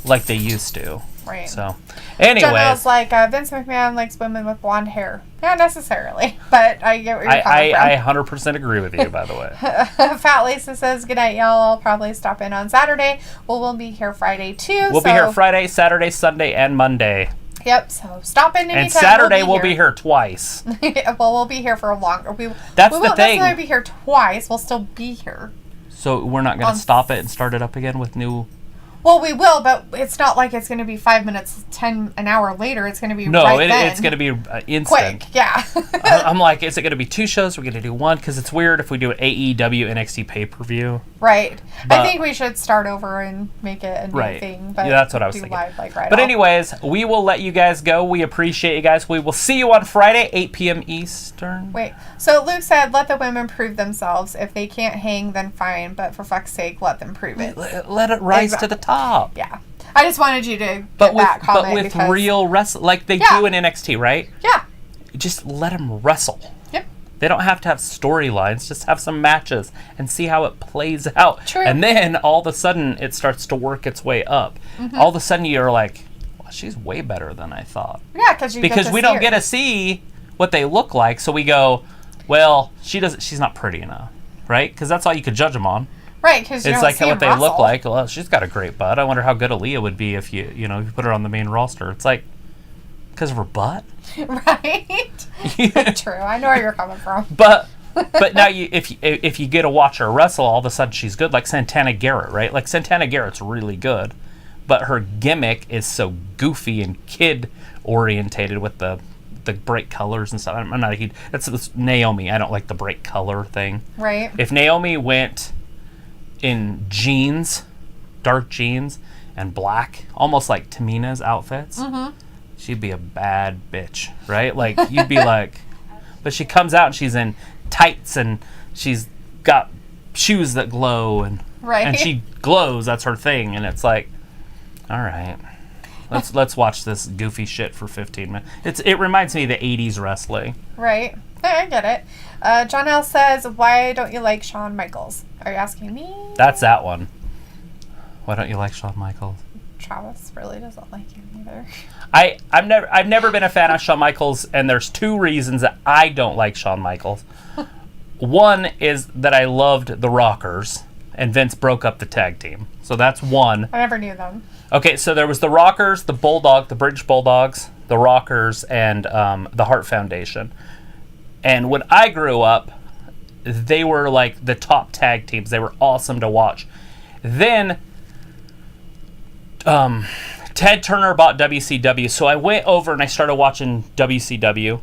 Like they used to. Right. So, anyway. Jonah's like, Vince McMahon likes women with blonde hair. Not necessarily, but I get where you're coming from. I 100% agree with you, by the way. Fat Lisa says, good night, y'all. I'll probably stop in on Saturday. Well, we'll be here Friday, too. We'll be here Friday, Saturday, Sunday, and Monday. Yep, so stop in anytime. And Saturday we'll be here twice. Well, we'll be here for longer. That's we the won't thing. necessarily be here twice. We'll still be here. So we're not going to stop it and start it up again with new... Well, we will, but it's not like it's going to be 5 minutes, an hour later. It's going to be right then. It's going to be instant. Quick, yeah. I'm like, is it going to be 2 shows? We're going to do 1? Because it's weird if we do an AEW NXT pay-per-view. Right. I think we should start over and make it a new thing. But yeah, that's what I was thinking. Live, but anyways, we will let you guys go. We appreciate you guys. We will see you on Friday, 8 p.m. Eastern. Wait. So Luke said, let the women prove themselves. If they can't hang, then fine. But for fuck's sake, let them prove it. Let it rise to the top. Yeah. I just wanted you to get that comment. But with real wrestling, like they do in NXT, right? Yeah. Just let them wrestle. Yep. They don't have to have storylines. Just have some matches and see how it plays out. True. And then all of a sudden it starts to work its way up. Mm-hmm. All of a sudden you're like, well, she's way better than I thought. Yeah, because we don't get to see what they look like, so we go, well, she's not pretty enough, right? Because that's all you could judge them on. Right, because it's like what they look like. Well, she's got a great butt. I wonder how good Aaliyah would be if you put her on the main roster. It's like because of her butt, right? True. I know where you're coming from. But now if you get to watch her wrestle, all of a sudden she's good. Like Santana Garrett, right? Like Santana Garrett's really good, but her gimmick is so goofy and kid orientated with the bright colors and stuff. I'm not a huge. That's Naomi. I don't like the bright color thing. Right. If Naomi went in jeans, dark jeans, and black, almost like Tamina's outfits, she'd be a bad bitch, right? Like, you'd be like... But she comes out and she's in tights and she's got shoes that glow and she glows, that's her thing, and it's like, all right, let's watch this goofy shit for 15 minutes. It reminds me of the 80s wrestling. Right. I get it. John L. says, why don't you like Shawn Michaels? Are you asking me? That's that one. Why don't you like Shawn Michaels? Travis really doesn't like him either. I've never been a fan of Shawn Michaels, and there's 2 reasons that I don't like Shawn Michaels. One is that I loved the Rockers, and Vince broke up the tag team. So that's one. I never knew them. Okay, so there was the Rockers, the British Bulldogs, the Rockers, and the Hart Foundation. And when I grew up, they were like the top tag teams. They were awesome to watch. Then Ted Turner bought WCW, so I went over and I started watching WCW,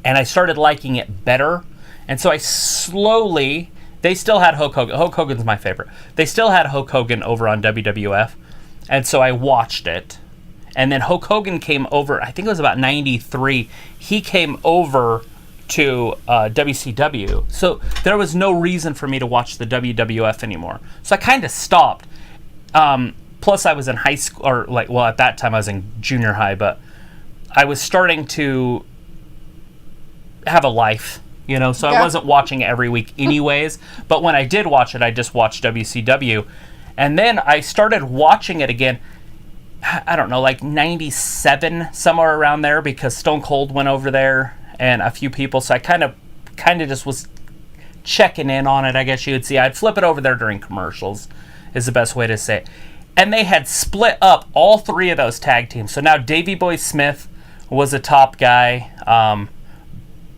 and I started liking it better. And so I slowly, they still had Hulk Hogan. Hulk Hogan's my favorite. They still had Hulk Hogan over on WWF, and so I watched it. And then Hulk Hogan came over, I think it was about 93. He came over to WCW. So there was no reason for me to watch the WWF anymore. So I kind of stopped. Plus I was in high school, at that time I was in junior high, but I was starting to have a life, so I wasn't watching it every week anyways. But when I did watch it, I just watched WCW. And then I started watching it again, I don't know, like 97, somewhere around there, because Stone Cold went over there and a few people. So I kind of just was checking in on it, I guess you would see. I'd flip it over there during commercials, is the best way to say it. And they had split up all 3 of those tag teams. So now Davey Boy Smith was a top guy.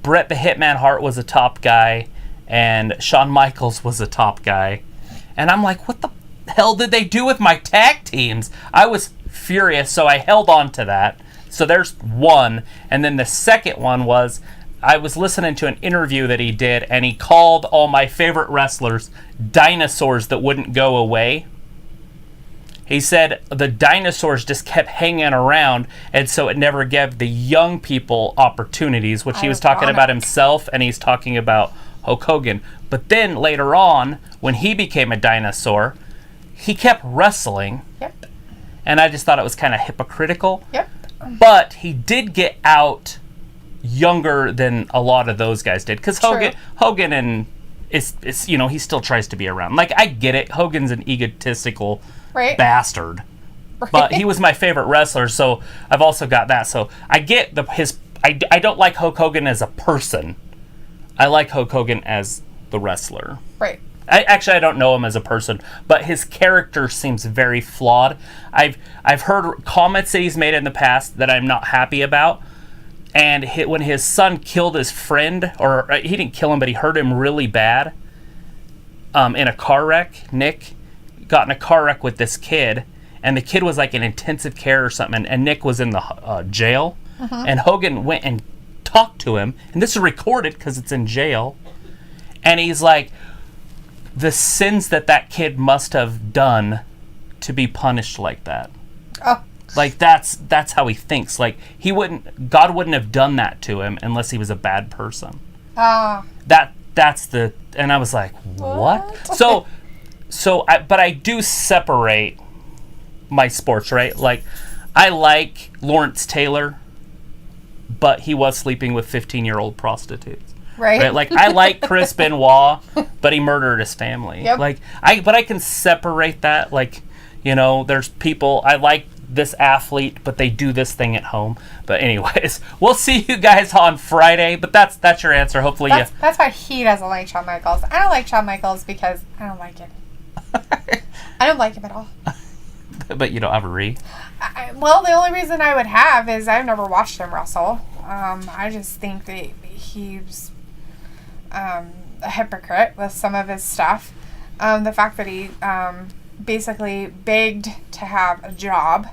Bret the Hitman Hart was a top guy. And Shawn Michaels was a top guy. And I'm like, what the hell did they do with my tag teams? I was furious, so I held on to that. So there's one. And then the second one was, I was listening to an interview that he did, and he called all my favorite wrestlers dinosaurs that wouldn't go away. He said the dinosaurs just kept hanging around, and so it never gave the young people opportunities, which he was talking about himself, and he's talking about Hulk Hogan. But then later on, when he became a dinosaur, he kept wrestling. Yep. And I just thought it was kind of hypocritical. Yep. But he did get out younger than a lot of those guys did. Because Hogan and it's you know, he still tries to be around. Like, I get it. Hogan's an egotistical bastard. Right. But he was my favorite wrestler, so I've also got that. So I get I don't like Hulk Hogan as a person. I like Hulk Hogan as the wrestler. Right. I don't know him as a person, but his character seems very flawed. I've heard comments that he's made in the past that I'm not happy about. And when his son killed his friend, or he didn't kill him, but he hurt him really bad in a car wreck. Nick got in a car wreck with this kid, and the kid was like in intensive care or something, and Nick was in the jail. And Hogan went and talked to him, and this is recorded because it's in jail. And he's like, the sins that kid must have done to be punished like that. Oh. Like, that's how he thinks. Like, God wouldn't have done that to him unless he was a bad person. That's and I was like, what? But I do separate my sports, right? Like, I like Lawrence Taylor, but he was sleeping with 15-year-old prostitutes. Right? Like, I like Chris Benoit, but he murdered his family. Yep. Like, but I can separate that. Like, you know, there's people, I like this athlete, but they do this thing at home. But anyways, we'll see you guys on Friday. But that's your answer. Hopefully that's why he doesn't like Shawn Michaels. I don't like Shawn Michaels because I don't like him. I don't like him at all. But you don't have a re? Well, the only reason I would have is I've never watched him wrestle. I just think that he's a hypocrite with some of his stuff. The fact that he basically begged to have a job,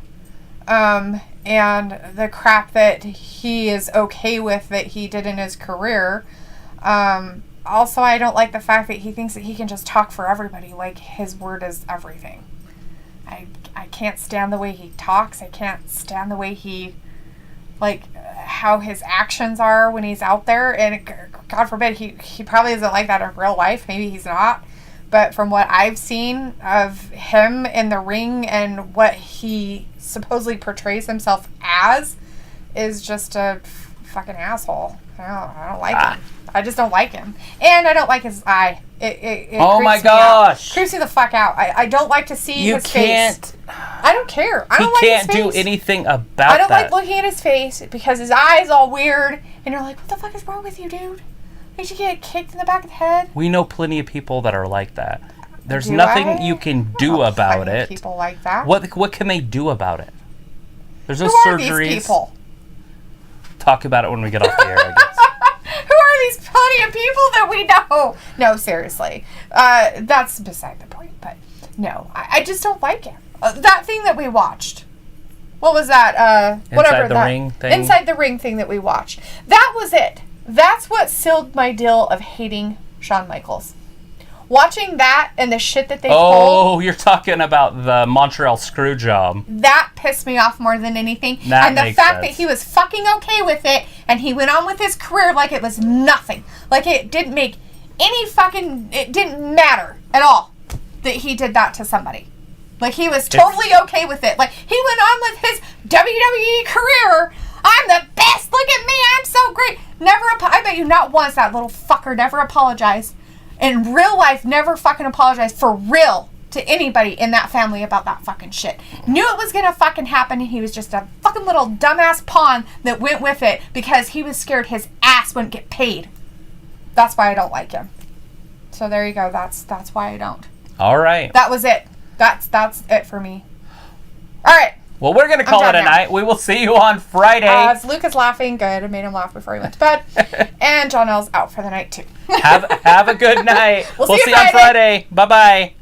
and the crap that he is okay with that he did in his career. Also, I don't like the fact that he thinks that he can just talk for everybody, like his word is everything. I can't stand the way he talks. I can't stand the way he, like, how his actions are when he's out there. And God forbid, he probably isn't like that in real life. Maybe he's not. But from what I've seen of him in the ring and what he supposedly portrays himself as is just a fucking asshole. I don't like him. I just don't like him. And I don't like his eye. It oh my gosh. Creeps me the fuck out. I don't like to see his face. I don't care. I don't like his face. He can't do anything about that. I don't like looking at his face because his eye's all weird. And you're like, what the fuck is wrong with you, dude? You should get kicked in the back of the head. We know plenty of people that are like that. There's nothing you can do about it. People like that. What can they do about it? There's no surgeries. Who are these people? Talk about it when we get off the air, I guess. Who are these plenty of people that we know? No, seriously. That's beside the point. But no, I just don't like him. That thing that we watched. What was that? Inside the ring thing? Inside the ring thing that we watched. That was it. That's what sealed my deal of hating Shawn Michaels. Watching that and the shit that they pulled. Oh, you're talking about the Montreal screw job. That pissed me off more than anything. And the fact that he was fucking okay with it and he went on with his career like it was nothing. Like it didn't make any fucking... It didn't matter at all that he did that to somebody. Like he was totally okay with it. Like he went on with his WWE career. I'm the best. Look at me. I'm so great. I bet you not once that little fucker never apologized. In real life, never fucking apologized for real to anybody in that family about that fucking shit. Knew it was gonna fucking happen and he was just a fucking little dumbass pawn that went with it because he was scared his ass wouldn't get paid. That's why I don't like him. So there you go. That's why I don't. All right. That was it. That's it for me. All right. Well, we're going to call it a night. We will see you on Friday. Luke is laughing. Good. I made him laugh before he went to bed. And John L's out for the night, too. Have a good night. We'll see you on Friday. Bye-bye.